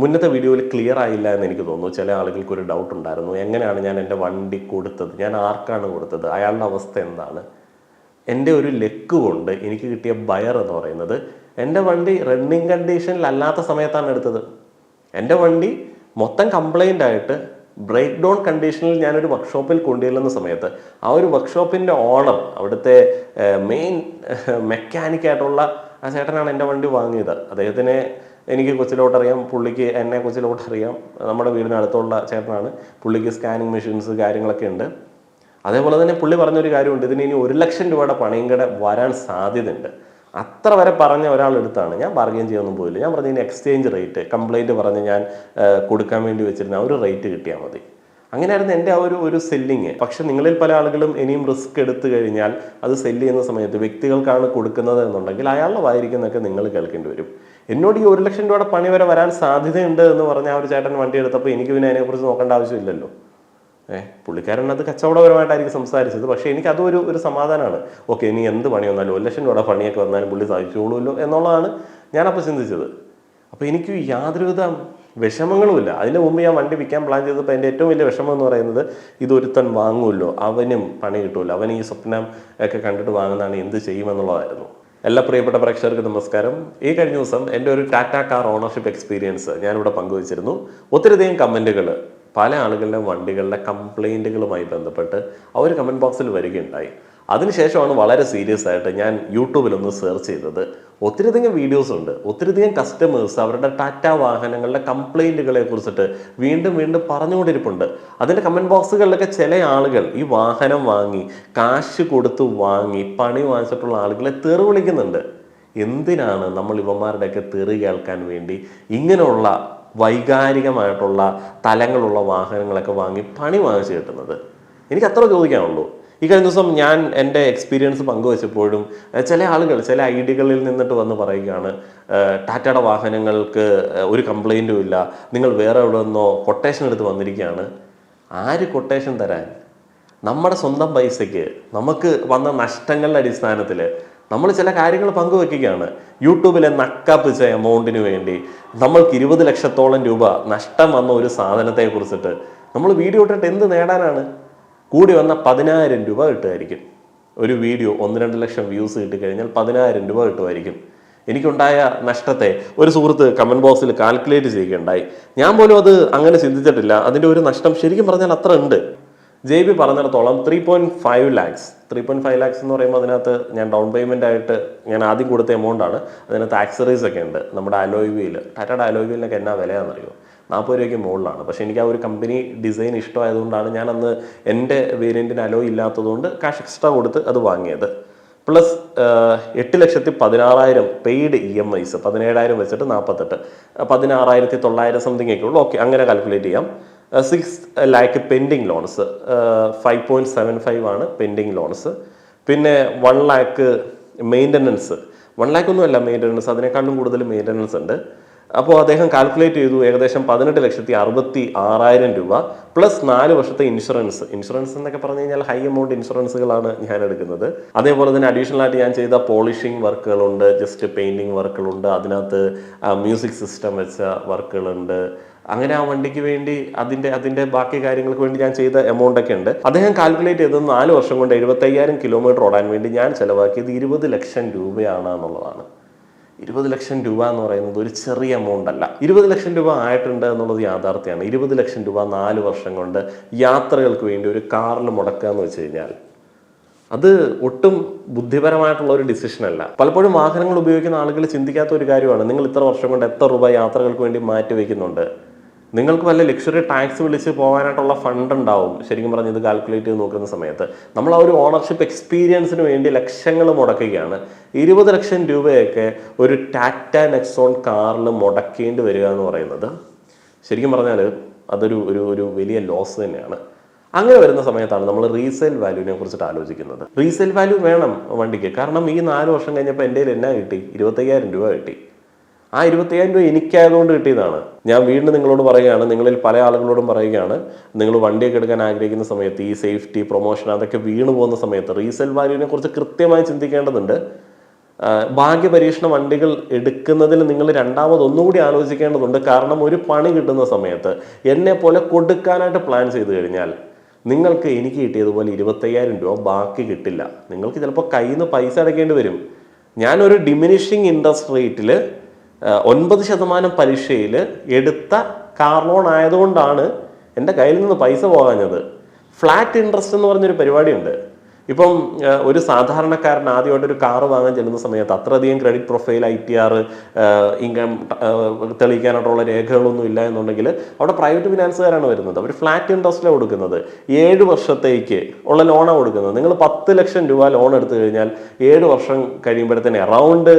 മുന്നത്തെ വീഡിയോയിൽ ക്ലിയർ ആയില്ല എന്ന് എനിക്ക് തോന്നുന്നു. ചില ആളുകൾക്ക് ഒരു ഡൗട്ട് ഉണ്ടായിരുന്നു, എങ്ങനെയാണ് ഞാൻ എൻ്റെ വണ്ടി കൊടുത്തത്, ഞാൻ ആർക്കാണ് കൊടുത്തത്, അയാളുടെ അവസ്ഥ എന്താണ്. എൻ്റെ ഒരു ലെക്ക് കൊണ്ട് എനിക്ക് കിട്ടിയ ബയർ എന്ന് പറയുന്നത് എൻ്റെ വണ്ടി റണ്ണിങ് കണ്ടീഷനിലല്ലാത്ത സമയത്താണ് എടുത്തത്. എൻ്റെ വണ്ടി മൊത്തം കംപ്ലൈൻ്റ് ആയിട്ട് ബ്രേക്ക് ഡൗൺ കണ്ടീഷനിൽ ഞാനൊരു വർക്ക്ഷോപ്പിൽ കൊണ്ടുചെല്ലുന്ന സമയത്ത് ആ ഒരു വർക്ക്ഷോപ്പിൻ്റെ ഓണർ, അവിടുത്തെ മെയിൻ മെക്കാനിക്കായിട്ടുള്ള ആ ചേട്ടനാണ് എൻ്റെ വണ്ടി വാങ്ങിയത്. അദ്ദേഹത്തിനെ എനിക്ക് കൊച്ചിലോട്ടറിയാം, പുള്ളിക്ക് എന്നെ കൊച്ചിലോട്ടറിയാം. നമ്മുടെ വീടിനടുത്തുള്ള ചേട്ടനാണ്. പുള്ളിക്ക് സ്കാനിങ് മെഷീൻസ് കാര്യങ്ങളൊക്കെ ഉണ്ട്. അതേപോലെ തന്നെ പുള്ളി പറഞ്ഞൊരു കാര്യമുണ്ട്, ഇതിന് ഇനി 1 ലക്ഷം രൂപയുടെ പണിയും കൂടെ വരാൻ സാധ്യതയുണ്ട്. അത്ര വരെ പറഞ്ഞ ഒരാളെടുത്താണ്. ഞാൻ ബാർഗെയിൻ ചെയ്യാനൊന്നും പോയില്ല. ഞാൻ പറഞ്ഞ എക്സ്ചേഞ്ച് റേറ്റ് കംപ്ലൈൻറ്റ് പറഞ്ഞ് ഞാൻ കൊടുക്കാൻ വേണ്ടി വെച്ചിരുന്ന ഒരു റേറ്റ് കിട്ടിയാൽ മതി. അങ്ങനെയായിരുന്നു എൻ്റെ ആ ഒരു സെല്ലിങ്. പക്ഷെ നിങ്ങളിൽ പല ആളുകളും ഇനിയും റിസ്ക് എടുത്തു കഴിഞ്ഞാൽ അത് സെല്ല് ചെയ്യുന്ന സമയത്ത് വ്യക്തികൾക്കാണ് കൊടുക്കുന്നത് എന്നുണ്ടെങ്കിൽ അയാളുടെ വായിരിക്കുന്നതൊക്കെ നിങ്ങൾ കേൾക്കേണ്ടി വരും. എന്നോട് ഈ 1 ലക്ഷം രൂപയുടെ പണി വരെ വരാൻ സാധ്യതയുണ്ട് എന്ന് പറഞ്ഞ ആ ഒരു ചേട്ടൻ വണ്ടി എടുത്തപ്പോൾ എനിക്ക് പിന്നെ അതിനെക്കുറിച്ച് നോക്കേണ്ട ആവശ്യമില്ലല്ലോ. പുള്ളിക്കാരൻ അത് കച്ചവടപരമായിട്ടായിരിക്കും സംസാരിച്ചത്. പക്ഷേ എനിക്ക് അതൊരു ഒരു സമാധാനമാണ്. ഓക്കെ, ഇനി എന്ത് പണി വന്നാലും 1 ലക്ഷം രൂപയുടെ പണിയൊക്കെ വന്നാലും പുള്ളി സാധിച്ചോളൂല്ലോ എന്നുള്ളതാണ് ഞാനപ്പോൾ ചിന്തിച്ചത്. അപ്പോൾ എനിക്ക് യാതൊരുവിധ വിഷമങ്ങളുമില്ല. അതിന് മുമ്പ് ഞാൻ വണ്ടി വിൽക്കാൻ പ്ലാൻ ചെയ്തപ്പോൾ എൻ്റെ ഏറ്റവും വലിയ വിഷമം എന്ന് പറയുന്നത്, ഇതൊരുത്തൻ വാങ്ങുമല്ലോ, അവനും പണി കിട്ടുമല്ലോ, അവൻ ഈ സ്വപ്നം ഒക്കെ കണ്ടിട്ട് വാങ്ങുന്നതാണ്, എന്ത് ചെയ്യുമെന്നുള്ളതായിരുന്നു. എല്ലാ പ്രിയപ്പെട്ട പ്രേക്ഷകർക്ക് നമസ്കാരം. ഈ കഴിഞ്ഞ ദിവസം എൻ്റെ ഒരു ടാറ്റ കാർ ഓണർഷിപ്പ് എക്സ്പീരിയൻസ് ഞാനിവിടെ പങ്കുവച്ചിരുന്നു. ഒത്തിരിയധികം കമൻറ്റുകൾ പല ആളുകളുടെ വണ്ടികളുടെ കംപ്ലൈൻറ്റുകളുമായി ബന്ധപ്പെട്ട് ആ ഒരു കമൻറ്റ് ബോക്സിൽ വരികയുണ്ടായി. അതിനുശേഷമാണ് വളരെ സീരിയസ് ആയിട്ട് ഞാൻ യൂട്യൂബിലൊന്ന് സെർച്ച് ചെയ്തത്. ഒത്തിരിയധികം വീഡിയോസ് ഉണ്ട്. ഒത്തിരിയധികം കസ്റ്റമേഴ്സ് അവരുടെ ടാറ്റ വാഹനങ്ങളുടെ കംപ്ലൈൻറ്റുകളെ കുറിച്ചിട്ട് വീണ്ടും വീണ്ടും പറഞ്ഞുകൊണ്ടിരിപ്പുണ്ട്. അതിൻ്റെ കമൻറ്റ് ബോക്സുകളിലൊക്കെ ചില ആളുകൾ ഈ വാഹനം വാങ്ങി കാശ് കൊടുത്ത് വാങ്ങി പണി വാങ്ങിച്ചിട്ടുള്ള ആളുകളെ തെറി വിളിക്കുന്നുണ്ട്. എന്തിനാണ് നമ്മൾ ഇവന്മാരുടെയൊക്കെ തെറി കേൾക്കാൻ വേണ്ടി ഇങ്ങനെയുള്ള വൈകാരികമായിട്ടുള്ള തലങ്ങളുള്ള വാഹനങ്ങളൊക്കെ വാങ്ങി പണി വാങ്ങിച്ച് കിട്ടുന്നത്? എനിക്ക് അത്ര ചോദിക്കാനുള്ളൂ. ഈ കഴിഞ്ഞ ദിവസം ഞാൻ എൻ്റെ എക്സ്പീരിയൻസ് പങ്കുവച്ചപ്പോഴും ചില ആളുകൾ ചില ഐഡികളിൽ നിന്നിട്ട് വന്ന് പറയുകയാണ്, ടാറ്റയുടെ വാഹനങ്ങൾക്ക് ഒരു കംപ്ലൈൻറ്റും ഇല്ല, നിങ്ങൾ വേറെ എവിടെ നിന്നോ കൊട്ടേഷൻ എടുത്ത് വന്നിരിക്കുകയാണ്. ആര് കൊട്ടേഷൻ തരാൻ? നമ്മുടെ സ്വന്തം പൈസയ്ക്ക് നമുക്ക് വന്ന നഷ്ടങ്ങളുടെ അടിസ്ഥാനത്തിൽ നമ്മൾ ചില കാര്യങ്ങൾ പങ്കുവെക്കുകയാണ്. യൂട്യൂബിലെ നക്കാപ്പിച്ച എമൗണ്ടിന് വേണ്ടി നമ്മൾക്ക് 20 ലക്ഷത്തോളം രൂപ നഷ്ടം വന്ന ഒരു സാധനത്തെ കുറിച്ചിട്ട് നമ്മൾ വീഡിയോ ഇട്ടിട്ട് എന്ത് നേടാനാണ്? കൂടി വന്ന 10,000 രൂപ കിട്ടുമായിരിക്കും. ഒരു വീഡിയോ 1-2 ലക്ഷം വ്യൂസ് കിട്ടിക്കഴിഞ്ഞാൽ 10,000 രൂപ കിട്ടുമായിരിക്കും. എനിക്കുണ്ടായ നഷ്ടത്തെ ഒരു സുഹൃത്ത് കമൻറ്റ് ബോക്സിൽ കാൽക്കുലേറ്റ് ചെയ്യുകയുണ്ടായി. ഞാൻ പോലും അത് അങ്ങനെ ചിന്തിച്ചിട്ടില്ല. അതിൻ്റെ ഒരു നഷ്ടം ശരിക്കും പറഞ്ഞാൽ അത്ര ഉണ്ട്. JB പറഞ്ഞിടത്തോളം 3.5 ലാക്സ്. 3.5 ലാക്സ് എന്ന് പറയുമ്പോൾ അതിനകത്ത് ഞാൻ ഡൗൺ പേയ്മെൻ്റ് ആയിട്ട് ഞാൻ ആദ്യം കൊടുത്ത എമൗണ്ടാണ്. അതിനകത്ത് ആക്സറീസ് ഒക്കെ ഉണ്ട്. നമ്മുടെ അലോയ് വീൽ, ടാറ്റയുടെ അലോയ് വീലിനൊക്കെ എന്നാ വിലയാണെന്നറിയോ? 40 രൂപയ്ക്ക് മുകളിലാണ്. പക്ഷേ എനിക്ക് ആ ഒരു കമ്പനി ഡിസൈൻ ഇഷ്ടമായതുകൊണ്ടാണ് ഞാൻ അന്ന് എൻ്റെ വേരിയൻറ്റിന് അലോയ് ഇല്ലാത്തതുകൊണ്ട് കാശ് എക്സ്ട്രാ കൊടുത്ത് അത് വാങ്ങിയത്. പ്ലസ് 8,16,000 പെയ്ഡ് EMIs, 17,000 വെച്ചിട്ട് 48, 16,900 സംതിങ് ഒക്കെ ഉള്ളൂ. ഓക്കെ, അങ്ങനെ കാൽക്കുലേറ്റ് ചെയ്യാം. 6 ലാക്ക് പെൻഡിങ് ലോൺസ്, 5.75 ആണ് പെൻഡിങ് ലോൺസ്. പിന്നെ 1 ലാക്ക് മെയിൻ്റനൻസ്. 1 ലാക്ക് ഒന്നുമല്ല മെയിൻ്റനൻസ്, അതിനേക്കാളും കൂടുതൽ മെയിൻ്റനൻസ് ഉണ്ട്. അപ്പോൾ അദ്ദേഹം കാൽക്കുലേറ്റ് ചെയ്തു ഏകദേശം 18,66,000 രൂപ പ്ലസ് 4 വർഷത്തെ ഇൻഷുറൻസ്. ഇൻഷുറൻസ് എന്നൊക്കെ പറഞ്ഞു കഴിഞ്ഞാൽ ഹൈ എമൗണ്ട് ഇൻഷുറൻസുകളാണ് ഞാൻ എടുക്കുന്നത്. അതേപോലെ തന്നെ അഡീഷണൽ ആയിട്ട് ഞാൻ ചെയ്ത പോളിഷിംഗ് വർക്കുകളുണ്ട്, ജസ്റ്റ് പെയിൻറ്റിങ് വർക്കുകളുണ്ട്, അതിനകത്ത് മ്യൂസിക് സിസ്റ്റം വെച്ച വർക്കുകളുണ്ട്. അങ്ങനെ ആ വണ്ടിക്ക് വേണ്ടി അതിൻ്റെ ബാക്കി കാര്യങ്ങൾക്ക് വേണ്ടി ഞാൻ ചെയ്ത എമൗണ്ട് ഒക്കെ ഉണ്ട്. അദ്ദേഹം കാൽക്കുലേറ്റ് ചെയ്തത് 4 വർഷം കൊണ്ട് 75,000 കിലോമീറ്റർ ഓടാൻ വേണ്ടി ഞാൻ ചിലവാക്കിയത് 20 ലക്ഷം രൂപയാണ് എന്നുള്ളതാണ്. 20 ലക്ഷം രൂപ എന്ന് പറയുന്നത് ഒരു ചെറിയ എമൗണ്ട് അല്ല. 20 ലക്ഷം രൂപ ആയിട്ടുണ്ട് എന്നുള്ളത് യാഥാർത്ഥ്യമാണ്. 20 ലക്ഷം രൂപ 4 വർഷം കൊണ്ട് യാത്രകൾക്ക് വേണ്ടി ഒരു കാറിൽ മുടക്കുക എന്ന് വെച്ച് കഴിഞ്ഞാൽ അത് ഒട്ടും ബുദ്ധിപരമായിട്ടുള്ള ഒരു ഡിസിഷൻ അല്ല. പലപ്പോഴും വാഹനങ്ങൾ ഉപയോഗിക്കുന്ന ആളുകൾ ചിന്തിക്കാത്ത ഒരു കാര്യമാണ്, നിങ്ങൾ ഇത്ര വർഷം കൊണ്ട് എത്ര രൂപ യാത്രകൾക്ക് വേണ്ടി മാറ്റി വയ്ക്കുന്നുണ്ട്. നിങ്ങൾക്ക് വല്ല ലക്ഷറി ടാക്സ് വിളിച്ച് പോകാനായിട്ടുള്ള ഫണ്ട് ഉണ്ടാവും. ശരിക്കും പറഞ്ഞ് ഇത് കാൽക്കുലേറ്റ് ചെയ്ത് നോക്കുന്ന സമയത്ത് നമ്മൾ ആ ഒരു ഓണർഷിപ്പ് എക്സ്പീരിയൻസിന് വേണ്ടി ലക്ഷങ്ങൾ മുടക്കുകയാണ്. 20 ലക്ഷം രൂപയൊക്കെ ഒരു ടാറ്റ നെക്സോൺ കാറിൽ മുടക്കേണ്ടി വരിക എന്ന് പറയുന്നത് ശരിക്കും പറഞ്ഞാൽ അതൊരു ഒരു വലിയ ലോസ് തന്നെയാണ്. അങ്ങനെ വരുന്ന സമയത്താണ് നമ്മൾ റീസെയിൽ വാല്യൂവിനെ കുറിച്ചിട്ട് ആലോചിക്കുന്നത്. റീസെയിൽ വാല്യൂ വേണം വണ്ടിക്ക്. കാരണം ഈ 4 വർഷം കഴിഞ്ഞപ്പോൾ എൻ്റെ കയ്യിൽ എന്നാ കിട്ടി? 25,000 രൂപ കിട്ടി. ആ 25,000 രൂപ എനിക്കായതുകൊണ്ട് കിട്ടിയതാണ്. ഞാൻ വീണ്ടും നിങ്ങളോട് പറയുകയാണ്, നിങ്ങളിൽ പല ആളുകളോടും പറയുകയാണ്, നിങ്ങൾ വണ്ടിയൊക്കെ എടുക്കാൻ ആഗ്രഹിക്കുന്ന സമയത്ത് ഈ സേഫ്റ്റി പ്രൊമോഷൻ അതൊക്കെ വീണ് പോകുന്ന സമയത്ത് റീസെയിൽ വാല്യൂവിനെ കുറിച്ച് കൃത്യമായി ചിന്തിക്കേണ്ടതുണ്ട്. ഭാഗ്യപരീക്ഷണ വണ്ടികൾ എടുക്കുന്നതിൽ നിങ്ങൾ രണ്ടാമത് ഒന്നുകൂടി ആലോചിക്കേണ്ടതുണ്ട്. കാരണം ഒരു പണി കിട്ടുന്ന സമയത്ത് എന്നെ പോലെ കൊടുക്കാനായിട്ട് പ്ലാൻ ചെയ്ത് കഴിഞ്ഞാൽ നിങ്ങൾക്ക് എനിക്ക് കിട്ടിയതുപോലെ 25,000 രൂപ ബാക്കി കിട്ടില്ല. നിങ്ങൾക്ക് ചിലപ്പോൾ കയ്യിൽ നിന്ന് പൈസ അടയ്ക്കേണ്ടി വരും. ഞാനൊരു ഡിമിനിഷിങ് ഇൻട്രസ്റ്റ് റേറ്റിൽ 9% പലിശയിൽ എടുത്ത കാർ ലോൺ ആയതുകൊണ്ടാണ് എൻ്റെ കയ്യിൽ നിന്ന് പൈസ പോകാഞ്ഞത്. ഫ്ലാറ്റ് ഇൻട്രസ്റ്റ് എന്ന് പറഞ്ഞൊരു പരിപാടിയുണ്ട്. ഇപ്പം ഒരു സാധാരണക്കാരൻ ആദ്യമായിട്ട് ഒരു കാറ് വാങ്ങാൻ ചെല്ലുന്ന സമയത്ത് അത്രയധികം ക്രെഡിറ്റ് പ്രൊഫൈൽ, ITR, ഇൻകം തെളിയിക്കാനായിട്ടുള്ള രേഖകളൊന്നും ഇല്ല എന്നുണ്ടെങ്കിൽ അവിടെ പ്രൈവറ്റ് ഫിനാൻസുകാരാണ് വരുന്നത്. അവർ ഫ്ലാറ്റ് ഇൻട്രസ്റ്റിലാണ് കൊടുക്കുന്നത്. 7 വർഷത്തേക്ക് ഉള്ള ലോണാണ് കൊടുക്കുന്നത്. നിങ്ങൾ 10 ലക്ഷം രൂപ ലോൺ എടുത്തു കഴിഞ്ഞാൽ 7 വർഷം കഴിയുമ്പോഴത്തേന് അറൗണ്ട്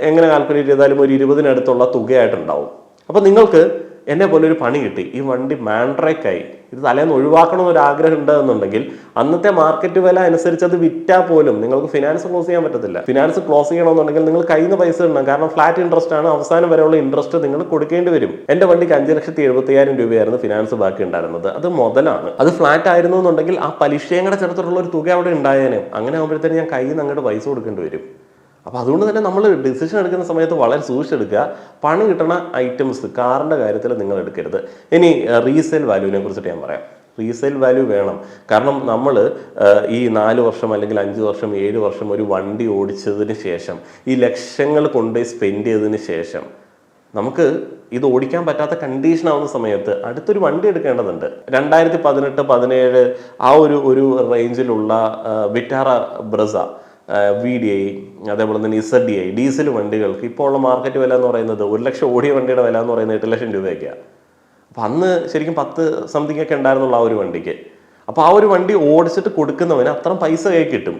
എങ്ങനെ കാൽക്കുലേറ്റ് ചെയ്താലും ഒരു 20-നടുത്തുള്ള തുകയായിട്ടുണ്ടാവും. അപ്പം നിങ്ങൾക്ക് എന്നെ പോലെ ഒരു പണി കിട്ടി, ഈ വണ്ടി മാൻഡ്രേക്കായി, ഇത് തലേന്ന് ഒഴിവാക്കണമെന്നൊരു ആഗ്രഹം ഉണ്ടെന്നുണ്ടെങ്കിൽ അന്നത്തെ മാർക്കറ്റ് വില അനുസരിച്ച് അത് വിറ്റാൽ പോലും നിങ്ങൾക്ക് ഫിനാൻസ് ക്ലോസ് ചെയ്യാൻ പറ്റത്തില്ല. ഫിനാൻസ് ക്ലോസ് ചെയ്യണമെന്നുണ്ടെങ്കിൽ നിങ്ങൾ കയ്യിൽ നിന്ന് പൈസ ഇടണം. കാരണം ഫ്ലാറ്റ് ഇൻട്രസ്റ്റ് ആണ്, അവസാനം വരെയുള്ള ഇൻട്രസ്റ്റ് നിങ്ങൾ കൊടുക്കേണ്ടി വരും. എൻ്റെ വണ്ടിക്ക് 5,70,000 രൂപയായിരുന്നു ഫിനാൻസ് ബാക്കി ഉണ്ടായിരുന്നത്. അത് മുതലാണ്. അത് ഫ്ലാറ്റ് ആയിരുന്നു എന്നുണ്ടെങ്കിൽ ആ പലിശയും കൂടെ ചേർത്തിട്ടുള്ള ഒരു തുക അവിടെ ഉണ്ടായേനെ. അങ്ങനെ ആകുമ്പോഴത്തേന് ഞാൻ കയ്യിൽ നിന്ന് അങ്ങോട്ട് പൈസ കൊടുക്കേണ്ടി വരും. അപ്പോൾ അതുകൊണ്ട് തന്നെ നമ്മൾ ഡിസിഷൻ എടുക്കുന്ന സമയത്ത് വളരെ സൂക്ഷിച്ചെടുക്കുക. പണി കിട്ടണ ഐറ്റംസ് കാറിൻ്റെ കാര്യത്തിൽ നിങ്ങൾ എടുക്കരുത്. ഇനി റീസെയിൽ വാല്യൂവിനെ കുറിച്ചിട്ട് ഞാൻ പറയാം. റീസെയിൽ വാല്യൂ വേണം. കാരണം നമ്മൾ ഈ 4 വർഷം അല്ലെങ്കിൽ 5 വർഷം 7 വർഷം ഒരു വണ്ടി ഓടിച്ചതിന് ശേഷം, ഈ ലക്ഷങ്ങൾ കൊണ്ടുപോയി സ്പെൻഡ് ചെയ്തതിന് ശേഷം നമുക്ക് ഇത് ഓടിക്കാൻ പറ്റാത്ത കണ്ടീഷൻ ആവുന്ന സമയത്ത് അടുത്തൊരു വണ്ടി എടുക്കേണ്ടതുണ്ട്. 2018-17 ആ ഒരു റേഞ്ചിലുള്ള വിറ്റാറ ബ്രസ, VDI, അതേപോലെ തന്നെ ZDI ഡീസൽ വണ്ടികൾക്ക് ഇപ്പോൾ ഉള്ള മാർക്കറ്റ് വില എന്ന് പറയുന്നത് 1 ലക്ഷം ഓടിയ വണ്ടിയുടെ വില എന്ന് പറയുന്നത് 8 ലക്ഷം രൂപയൊക്കെയാണ്. അപ്പം അന്ന് ശരിക്കും 10 സംതിങ് ഒക്കെ ഉണ്ടായിരുന്നുള്ള ആ ഒരു വണ്ടിക്ക്. അപ്പോൾ ആ ഒരു വണ്ടി ഓടിച്ചിട്ട് കൊടുക്കുന്നവന് അത്രയും പൈസ കൈ കിട്ടും.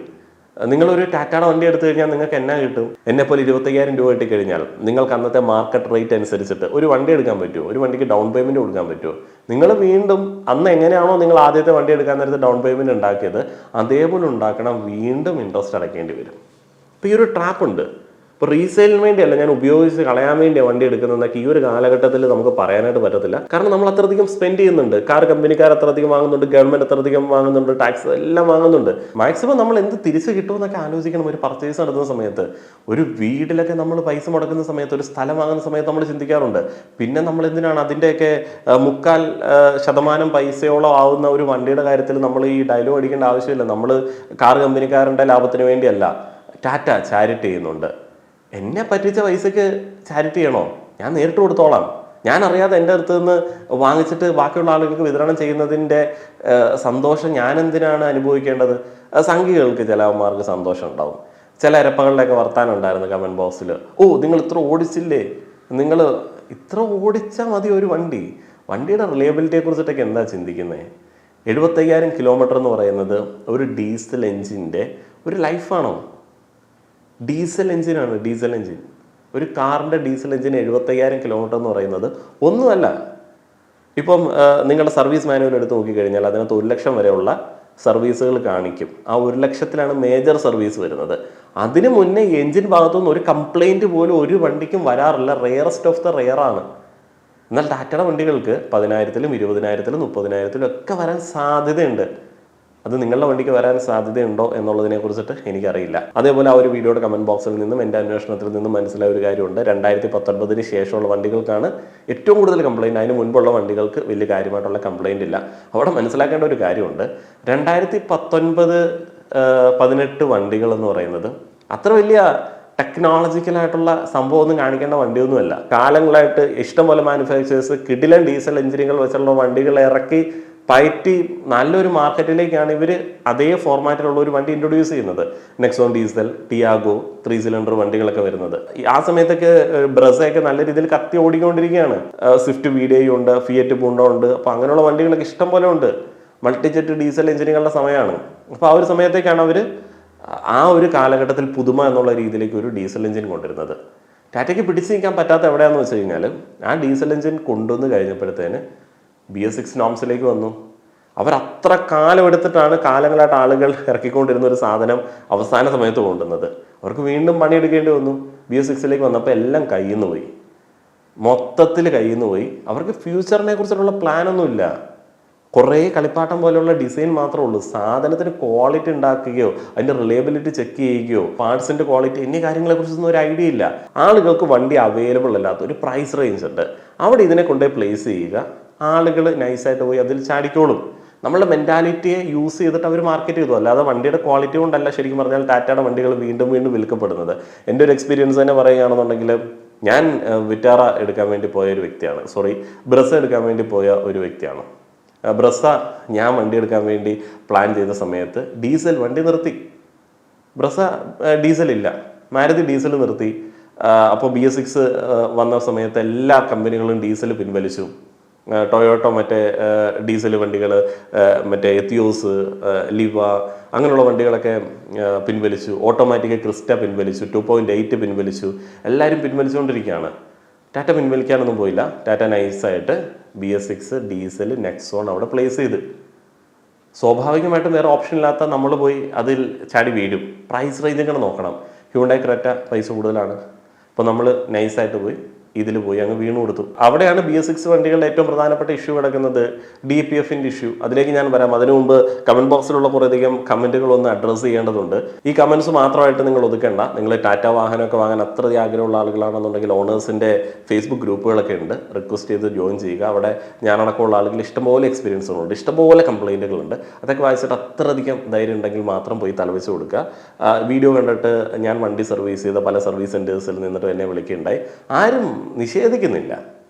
നിങ്ങളൊരു ടാറ്റയുടെ വണ്ടി എടുത്തു കഴിഞ്ഞാൽ നിങ്ങൾക്ക് എന്നാ കിട്ടും? എന്നെപ്പോലെ 25,000 രൂപ കിട്ടിക്കഴിഞ്ഞാൽ നിങ്ങൾക്ക് അന്നത്തെ മാർക്കറ്റ് റേറ്റ് അനുസരിച്ചിട്ട് ഒരു വണ്ടി എടുക്കാൻ പറ്റുമോ? ഒരു വണ്ടിക്ക് ഡൗൺ പേയ്മെന്റ് കൊടുക്കാൻ പറ്റുമോ? നിങ്ങൾ വീണ്ടും അന്ന് എങ്ങനെയാണോ നിങ്ങൾ ആദ്യത്തെ വണ്ടി എടുക്കാൻ നേരത്തെ ഡൗൺ പേയ്മെന്റ് ഉണ്ടാക്കിയത് അതേപോലെ ഉണ്ടാക്കണം. വീണ്ടും ഇൻട്രസ്റ്റ് അടയ്ക്കേണ്ടി വരും. അപ്പോൾ ഈ ഒരു ട്രാപ്പ് ഉണ്ട്. ഇപ്പോൾ റീസെയിലിന് വേണ്ടിയല്ല, ഞാൻ ഉപയോഗിച്ച് കളയാൻ വേണ്ടിയാണ് വണ്ടി എടുക്കുന്നതെന്നൊക്കെ ഈ ഒരു കാലഘട്ടത്തിൽ നമുക്ക് പറയാനായിട്ട് പറ്റത്തില്ല. കാരണം നമ്മൾ അത്രയധികം സ്പെൻഡ് ചെയ്യുന്നുണ്ട്. കാർ കമ്പനിക്കാർ അത്രയധികം വാങ്ങുന്നുണ്ട്, ഗവൺമെന്റ് അത്രയധികം വാങ്ങുന്നുണ്ട്, ടാക്സ് എല്ലാം വാങ്ങുന്നുണ്ട്. മാക്സിമം നമ്മൾ എന്ത് തിരിച്ച് കിട്ടുമെന്നൊക്കെ ആലോചിക്കണം. ഒരു പർച്ചേസ് നടത്തുന്ന സമയത്ത്, ഒരു വീട്ടിലൊക്കെ നമ്മൾ പൈസ മുടക്കുന്ന സമയത്ത്, ഒരു സ്ഥലം വാങ്ങുന്ന സമയത്ത് നമ്മൾ ചിന്തിക്കാറുണ്ട്. പിന്നെ നമ്മൾ എന്തിനാണ് അതിൻ്റെയൊക്കെ 3/4% പൈസയോളം ആവുന്ന ഒരു വണ്ടിയുടെ കാര്യത്തിൽ നമ്മൾ ഈ ഡയലോഗ് അടിക്കേണ്ട ആവശ്യമില്ല. നമ്മൾ കാർ കമ്പനിക്കാരൻ്റെ ലാഭത്തിന് വേണ്ടിയല്ല. ടാറ്റ ചാരിറ്റി ചെയ്യുന്നുണ്ട്. എന്നെ പറ്റിച്ച പൈസക്ക് ചാരിറ്റി ചെയ്യണോ? ഞാൻ നേരിട്ട് കൊടുത്തോളാം. ഞാൻ അറിയാതെ എൻ്റെ അടുത്ത് നിന്ന് വാങ്ങിച്ചിട്ട് ബാക്കിയുള്ള ആളുകൾക്ക് വിതരണം ചെയ്യുന്നതിൻ്റെ സന്തോഷം ഞാൻ എന്തിനാണ് അനുഭവിക്കേണ്ടത്? സംഖ്യകൾക്ക് ചിലവന്മാർക്ക് സന്തോഷം ഉണ്ടാവും. ചില ഇരപ്പകളുടെയൊക്കെ വർത്താനം ഉണ്ടായിരുന്നു കമൻറ്റ് ബോക്സിൽ. ഓ, നിങ്ങൾ ഇത്ര ഓടിച്ചില്ലേ, നിങ്ങൾ ഇത്ര ഓടിച്ചാൽ മതി ഒരു വണ്ടി. വണ്ടിയുടെ റിലയബിലിറ്റിയെ കുറിച്ചിട്ടൊക്കെ എന്താ ചിന്തിക്കുന്നത്? 75,000 കിലോമീറ്റർ എന്ന് പറയുന്നത് ഒരു ഡീസൽ എൻജിൻ്റെ ഒരു ലൈഫാണോ? ഡീസൽ എഞ്ചിനാണ്. ഡീസൽ എഞ്ചിൻ, ഒരു കാറിൻ്റെ ഡീസൽ എഞ്ചിന് 75,000 കിലോമീറ്റർ എന്ന് പറയുന്നത് ഒന്നുമല്ല. ഇപ്പം നിങ്ങളുടെ സർവീസ് മാനുവൽ എടുത്ത് നോക്കിക്കഴിഞ്ഞാൽ അതിനകത്ത് 1 ലക്ഷം വരെയുള്ള സർവീസുകൾ കാണിക്കും. ആ 1 ലക്ഷത്തിലാണ് മേജർ സർവീസ് വരുന്നത്. അതിന് മുന്നേ എഞ്ചിൻ ഭാഗത്തുനിന്ന് ഒരു കംപ്ലൈൻറ്റ് പോലും ഒരു വണ്ടിക്കും വരാറില്ല. റെയറസ്റ്റ് ഓഫ് ദ റെയർ ആണ്. എന്നാൽ ടാറ്റയുടെ വണ്ടികൾക്ക് 10,000-ലും 20,000-ലും 30,000-ലും ഒക്കെ വരാൻ സാധ്യതയുണ്ട്. അത് നിങ്ങളുടെ വണ്ടിക്ക് വരാൻ സാധ്യതയുണ്ടോ എന്നുള്ളതിനെ കുറിച്ചിട്ട് എനിക്കറിയില്ല. അതേപോലെ ആ ഒരു വീഡിയോയുടെ കമൻറ്റ് ബോക്സിൽ നിന്നും എൻ്റെ അന്വേഷണത്തിൽ നിന്നും മനസ്സിലായ ഒരു കാര്യമുണ്ട്. 2019 ശേഷമുള്ള വണ്ടികൾക്കാണ് ഏറ്റവും കൂടുതൽ കംപ്ലയിൻറ്റ്. അതിന് മുൻപുള്ള വണ്ടികൾക്ക് വലിയ കാര്യമായിട്ടുള്ള കംപ്ലയിൻ്റ് ഇല്ല. അവിടെ മനസ്സിലാക്കേണ്ട ഒരു കാര്യമുണ്ട്. 2019-18 വണ്ടികൾ എന്ന് പറയുന്നത് അത്ര വലിയ ടെക്നോളജിക്കലായിട്ടുള്ള സംഭവം ഒന്നും കാണിക്കേണ്ട വണ്ടിയൊന്നുമല്ല. കാലങ്ങളായിട്ട് ഇഷ്ടംപോലെ മാനുഫാക്ചേഴ്സ് കിടിലൻ ഡീസൽ എഞ്ചിനുകൾ വെച്ചുള്ള വണ്ടികൾ ഇറക്കി പയറ്റി നല്ലൊരു മാർക്കറ്റിലേക്കാണ് ഇവർ അതേ ഫോർമാറ്റിലുള്ള ഒരു വണ്ടി ഇൻട്രൊഡ്യൂസ് ചെയ്യുന്നത്. നെക്സോൺ ഡീസൽ, ടിയാഗോ 3 സിലിണ്ടർ വണ്ടികളൊക്കെ വരുന്നത്. ആ സമയത്തൊക്കെ ബ്രസയൊക്കെ നല്ല രീതിയിൽ കത്തി ഓടിക്കൊണ്ടിരിക്കുകയാണ്. സ്വിഫ്റ്റ് VDI ഉണ്ട്, ഫിയറ്റ് പൂണ്ടോ ഉണ്ട്. അപ്പോൾ അങ്ങനെയുള്ള വണ്ടികളൊക്കെ ഇഷ്ടം പോലെ ഉണ്ട്. മൾട്ടിജെറ്റ് ഡീസൽ എഞ്ചിനുകളുടെ സമയമാണ്. അപ്പോൾ ആ ഒരു സമയത്തേക്കാണ് അവർ ആ ഒരു കാലഘട്ടത്തിൽ പുതുമ എന്നുള്ള രീതിയിലേക്ക് ഒരു ഡീസൽ എഞ്ചിൻ കൊണ്ടുവരുന്നത്. ടാറ്റയ്ക്ക് പിടിച്ചു നിൽക്കാൻ പറ്റാത്ത എവിടെയാണെന്ന് വെച്ച് കഴിഞ്ഞാൽ ആ ഡീസൽ എഞ്ചിൻ കൊണ്ടുവന്ന് കഴിഞ്ഞപ്പോഴത്തേന് BS6 നോംസിലേക്ക് വന്നു. അവർ അത്ര കാലം എടുത്തിട്ടാണ് കാലങ്ങളായിട്ട് ആളുകൾ ഇറക്കിക്കൊണ്ടിരുന്ന ഒരു സാധനം അവസാന സമയത്ത് കൊണ്ടുവന്നത്. അവർക്ക് വീണ്ടും പണിയെടുക്കേണ്ടി വന്നു. BS6ലേക്ക് വന്നപ്പോൾ എല്ലാം കയ്യിൽ നിന്ന് പോയി, മൊത്തത്തിൽ കയ്യിൽ നിന്ന് പോയി. അവർക്ക് ഫ്യൂച്ചറിനെ കുറിച്ചിട്ടുള്ള പ്ലാനൊന്നുമില്ല. കുറേ കളിപ്പാട്ടം പോലെയുള്ള ഡിസൈൻ മാത്രമേ ഉള്ളൂ. സാധനത്തിന് ക്വാളിറ്റി ഉണ്ടാക്കുകയോ അതിൻ്റെ റിലയബിലിറ്റി ചെക്ക് ചെയ്യുകയോ പാർട്സിൻ്റെ ക്വാളിറ്റി എന്നീ കാര്യങ്ങളെക്കുറിച്ചൊന്നും ഒരു ഐഡിയ ഇല്ല. ആളുകൾക്ക് വണ്ടി അവൈലബിൾ അല്ലാത്ത ഒരു പ്രൈസ് റേഞ്ച് ഉണ്ട്, അവിടെ ഇതിനെ കൊണ്ടുപോയി പ്ലേസ് ചെയ്യുക. ആളുകൾ നൈസായിട്ട് പോയി അതിൽ ചാടിക്കോളും. നമ്മളുടെ മെൻറ്റാലിറ്റിയെ യൂസ് ചെയ്തിട്ട് അവർ മാർക്കറ്റ് ചെയ്തു. അല്ലാതെ വണ്ടിയുടെ ക്വാളിറ്റി കൊണ്ടല്ല ശരിക്കും പറഞ്ഞാൽ ടാറ്റയുടെ വണ്ടികൾ വീണ്ടും വീണ്ടും വിൽക്കപ്പെടുന്നത്. എൻ്റെ ഒരു എക്സ്പീരിയൻസ് തന്നെ പറയുകയാണെന്നുണ്ടെങ്കിൽ, ഞാൻ വിറ്റാറ എടുക്കാൻ വേണ്ടി പോയ ഒരു വ്യക്തിയാണ്, ബ്രസ എടുക്കാൻ വേണ്ടി പോയ ഒരു വ്യക്തിയാണ്. ബ്രസ ഞാൻ വണ്ടി എടുക്കാൻ വേണ്ടി പ്ലാൻ ചെയ്ത സമയത്ത് ഡീസൽ വണ്ടി നിർത്തി. ബ്രസ ഡീസലില്ല, മാരുതി ഡീസൽ നിർത്തി. അപ്പോൾ BS6 വന്ന സമയത്ത് എല്ലാ കമ്പനികളും ഡീസൽ പിൻവലിച്ചു. ടൊയോട്ടോ മറ്റേ ഡീസൽ വണ്ടികൾ, മറ്റേ എത്തിയോസ്, ലിവ അങ്ങനെയുള്ള വണ്ടികളൊക്കെ പിൻവലിച്ചു. ഓട്ടോമാറ്റിക് ക്രിസ്റ്റ പിൻവലിച്ചു, 2.8 പിൻവലിച്ചു. എല്ലാവരും പിൻവലിച്ചുകൊണ്ടിരിക്കുകയാണ്. ടാറ്റ പിൻവലിക്കാനൊന്നും പോയില്ല. ടാറ്റ നൈസായിട്ട് BS6 ഡീസൽ നെക്സോൺ അവിടെ പ്ലേസ് ചെയ്ത്. സ്വാഭാവികമായിട്ടും വേറെ ഓപ്ഷൻ ഇല്ലാത്ത നമ്മൾ പോയി അതിൽ ചാടി വീഴും. പ്രൈസ് റേഞ്ച് ഇങ്ങനെ നോക്കണം. ഹ്യൂണ്ടായി ക്രെറ്റ പ്രൈസ് കൂടുതലാണ്. അപ്പോൾ നമ്മൾ നൈസായിട്ട് പോയി ഇതിൽ പോയി അങ്ങ് വീണു കൊടുത്തു. അവിടെയാണ് BS6 വണ്ടികളുടെ ഏറ്റവും പ്രധാനപ്പെട്ട ഇഷ്യൂ കിടക്കുന്നത്, DPFൻ്റെ ഇഷ്യൂ. അതിലേക്ക് ഞാൻ വരാം. അതിനു മുമ്പ് കമൻറ്റ് ബോക്സിലുള്ള കുറേയധികം കമൻറ്റുകളൊന്ന് അഡ്രസ്സ് ചെയ്യേണ്ടതുണ്ട്. ഈ കമൻറ്റ്സ് മാത്രമായിട്ട് നിങ്ങൾ ഒതുക്കേണ്ട. നിങ്ങൾ ടാറ്റ വാഹനമൊക്കെ വാങ്ങാൻ അത്ര ആഗ്രഹമുള്ള ആളുകളാണെന്നുണ്ടെങ്കിൽ ഓണേഴ്സിൻ്റെ ഫേസ്ബുക്ക് ഗ്രൂപ്പുകളൊക്കെ ഉണ്ട്, റിക്വസ്റ്റ് ചെയ്ത് ജോയിൻ ചെയ്യുക. അവിടെ ഞാനടക്കമുള്ള ആളുകൾ ഇഷ്ടംപോലെ എക്സ്പീരിയൻസുകളുണ്ട്, ഇഷ്ടംപോലെ കംപ്ലൈൻറ്റുകളുണ്ട്. അതൊക്കെ വായിച്ചിട്ട് അത്രയധികം ധൈര്യം ഉണ്ടെങ്കിൽ മാത്രം പോയി തലവെച്ച് കൊടുക്കുക. വീഡിയോ കണ്ടിട്ട് ഞാൻ വണ്ടി സർവീസ് ചെയ്ത പല സർവീസ് സെൻറ്റേഴ്സിൽ നിന്നിട്ട് എന്നെ വിളിക്കുകയുണ്ടായി. ആരും നിഷേധിക്കുന്നില്ല.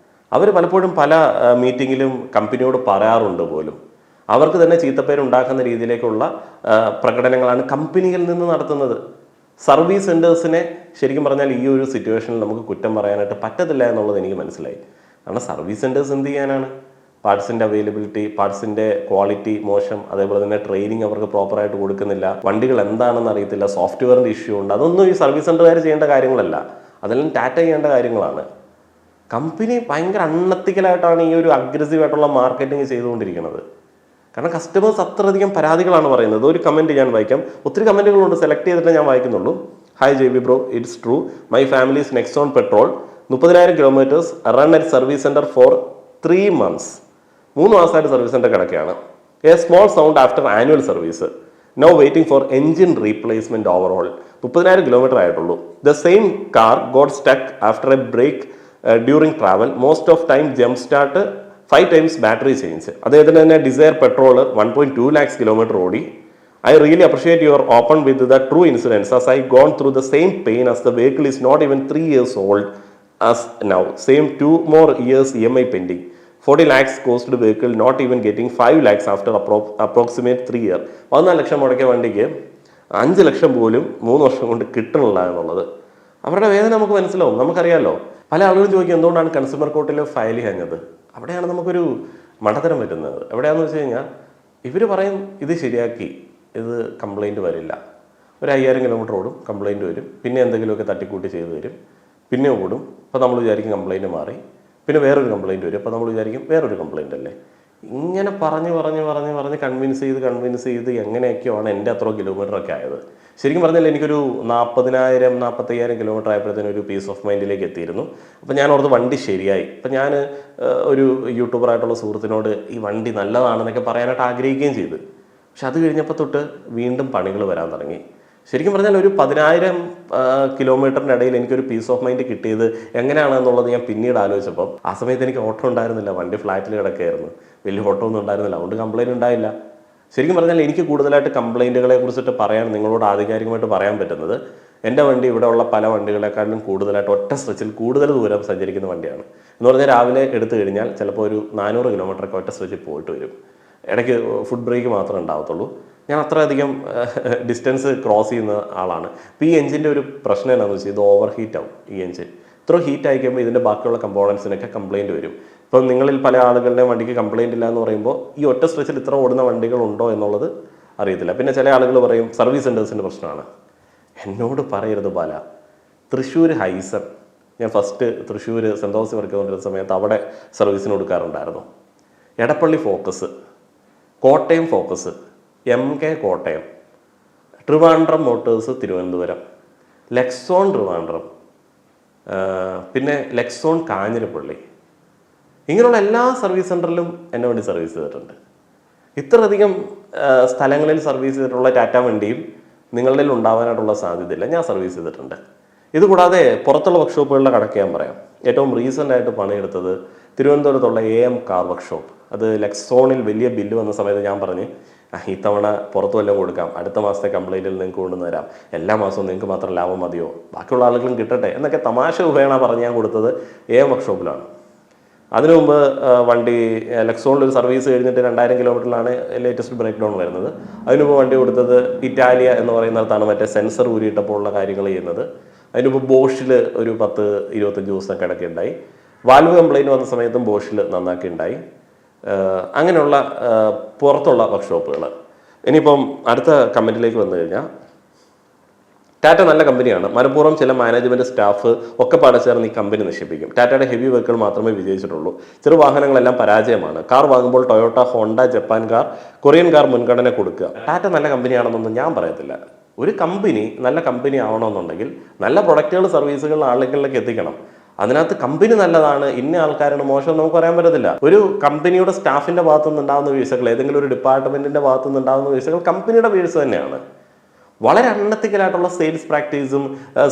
അവർ പലപ്പോഴും പല മീറ്റിങ്ങിലും കമ്പനിയോട് പറയാറുണ്ട് പോലും. അവർക്ക് തന്നെ ചീത്തപ്പേരുണ്ടാക്കുന്ന രീതിയിലേക്കുള്ള പ്രകടനങ്ങളാണ് കമ്പനിയിൽ നിന്ന് നടത്തുന്നത്. സർവീസ് സെൻറ്റേഴ്സിനെ ശരിക്കും പറഞ്ഞാൽ ഈ ഒരു സിറ്റുവേഷനിൽ നമുക്ക് കുറ്റം പറയാനായിട്ട് പറ്റത്തില്ല എന്നുള്ളത് എനിക്ക് മനസ്സിലായി. കാരണം സർവീസ് സെൻറ്റേഴ്സ് എന്ത് ചെയ്യാനാണ്? പാർട്സിൻ്റെ അവൈലബിലിറ്റി, പാർട്സിൻ്റെ ക്വാളിറ്റി മോശം, അതേപോലെ തന്നെ ട്രെയിനിങ് അവർക്ക് പ്രോപ്പറായിട്ട് കൊടുക്കുന്നില്ല, വണ്ടികൾ എന്താണെന്ന് അറിയത്തില്ല, സോഫ്റ്റ്വെയറിൻ്റെ ഇഷ്യൂ ഉണ്ട്. അതൊന്നും ഈ സർവീസ് സെൻ്ററുകാർ ചെയ്യേണ്ട കാര്യങ്ങളല്ല, അതെല്ലാം ടാറ്റ ചെയ്യേണ്ട കാര്യങ്ങളാണ്. കമ്പനി ഭയങ്കര അൺഎത്തിക്കലായിട്ടാണ് ഈ ഒരു അഗ്രസീവായിട്ടുള്ള മാർക്കറ്റിംഗ് ചെയ്തുകൊണ്ടിരിക്കുന്നത്. കാരണം കസ്റ്റമേഴ്സ് അത്രയധികം പരാതികളാണ് പറയുന്നത്. ഒരു കമൻറ്റ് ഞാൻ വായിക്കാം. ഒത്തിരി കമൻറ്റുകളുണ്ട്, സെലക്ട് ചെയ്തിട്ട് ഞാൻ വായിക്കുന്നുള്ളൂ. Hi JB bro, it's true. My family's Nexon petrol 30,000 kilometres run at service centre for 3 months. 3 മാസമായിട്ട് സർവീസ് സെൻറ്റർ കിടക്കുകയാണ്. A small sound after annual service. No waiting for engine replacement overall. 30,000 kilometre ആയിട്ടുള്ളൂ. The same car got stuck after a break during travel. Most of time jump start, 5 times battery change. അദ്ദേഹത്തിന് തന്നെ Dzire petrol 1.2 lakhs kilometre ഓടി. I really appreciate your open with the true incidents, as I gone through the same pain as the vehicle is not even 3 years old as now. Same 2 more years EMI pending. 40 lakhs cost the vehicle, not even getting 5 lakhs after approximate 3 years. 14 ലക്ഷം മുടക്കിയ വണ്ടിക്ക് 5 ലക്ഷം പോലും 3 വർഷം കൊണ്ട് കിട്ടണില്ല എന്നുള്ളത് അവരുടെ വേദന നമുക്ക് മനസ്സിലാവും. നമുക്കറിയാമല്ലോ. പല ആളുകളും ചോദിക്കും എന്തുകൊണ്ടാണ് കൺസ്യൂമർ കോർട്ടിൽ ഫയൽ ചെയ്യാഞ്ഞത്. അവിടെയാണ് നമുക്കൊരു മണ്ടത്തരം വരുന്നത്. എവിടെയാണെന്ന് വെച്ച് കഴിഞ്ഞാൽ ഇവർ പറയും ഇത് ശരിയാക്കി, ഇത് കംപ്ലൈൻറ്റ് വരില്ല. ഒരു 5000 കിലോമീറ്റർ ഓടും, കംപ്ലൈൻറ്റ് വരും. പിന്നെ എന്തെങ്കിലുമൊക്കെ തട്ടിക്കൂട്ടി ചെയ്ത് തരും, പിന്നെ ഓടും. അപ്പോൾ നമ്മൾ വിചാരിക്കും കംപ്ലൈൻറ്റ് മാറി. പിന്നെ വേറൊരു കംപ്ലൈൻറ്റ് വരും, അപ്പോൾ നമ്മൾ വിചാരിക്കും വേറൊരു കംപ്ലൈൻറ്റ് അല്ലേ. ഇങ്ങനെ പറഞ്ഞ് കൺവിൻസ് ചെയ്ത് എങ്ങനെയൊക്കെയാണ് എൻ്റെ അത്ര കിലോമീറ്ററൊക്കെ ആയത്. ശരിക്കും പറഞ്ഞാൽ എനിക്കൊരു 40,000-45,000 കിലോമീറ്റർ ആയപ്പോഴത്തേനും ഒരു പീസ് ഓഫ് മൈൻഡിലേക്ക് എത്തിയിരുന്നു. അപ്പോൾ ഞാൻ ഓർത്ത് വണ്ടി ശരിയായി. അപ്പം ഞാൻ ഒരു യൂട്യൂബറായിട്ടുള്ള സുഹൃത്തിനോട് ഈ വണ്ടി നല്ലതാണെന്നൊക്കെ പറയാനായിട്ട് ആഗ്രഹിക്കുകയും ചെയ്തു. പക്ഷെ അത് കഴിഞ്ഞപ്പോൾ തൊട്ട് വീണ്ടും പണികൾ വരാൻ തുടങ്ങി. ശരിക്കും പറഞ്ഞാൽ ഒരു 10,000 കിലോമീറ്ററിൻ്റെ ഇടയിൽ എനിക്കൊരു പീസ് ഓഫ് മൈൻഡ് കിട്ടിയത് എങ്ങനെയാണെന്നുള്ളത് ഞാൻ പിന്നീട് ആലോചിച്ചപ്പോൾ ആ സമയത്ത് എനിക്ക് ഓട്ടോ ഉണ്ടായിരുന്നില്ല, വണ്ടി ഫ്ലാറ്റിൽ കിടക്കുകയായിരുന്നു, വലിയ ഓട്ടോ ഒന്നും ഉണ്ടായിരുന്നില്ല, അതുകൊണ്ട് കംപ്ലൈൻറ്റ് ഉണ്ടായില്ല. ശരിക്കും പറഞ്ഞാൽ എനിക്ക് കൂടുതലായിട്ട് കംപ്ലൈൻറ്റുകളെ കുറിച്ചിട്ട് പറയാൻ, നിങ്ങളോട് ആധികാരികമായിട്ട് പറയാൻ പറ്റുന്നത്, എൻ്റെ വണ്ടി ഇവിടെ ഉള്ള പല വണ്ടികളെക്കാളും കൂടുതലായിട്ട് ഒറ്റ സ്ട്രെച്ചിൽ കൂടുതൽ ദൂരം സഞ്ചരിക്കുന്ന വണ്ടിയാണ്. എന്ന് പറഞ്ഞാൽ രാവിലെ എടുത്തു കഴിഞ്ഞാൽ ചിലപ്പോൾ ഒരു 400 കിലോമീറ്ററൊക്കെ ഒറ്റ സ്ട്രെച്ചിൽ പോയിട്ട് വരും. ഇടയ്ക്ക് ഫുഡ് ബ്രേക്ക് മാത്രമേ ഉണ്ടാവത്തുള്ളൂ. ഞാൻ അത്രയധികം ഡിസ്റ്റൻസ് ക്രോസ് ചെയ്യുന്ന ആളാണ്. ഇപ്പോൾ ഈ എഞ്ചിൻ്റെ ഒരു പ്രശ്നം എന്താണെന്ന് വെച്ചാൽ ഇത് ഓവർ ഹീറ്റ് ആവും. ഈ എഞ്ചിൻ ഇത്ര ഹീറ്റ് ആയിക്കുമ്പോൾ ഇതിൻ്റെ ബാക്കിയുള്ള കമ്പോണൻസിനൊക്കെ കംപ്ലയിൻറ്റ് വരും. ഇപ്പം നിങ്ങളിൽ പല ആളുകളുടെയും വണ്ടിക്ക് കംപ്ലയിൻ്റ് ഇല്ല എന്ന് പറയുമ്പോൾ ഈ ഒറ്റ സ്ട്രെച്ചിൽ ഇത്ര ഓടുന്ന വണ്ടികളുണ്ടോ എന്നുള്ളത് അറിയത്തില്ല. പിന്നെ ചില ആളുകൾ പറയും സർവീസ് സെൻറ്റേഴ്സിൻ്റെ പ്രശ്നമാണ്. എന്നോട് പറയരുത് ബാല. തൃശ്ശൂർ ഹൈസൺ, ഞാൻ first Thrissur saint Thomas work ചെയ്തുകൊണ്ടിരുന്ന സമയത്ത് അവിടെ സർവീസിന് കൊടുക്കാറുണ്ടായിരുന്നു. Edappally focus, Kottayam focus, MK Kottayam, Trivandrum motors Thiruvananthapuram, Lexon Trivandrum, പിന്നെ ലെക്സോൺ കാഞ്ഞിരപ്പള്ളി, ഇങ്ങനെയുള്ള എല്ലാ സർവീസ് സെൻറ്ററിലും എന്നെ വേണ്ടി സർവീസ് ചെയ്തിട്ടുണ്ട്. ഇത്രയധികം സ്ഥലങ്ങളിൽ സർവീസ് ചെയ്തിട്ടുള്ള ടാറ്റ വണ്ടിയും നിങ്ങളുടെ ഉണ്ടാവാനായിട്ടുള്ള സാധ്യതയില്ല. ഞാൻ സർവീസ് ചെയ്തിട്ടുണ്ട്. ഇതുകൂടാതെ പുറത്തുള്ള വർക്ക്ഷോപ്പുകളുടെ കണക്ക് ഞാൻ പറയാം. ഏറ്റവും റീസെൻ്റ് ആയിട്ട് പണിയെടുത്തത് തിരുവനന്തപുരത്തുള്ള AM കാർ വർക്ക്ഷോപ്പ്. അത് ലെക്സോണിൽ വലിയ ബില്ല് വന്ന സമയത്ത് ഞാൻ പറഞ്ഞ് ഇത്തവണ പുറത്തു വല്ലതും കൊടുക്കാം, അടുത്ത മാസത്തെ കംപ്ലൈൻറ്റിൽ നിങ്ങൾക്ക് കൊണ്ടുവന്ന് തരാം, എല്ലാ മാസവും നിങ്ങൾക്ക് മാത്രം ലാഭം മതിയോ, ബാക്കിയുള്ള ആളുകളും കിട്ടട്ടെ എന്നൊക്കെ തമാശ ഉപേണ പറഞ്ഞ് ഞാൻ കൊടുത്തത് AM വർക്ക്ഷോപ്പിലാണ്. അതിനു മുമ്പ് വണ്ടി ലെക്സോണിൽ ഒരു സർവീസ് കഴിഞ്ഞിട്ട് 2000 കിലോമീറ്ററിലാണ് ലേറ്റസ്റ്റ് ബ്രേക്ക് ഡൗൺ വരുന്നത്. അതിനുമുമ്പ് വണ്ടി കൊടുത്തത് ഇറ്റാലിയ എന്ന് പറയുന്നിടത്താണ് മറ്റേ സെൻസർ ഊരിയിട്ടപ്പോൾ ഉള്ള കാര്യങ്ങൾ ചെയ്യുന്നത്. അതിനുമുമ്പ് ബോഷിൽ ഒരു 10-25 ദിവസം കിടക്കുണ്ടായി. വാൽവ് കംപ്ലൈൻറ്റ് വന്ന സമയത്തും ബോഷിൽ നന്നാക്കി ഉണ്ടായി. അങ്ങനെയുള്ള പുറത്തുള്ള വർക്ക്ഷോപ്പുകൾ. ഇനിയിപ്പം അടുത്ത കമ്പനിയിലേക്ക് വന്നു കഴിഞ്ഞാൽ ടാറ്റ നല്ല കമ്പനിയാണ്. മനഃപൂർവ്വം ചില മാനേജ്മെൻറ്റ് സ്റ്റാഫ് ഒക്കെ ചേർന്ന് ഈ കമ്പനി നശിപ്പിക്കും. ടാറ്റയുടെ ഹെവി വെഹിക്കിൾ മാത്രമേ വിജയിച്ചിട്ടുള്ളൂ. ചെറു വാഹനങ്ങളെല്ലാം പരാജയമാണ്. കാർ വാങ്ങുമ്പോൾ Toyota, Honda, Japan car, Korean car മുൻഗണന കൊടുക്കുക. ടാറ്റ നല്ല കമ്പനിയാണെന്നൊന്നും ഞാൻ പറയത്തില്ല. ഒരു കമ്പനി നല്ല കമ്പനി ആവണമെന്നുണ്ടെങ്കിൽ നല്ല പ്രൊഡക്റ്റുകൾ, സർവീസുകൾ ആളുകളിലേക്ക് എത്തിക്കണം. അതിനകത്ത് കമ്പനി നല്ലതാണ്, ഇന്ന ആൾക്കാരാണ് മോശം നമുക്ക് പറയാൻ പറ്റത്തില്ല. ഒരു കമ്പനിയുടെ സ്റ്റാഫിന്റെ ഭാഗത്തു നിന്നുണ്ടാകുന്ന വീഴ്ചകൾ, ഏതെങ്കിലും ഒരു ഡിപ്പാർട്ട്മെന്റിന്റെ ഭാഗത്തു നിന്നുണ്ടാകുന്ന വീഴ്ചകൾ കമ്പനിയുടെ വീഴ്ച തന്നെയാണ്. വളരെ അൺഎത്തിക്കലായിട്ടുള്ള സെയിൽസ് പ്രാക്ടീസും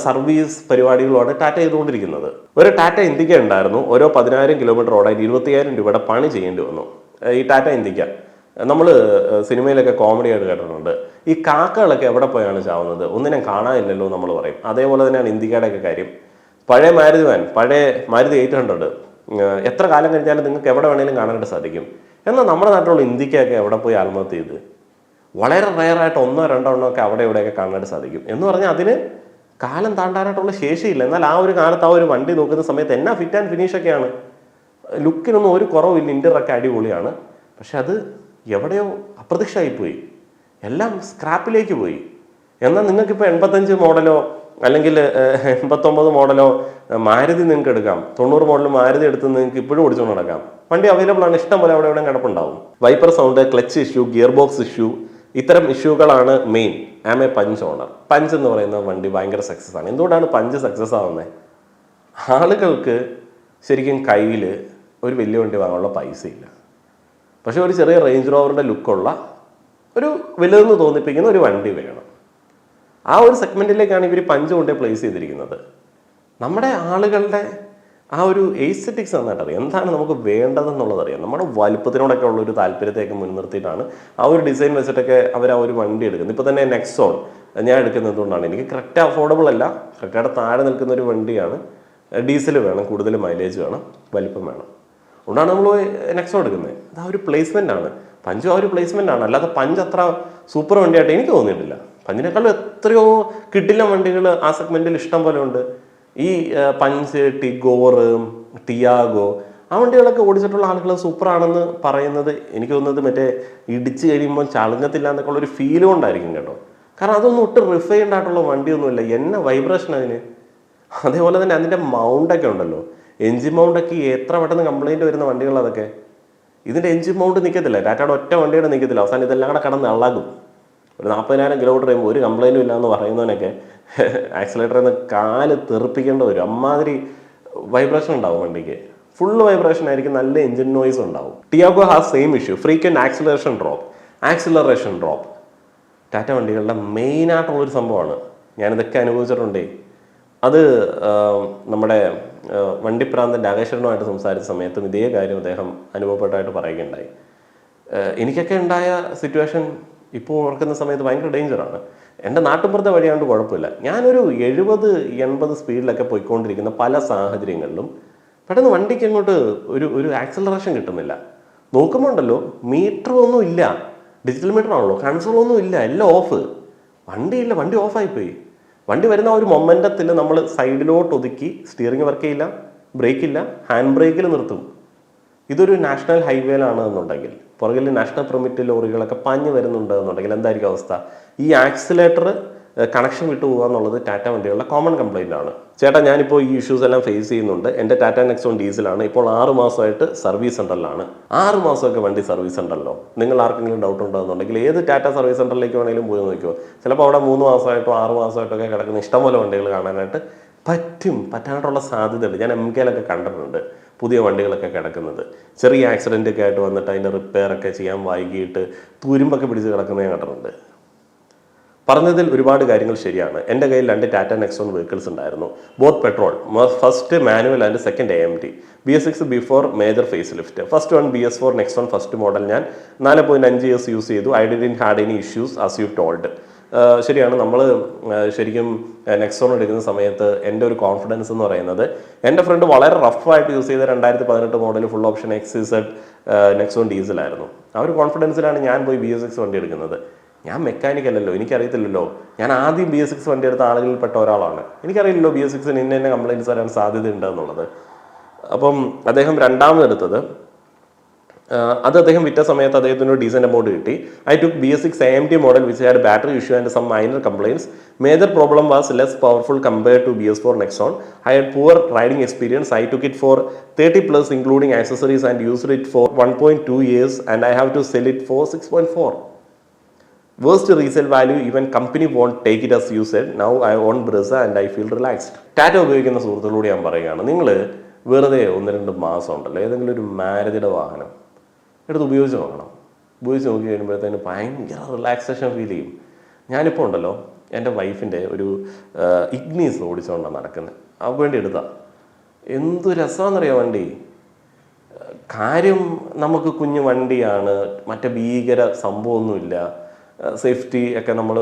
സർവീസ് പരിപാടികളുമാണ് ടാറ്റ ചെയ്തുകൊണ്ടിരിക്കുന്നത്. ഒരു ടാറ്റ ഇന്ത്യക്ക ഉണ്ടായിരുന്നു. ഓരോ 10,000 കിലോമീറ്റർ ഓടാൻ 25,000 രൂപയുടെ പണി ചെയ്യേണ്ടി വന്നു. ഈ ടാറ്റ ഇന്ത്യക്ക നമ്മൾ സിനിമയിലൊക്കെ കോമഡി ആയിട്ട് കേട്ടിട്ടുണ്ട്. ഈ കാക്കകളൊക്കെ എവിടെ പോയാണ് ചാവുന്നത്, ഒന്നിനെ കാണാനില്ലല്ലോ നമ്മൾ പറയും. അതേപോലെ തന്നെയാണ് ഇന്ത്യക്കയുടെയൊക്കെ കാര്യം. പഴയ പഴയ മാരുതി 800 എത്ര കാലം കഴിഞ്ഞാലും നിങ്ങൾക്ക് എവിടെ വേണമെങ്കിലും കാണാനായിട്ട് സാധിക്കും. എന്നാൽ നമ്മുടെ നാട്ടിലുള്ള ഇന്ത്യക്കൊക്കെ എവിടെ പോയി ആത്മഹത്യ ചെയ്ത് വളരെ റയറായിട്ട് 1-2 ഒക്കെ അവിടെ ഇവിടെയൊക്കെ കാണാനായിട്ട് സാധിക്കും. എന്ന് പറഞ്ഞാൽ അതിന് കാലം താണ്ടാനായിട്ടുള്ള ശേഷിയില്ല. എന്നാൽ ആ ഒരു കാലത്ത് ആ ഒരു വണ്ടി നോക്കുന്ന സമയത്ത് എന്നാ ഫിറ്റ് ആൻഡ് ഫിനിഷൊക്കെയാണ്. ലുക്കിനൊന്നും ഒരു കുറവില്ല, ഇൻ്ററൊക്കെ അടിപൊളിയാണ്. പക്ഷെ അത് എവിടെയോ അപ്രത്യക്ഷമായിപ്പോയി, എല്ലാം സ്ക്രാപ്പിലേക്ക് പോയി. എന്നാൽ നിങ്ങൾക്കിപ്പോൾ 85 മോഡലോ അല്ലെങ്കിൽ 89 മോഡലോ മാരുതി നിങ്ങൾക്ക് എടുക്കാം. 90 മോഡൽ മാരുതി എടുത്ത് നിങ്ങൾക്ക് ഇപ്പോഴും ഓടിച്ചുകൊണ്ട് നടക്കാം. വണ്ടി അവൈലബിൾ ആണ്, ഇഷ്ടം പോലെ അവിടെ എവിടെ കിടപ്പുണ്ടാവും. Wiper sound, clutch issue, gear box issue, ഇത്തരം ഇഷ്യൂകളാണ് മെയിൻ. Punch owner. പഞ്ച് എന്ന് പറയുന്ന വണ്ടി ഭയങ്കര സക്സസ് ആണ്. എന്തുകൊണ്ടാണ് പഞ്ച് സക്സസ് ആവുന്നത്? ആളുകൾക്ക് ശരിക്കും കയ്യിൽ ഒരു വലിയ വണ്ടി വാങ്ങാനുള്ള പൈസ ഇല്ല. പക്ഷെ ഒരു ചെറിയ റേഞ്ച് റോവറിൻ്റെ ലുക്കുള്ള ഒരു വലുതെന്ന് തോന്നിപ്പിക്കുന്ന ഒരു വണ്ടി വേണം. ആ ഒരു സെഗ്മെൻറ്റിലേക്കാണ് ഇവർ പഞ്ച് കൊണ്ടേ പ്ലേസ് ചെയ്തിരിക്കുന്നത്. നമ്മുടെ ആളുകളുടെ ആ ഒരു എസ്തെറ്റിക്സ് നന്നായിട്ടറിയാം, എന്താണ് നമുക്ക് വേണ്ടതെന്നുള്ളതറിയാം. നമ്മുടെ വലുപ്പത്തിനോടൊക്കെ ഉള്ള ഒരു താല്പര്യത്തേക്ക് മുൻനിർത്തിയിട്ടാണ് ആ ഒരു ഡിസൈൻ വെച്ചിട്ടൊക്കെ അവർ ആ ഒരു വണ്ടി എടുക്കുന്നത്. ഇപ്പോൾ തന്നെ നെക്സോൺ ഞാൻ എടുക്കുന്നത് കൊണ്ടാണ്. എനിക്ക് കറക്റ്റ് അഫോർഡബിൾ അല്ല, കറക്റ്റായിട്ട് താഴെ നിൽക്കുന്ന ഒരു വണ്ടിയാണ്. ഡീസൽ വേണം, കൂടുതൽ മൈലേജ് വേണം, വലിപ്പം വേണം. അതുകൊണ്ടാണ് നമ്മൾ നെക്സോൺ എടുക്കുന്നത്. അത് ആ ഒരു പ്ലേസ്മെൻ്റ് ആണ്. പഞ്ചും ആ ഒരു പ്ലേസ്മെൻ്റ് ആണ്. അല്ലാതെ പഞ്ച് അത്ര സൂപ്പർ വണ്ടിയായിട്ട് എനിക്ക് തോന്നിയിട്ടില്ല. പഞ്ചിനേക്കാളും എത്രയോ കിട്ടില്ല വണ്ടികൾ ആ സെഗ്മെൻറ്റിൽ ഇഷ്ടം പോലെ ഉണ്ട്. ഈ പഞ്ച്, ടിഗോർ, ടിയാഗോ, ആ വണ്ടികളൊക്കെ ഓടിച്ചിട്ടുള്ള ആളുകൾ സൂപ്പറാണെന്ന് പറയുന്നത് എനിക്ക് തോന്നുന്നത് മറ്റേ ഇടിച്ച് കഴിയുമ്പോൾ ചളുങ്ങത്തില്ല എന്നൊക്കെ ഉള്ളൊരു ഫീൽ കൊണ്ടായിരിക്കും കേട്ടോ. കാരണം അതൊന്നും ഒട്ടും റിഫൈൻഡ് ആയിട്ടുള്ള വണ്ടിയൊന്നുമില്ല. എന്നെ വൈബ്രേഷൻ അതിന്. അതേപോലെ തന്നെ അതിൻ്റെ മൗണ്ടൊക്കെ ഉണ്ടല്ലോ, എൻജിൻ മൗണ്ടൊക്കെ എത്ര പെട്ടെന്ന് കംപ്ലൈൻറ്റ് വരുന്ന വണ്ടികൾ അതൊക്കെ. ഇതിൻ്റെ എൻജിൻ മൗണ്ട് നിൽക്കത്തില്ല, ടാറ്റയുടെ ഒറ്റ വണ്ടിയുടെ നിൽക്കത്തില്ല. അവസാനം ഇതെല്ലാം കൂടെ കടന്ന് അളകും. ഒരു 40,000 കിലോമീറ്റർ കഴിയുമ്പോൾ ഒരു കംപ്ലൈൻറ്റും ഇല്ല എന്ന് പറയുന്നവനൊക്കെ ആക്സിലേറ്ററിൽ നിന്ന് കാല് തെറിപ്പിക്കേണ്ടി വരും. അമ്മാതിരി വൈബ്രേഷൻ ഉണ്ടാവും വണ്ടിക്ക്. ഫുൾ വൈബ്രേഷൻ ആയിരിക്കും, നല്ല എഞ്ചിൻ നോയ്സ് ഉണ്ടാവും. Tiago has same issue, frequent acceleration drop. Tata വണ്ടികളുടെ മെയിനായിട്ടുള്ളൊരു സംഭവമാണ്. ഞാനിതൊക്കെ അനുഭവിച്ചിട്ടുണ്ടേ. അത് നമ്മുടെ വണ്ടിപ്രാന്തൻ്റെ അകേശ്വരനുമായിട്ട് സംസാരിച്ച സമയത്തും ഇതേ കാര്യം അദ്ദേഹം അനുഭവപ്പെട്ടായിട്ട് പറയുകയുണ്ടായി. എനിക്കൊക്കെ ഉണ്ടായ സിറ്റുവേഷൻ ഇപ്പോൾ ഓർക്കുന്ന സമയത്ത് ഭയങ്കര ഡേഞ്ചറാണ്. എൻ്റെ നാട്ടുമ്പുറത്തെ വഴിയാണ്ട് കുഴപ്പമില്ല. ഞാനൊരു 70-80 സ്പീഡിലൊക്കെ പോയിക്കൊണ്ടിരിക്കുന്ന പല സാഹചര്യങ്ങളിലും പെട്ടെന്ന് വണ്ടിക്ക് അങ്ങോട്ട് ഒരു ആക്സലറേഷൻ കിട്ടുന്നില്ല. നോക്കുമ്പോൾ ഉണ്ടല്ലോ മീറ്റർ ഒന്നും ഇല്ല, ഡിജിറ്റൽ മീറ്റർ ആണല്ലോ, കൺസോൾ ഒന്നും ഇല്ല, എല്ലാം ഓഫ്. വണ്ടിയില്ല, വണ്ടി ഓഫായിപ്പോയി. വണ്ടി വരുന്ന ആ ഒരു മൊമെൻ്റത്തിൽ നമ്മൾ സൈഡിലോട്ട് ഒതുക്കി സ്റ്റിയറിംഗ് വർക്ക് ചെയ്യില്ല, ബ്രേക്കില്ല, ഹാൻഡ് ബ്രേക്കിൽ നിർത്തും. ഇതൊരു നാഷണൽ ഹൈവേയിലാണ് എന്നുണ്ടെങ്കിൽ, പുറകിൽ നാഷണൽ പെർമിറ്റ് ലോറികളൊക്കെ പാഞ്ഞ് വരുന്നുണ്ട് എന്നുണ്ടെങ്കിൽ എന്തായിരിക്കും അവസ്ഥ? ഈ ആക്സിലേറ്റർ കണക്ഷൻ വിട്ടു പോകുക എന്നുള്ളത് ടാറ്റ വണ്ടികളുടെ കോമൺ കംപ്ലൈൻ്റ് ആണ്. ചേട്ടാ, ഞാനിപ്പോൾ ഈ ഇഷ്യൂസ് എല്ലാം ഫേസ് ചെയ്യുന്നുണ്ട്. എൻ്റെ ടാറ്റ നെക്സോൺ ഡീസലാണ്. ഇപ്പോൾ 6 മാസമായിട്ട് സർവീസ് സെൻ്ററിലാണ്. 6 മാസമൊക്കെ വണ്ടി സർവീസ് സെൻ്ററിലോ? നിങ്ങൾ ആർക്കെങ്കിലും ഡൗട്ട് ഉണ്ടോ എന്നുണ്ടെങ്കിൽ ഏത് ടാറ്റ സർവീസ് സെൻ്ററിലേക്ക് വേണമെങ്കിലും പോയി നോക്കിയോ. ചിലപ്പോൾ അവിടെ 3 മാസമായിട്ടോ 6 മാസമായിട്ടൊക്കെ കിടക്കുന്ന ഇഷ്ടംപോലെ വണ്ടികൾ കാണാനായിട്ട് പറ്റാനായിട്ടുള്ള സാധ്യതയുണ്ട്. ഞാൻ MKയിലൊക്കെ കണ്ടിട്ടുണ്ട്. പുതിയ വണ്ടികളൊക്കെ കിടക്കുന്നത്. ചെറിയ ആക്സിഡൻ്റ് ഒക്കെ ആയിട്ട് വന്നിട്ട് അതിൻ്റെ റിപ്പയർ ഒക്കെ ചെയ്യാൻ വൈകിട്ട് തുരുമ്പൊക്കെ പിടിച്ച് കിടക്കുന്നത് ഞാൻ കണ്ടിട്ടുണ്ട്. പറഞ്ഞതിൽ ഒരുപാട് കാര്യങ്ങൾ ശരിയാണ്. എൻ്റെ കയ്യിൽ 2 ടാറ്റ നെക്സോൺ വെഹിക്കിൾസ് ഉണ്ടായിരുന്നു, both petrol. First manual and second AMT. BS6 before major facelift. First one BS4 Nexon first model ഞാൻ 4.5 years യൂസ് ചെയ്തു. I didn't had any issues as you told. ശരിയാണ്, നമ്മൾ ശരിക്കും നെക്സോൺ എടുക്കുന്ന സമയത്ത് എൻ്റെ ഒരു കോൺഫിഡൻസ് എന്ന് പറയുന്നത്, എൻ്റെ ഫ്രണ്ട് വളരെ റഫായിട്ട് യൂസ് ചെയ്ത 2018 model full option XZ Nexon ഡീസലായിരുന്നു. ആ ഒരു കോൺഫിഡൻസിലാണ് ഞാൻ പോയി BS6 വണ്ടി എടുക്കുന്നത്. ഞാൻ മെക്കാനിക് അല്ലല്ലോ, എനിക്കറിയത്തില്ലല്ലോ. ഞാൻ ആദ്യം BS6 വണ്ടി എടുത്ത ആളുകളിൽ പെട്ട ഒരാളാണ്. എനിക്കറിയില്ലല്ലോ BS6 ഇന്ന കംപ്ലയിൻറ്റ്സ് വരാൻ സാധ്യതയുണ്ട് എന്നുള്ളത്. അപ്പം അദ്ദേഹം രണ്ടാമതെടുത്തത്, അത് അദ്ദേഹം വിറ്റ സമയത്ത് അദ്ദേഹത്തിന് ഒരു ഡീസൻറ്റ് എമൗണ്ട് കിട്ടി. I took BS6 AMT model which had battery issue and some minor complaints. Major problem was less powerful compared to BS4 Nexon. I had poor riding experience. I took it for 30+ including accessories and used it for 1.2 years and I have to sell it for 6.4. Worst resale value, even company won't take it as you said. Now I own Brezza and I feel relaxed. Tata ഉപയോഗിക്കുന്ന സുഹൃത്തുക്കളോട് ഞാൻ പറയുകയാണ്, നിങ്ങൾ വെറുതെ 1-2 മാസം ഉണ്ടല്ലോ ഏതെങ്കിലും ഒരു മാരുതിയുടെ വാഹനം എടുത്ത് ഉപയോഗിച്ച് നോക്കണം. ഉപയോഗിച്ച് നോക്കി കഴിയുമ്പോഴത്തേന് ഭയങ്കര റിലാക്സേഷൻ ഫീൽ ചെയ്യും. ഞാനിപ്പോൾ ഉണ്ടല്ലോ എൻ്റെ വൈഫിൻ്റെ ഒരു ഇഗ്നീസ് ഓടിച്ചുകൊണ്ടാണ് നടക്കുന്നത്. അവർക്ക് വേണ്ടി എടുത്താൽ എന്തു രസമാണെന്നറിയാം വണ്ടി. കാര്യം നമുക്ക് കുഞ്ഞു വണ്ടിയാണ്, മറ്റേ ഭീകര സംഭവമൊന്നുമില്ല, സേഫ്റ്റി ഒക്കെ നമ്മൾ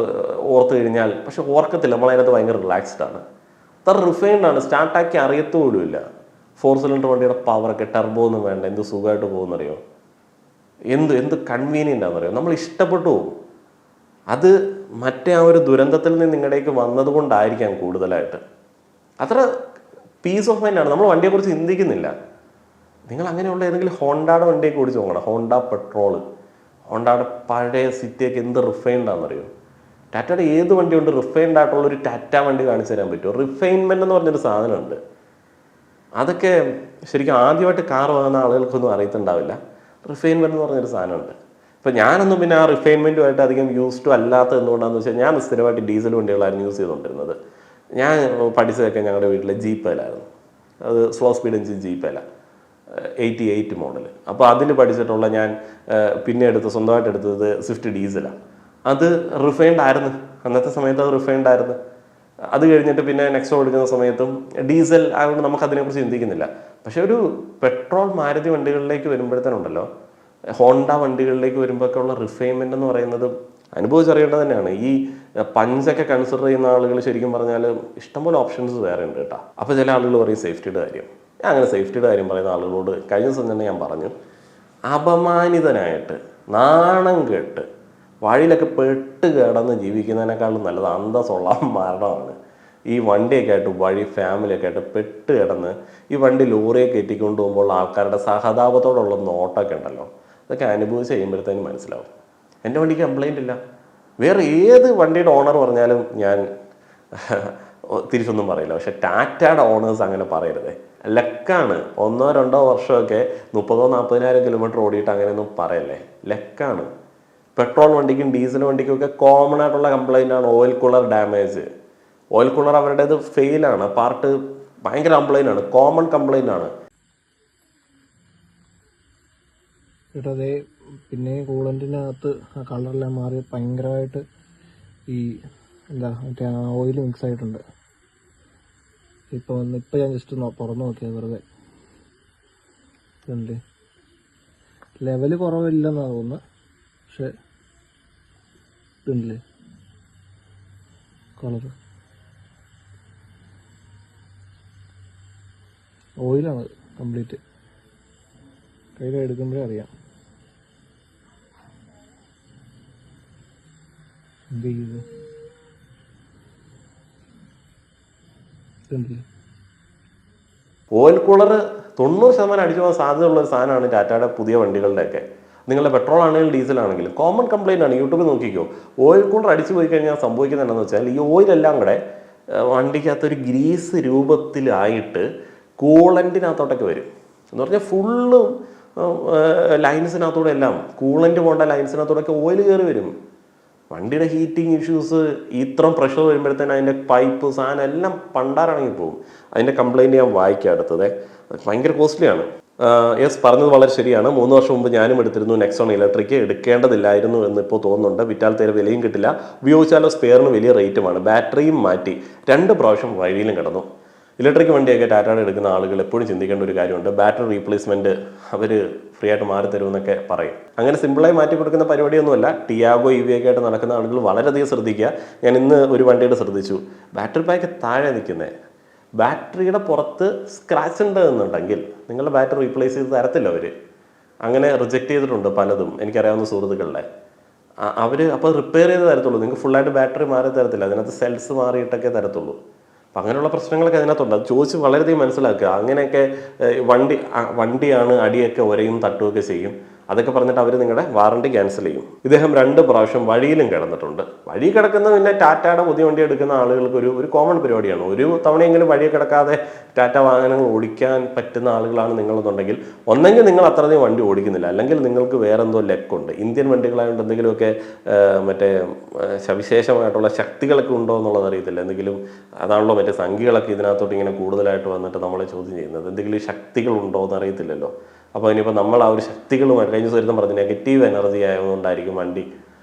ഓർത്ത് കഴിഞ്ഞാൽ, പക്ഷെ ഓർക്കത്തില്ല, നമ്മളതിനകത്ത് ഭയങ്കര റിലാക്സ്ഡ് ആണ്. അത്ര റിഫൈൻഡ് ആണ്, സ്റ്റാർട്ടാക്കി അറിയത്തോലുമില്ല. 4 സിലിണ്ടർ വണ്ടിയുടെ പവറൊക്കെ, ടർബോ ഒന്നും വേണ്ട, എന്ത് സുഖമായിട്ട് പോകുന്നറിയോ, എന്ത് കൺവീനിയൻ്റ് ആണെന്നറിയോ, നമ്മൾ ഇഷ്ടപ്പെട്ടു പോകും. അത് മറ്റേ ആ ഒരു ദുരന്തത്തിൽ നിന്ന് നിങ്ങളുടേക്ക് വന്നത് കൊണ്ടായിരിക്കാം കൂടുതലായിട്ട്. അത്ര പീസ് ഓഫ് മൈൻഡാണ്. നമ്മൾ വണ്ടിയെക്കുറിച്ച് ചിന്തിക്കുന്നില്ല. നിങ്ങൾ അങ്ങനെയുള്ള ഏതെങ്കിലും ഹോണ്ടയുടെ വണ്ടിയൊക്കെ ഓടിച്ച് നോക്കണം. ഹോണ്ട പെട്രോള്, ഹോണ്ടയുടെ പഴയ സിറ്റിയൊക്കെ എന്ത് റിഫൈൻഡ് ആണെന്നറിയോ. ടാറ്റയുടെ ഏത് വണ്ടിയുണ്ട് റിഫൈൻഡ് ആയിട്ടുള്ളൊരു ടാറ്റ വണ്ടി കാണിച്ചു തരാൻ പറ്റുമോ? റിഫൈൻമെൻ്റ് എന്ന് പറഞ്ഞൊരു സാധനമുണ്ട്. അതൊക്കെ ശരിക്കും ആദ്യമായിട്ട് കാർ വാങ്ങുന്ന ആളുകൾക്കൊന്നും അറിയത്തുണ്ടാവില്ല. റിഫൈൻമെൻ്റ് എന്ന് പറഞ്ഞൊരു സാധനമുണ്ട്. ഇപ്പം ഞാനൊന്നും പിന്നെ ആ റിഫൈൻമെൻറ്റുമായിട്ട് അധികം യൂസ്ഡ് അല്ലാത്ത എന്തുകൊണ്ടാണെന്ന് വെച്ചാൽ, ഞാൻ സ്ഥിരമായിട്ട് ഡീസൽ വണ്ടികളായിരുന്നു യൂസ് ചെയ്തുകൊണ്ടിരുന്നത്. ഞാൻ പഠിച്ചതൊക്കെ ഞങ്ങളുടെ വീട്ടിലെ ജീപ്പയിലായിരുന്നു. അത് സ്ലോ സ്പീഡ് എഞ്ചിൻ ജീപ്പയില, 88 മോഡൽ. അപ്പോൾ അതിൽ പഠിച്ചിട്ടുള്ള ഞാൻ പിന്നെ സ്വന്തമായിട്ട് എടുത്തത് സ്വിഫ്റ്റ് ഡീസലാണ്. അത് റിഫൈൻഡ് ആയിരുന്നു, അന്നത്തെ സമയത്ത് അത് റിഫൈൻഡ് ആയിരുന്നു. അത് കഴിഞ്ഞിട്ട് പിന്നെ നെക്സോൺ എടുക്കുന്ന സമയത്തും ഡീസൽ ആയതുകൊണ്ട് നമുക്ക് അതിനെക്കുറിച്ച് ചിന്തിക്കുന്നില്ല. പക്ഷെ ഒരു പെട്രോൾ മാരുതി വണ്ടികളിലേക്ക് വരുമ്പോഴത്തേനുണ്ടല്ലോ, ഹോണ്ട വണ്ടികളിലേക്ക് വരുമ്പോഴൊക്കെ ഉള്ള റിഫൈൻമെൻ്റ് എന്ന് പറയുന്നത് അനുഭവിച്ചറിയേണ്ടത് തന്നെയാണ്. ഈ പഞ്ചൊക്കെ കൺസിഡർ ചെയ്യുന്ന ആളുകൾ ശരിക്കും പറഞ്ഞാൽ ഇഷ്ടംപോലെ ഓപ്ഷൻസ് വേറെ ഉണ്ട് കേട്ടോ. അപ്പോൾ ചില ആളുകൾ പറയും സേഫ്റ്റിയുടെ കാര്യം. ഞാൻ അങ്ങനെ സേഫ്റ്റിയുടെ കാര്യം പറയുന്ന ആളുകളോട് കഴിഞ്ഞ ദിവസം തന്നെ ഞാൻ പറഞ്ഞു, അപമാനിതനായിട്ട് നാണം കേട്ട് വഴിയിലൊക്കെ പെട്ട് കിടന്ന് ജീവിക്കുന്നതിനേക്കാളും നല്ലത് അന്തസ്സുള്ള മരണമാണ്. ഈ വണ്ടിയൊക്കെ ആയിട്ട് ഫാമിലിയൊക്കെ ആയിട്ട് പെട്ട് കിടന്ന് ഈ വണ്ടി ലോറിയെ കയറ്റിക്കൊണ്ട് പോകുമ്പോൾ ആൾക്കാരുടെ സഹതാപത്തോടുള്ള നോട്ടമൊക്കെ ഉണ്ടല്ലോ, അതൊക്കെ അനുഭവിച്ച് കഴിയുമ്പോഴത്തേനും മനസ്സിലാവും. എൻ്റെ വണ്ടിക്ക് കംപ്ലൈൻ്റ് ഇല്ല. വേറെ ഏത് വണ്ടിയുടെ ഓണർ പറഞ്ഞാലും ഞാൻ തിരിച്ചൊന്നും പറയില്ല. പക്ഷെ ടാറ്റയുടെ ഓണേഴ്സ് അങ്ങനെ പറയരുതേ. ലക്കാണ്. 1-2 വർഷമൊക്കെ 30,000-40,000 കിലോമീറ്റർ ഓടിയിട്ട് അങ്ങനെയൊന്നും പറയല്ലേ. ലക്കാണ്. പെട്രോൾ വണ്ടിക്കും ഡീസൽ വണ്ടിക്കും ഒക്കെ കോമൺ ആയിട്ടുള്ള കംപ്ലൈൻ്റ് ആണ് oil cooler damage. Oil cooler അവരുടേത് ഫെയിലാണ്, പാർട്ട് ഭയങ്കര കംപ്ലൈൻ്റ് ആണ്, കോമൺ കംപ്ലൈൻ്റ് ആണ്. അതേ പിന്നെ കൂളൻറ്റിനകത്ത് ആ കളറെല്ലാം മാറി ഭയങ്കരമായിട്ട് ഈ മറ്റേ ഓയിൽ മിക്സ് ആയിട്ടുണ്ട്. ഇപ്പം ഞാൻ ജസ്റ്റ് തുറന്നു നോക്കിയത് വെറുതെ. ഇതുണ്ട്, ലെവല് കുറവില്ലെന്നാണ് തോന്നുന്നത്. പക്ഷെ ഇതുണ്ടല്ലേ കളറ്, ഓയിലാണ് കംപ്ലീറ്റ്. കയ്യിൽ എടുക്കുമ്പോഴേ അറിയാം. എന്ത് ചെയ്തു ഓയിൽ കൂളർ 90% അടിച്ചു പോകാൻ സാധ്യതയുള്ള ഒരു സാധനമാണ് ടാറ്റയുടെ പുതിയ വണ്ടികളുടെയൊക്കെ. നിങ്ങളുടെ പെട്രോൾ ആണെങ്കിലും ഡീസൽ ആണെങ്കിലും കോമൺ കംപ്ലൈൻ്റ് ആണ്. യൂട്യൂബിൽ നോക്കിക്കോ. ഓയിൽ കൂളർ അടിച്ചു പോയി കഴിഞ്ഞാൽ സംഭവിക്കുന്നത് എന്താണെന്ന് വെച്ചാൽ, ഈ ഓയിലെല്ലാം കൂടെ വണ്ടിക്കകത്തൊരു ഗ്രീസ് രൂപത്തിലായിട്ട് കൂളൻറ്റിനകത്തോട്ടൊക്കെ വരും. എന്ന് പറഞ്ഞാൽ ഫുള്ളും ലൈൻസിനകത്തൂടെ എല്ലാം കൂളൻ്റ് പോകേണ്ട ലൈൻസിനകത്തൂടെയൊക്കെ ഓയിൽ കയറി വരും. വണ്ടിയുടെ ഹീറ്റിംഗ് ഇഷ്യൂസ് ഇത്രയും പ്രഷർ വരുമ്പോഴത്തേന് അതിൻ്റെ പൈപ്പ് സാധനം എല്ലാം പണ്ടാറിറങ്ങി പോകും. അതിൻ്റെ കംപ്ലൈൻറ്റ് ഞാൻ വായിക്കാം അടുത്തത്. ഭയങ്കര കോസ്റ്റ്ലിയാണ്. യെസ്, പറഞ്ഞത് വളരെ ശരിയാണ്. 3 വർഷം മുമ്പ് ഞാനും എടുത്തിരുന്നു നെക്സോൺ ഇലക്ട്രിക്. എടുക്കേണ്ടതില്ലായിരുന്നു എന്ന് ഇപ്പോൾ തോന്നുന്നുണ്ട്. വിറ്റാൽ തീരെ വിലയും കിട്ടില്ല, ഉപയോഗിച്ചാലോ സ്പെയറിന് വലിയ റേറ്റുമാണ്. ബാറ്ററിയും മാറ്റി 2 പ്രാവശ്യം വഴിയിലും കിടന്നു. ഇലക്ട്രിക് വണ്ടിയൊക്കെ ടാറ്റയുടെ എടുക്കുന്ന ആളുകൾ എപ്പോഴും ചിന്തിക്കേണ്ട ഒരു കാര്യമുണ്ട്. ബാറ്ററി റീപ്ലേസ്മെൻറ്റ് അവർ ഫ്രീ ആയിട്ട് മാറി തരുമെന്നൊക്കെ പറയും. അങ്ങനെ സിമ്പിളായി മാറ്റി കൊടുക്കുന്ന പരിപാടിയൊന്നുമല്ല. ടിയാഗോ EV ഒക്കെ ആയിട്ട് നടക്കുന്ന ആളുകൾ വളരെയധികം ശ്രദ്ധിക്കുക. ഞാൻ ഇന്ന് ഒരു വണ്ടിയുടെ ശ്രദ്ധിച്ചു, ബാറ്ററി പാക്ക് താഴെ നിൽക്കുന്നത്. ബാറ്ററിയുടെ പുറത്ത് സ്ക്രാച്ച് ഉണ്ട് എന്നുണ്ടെങ്കിൽ നിങ്ങളുടെ ബാറ്ററി റീപ്ലേസ് ചെയ്ത് തരത്തില്ല അവർ. അങ്ങനെ റിജക്റ്റ് ചെയ്തിട്ടുണ്ട് പലതും, എനിക്കറിയാവുന്ന സുഹൃത്തുക്കളുടെ. അവർ അപ്പോൾ റിപ്പയർ ചെയ്ത് തരത്തുള്ളൂ. നിങ്ങൾക്ക് ഫുള്ളായിട്ട് ബാറ്ററി മാറി തരത്തില്ല, അതിനകത്ത് സെൽസ് മാറിയിട്ടൊക്കെ തരത്തുള്ളൂ. അപ്പം അങ്ങനെയുള്ള പ്രശ്നങ്ങളൊക്കെ അതിനകത്തുണ്ട്. അത് ചോദിച്ച് വളരെയധികം മനസ്സിലാക്കുക. അങ്ങനെയൊക്കെ വണ്ടിയാണ് അടിയൊക്കെ ഒരയും തട്ടുകയൊക്കെ ചെയ്യും. അതൊക്കെ പറഞ്ഞിട്ട് അവർ നിങ്ങളുടെ വാറണ്ടി ക്യാൻസൽ ചെയ്യും. ഇദ്ദേഹം 2 പ്രാവശ്യം വഴിയിലും കിടന്നിട്ടുണ്ട്. വഴി കിടക്കുന്ന പിന്നെ ടാറ്റയുടെ പുതിയ വണ്ടി എടുക്കുന്ന ആളുകൾക്ക് ഒരു കോമൺ പരിപാടിയാണ്. ഒരു തവണയെങ്കിലും വഴി കിടക്കാതെ ടാറ്റ വാഹനങ്ങൾ ഓടിക്കാൻ പറ്റുന്ന ആളുകളാണ് നിങ്ങളെന്നുണ്ടെങ്കിൽ ഒന്നെങ്കിൽ നിങ്ങൾ അത്രയധികം വണ്ടി ഓടിക്കുന്നില്ല, അല്ലെങ്കിൽ നിങ്ങൾക്ക് വേറെ എന്തോ ലെക്കുണ്ട്. ഇന്ത്യൻ വണ്ടികളായതുകൊണ്ട് എന്തെങ്കിലുമൊക്കെ മറ്റേ സവിശേഷമായിട്ടുള്ള ശക്തികളൊക്കെ ഉണ്ടോ എന്നുള്ളത് അറിയത്തില്ല. എന്തെങ്കിലും അതാണല്ലോ മറ്റേ സംഖ്യകളൊക്കെ ഇതിനകത്തോട്ട് ഇങ്ങനെ കൂടുതലായിട്ട് വന്നിട്ട് നമ്മളെ ചോദ്യം ചെയ്യുന്നത്. എന്തെങ്കിലും ശക്തികളുണ്ടോ എന്ന് അറിയത്തില്ലല്ലോ. അപ്പോൾ ഇനിയിപ്പോൾ നമ്മൾ ആ ഒരു ശക്തികളുമായിട്ട് കഴിഞ്ഞ ദിവസം പറഞ്ഞ് നെഗറ്റീവ് എനർജി ആയതുകൊണ്ടായിരിക്കും വണ്ടി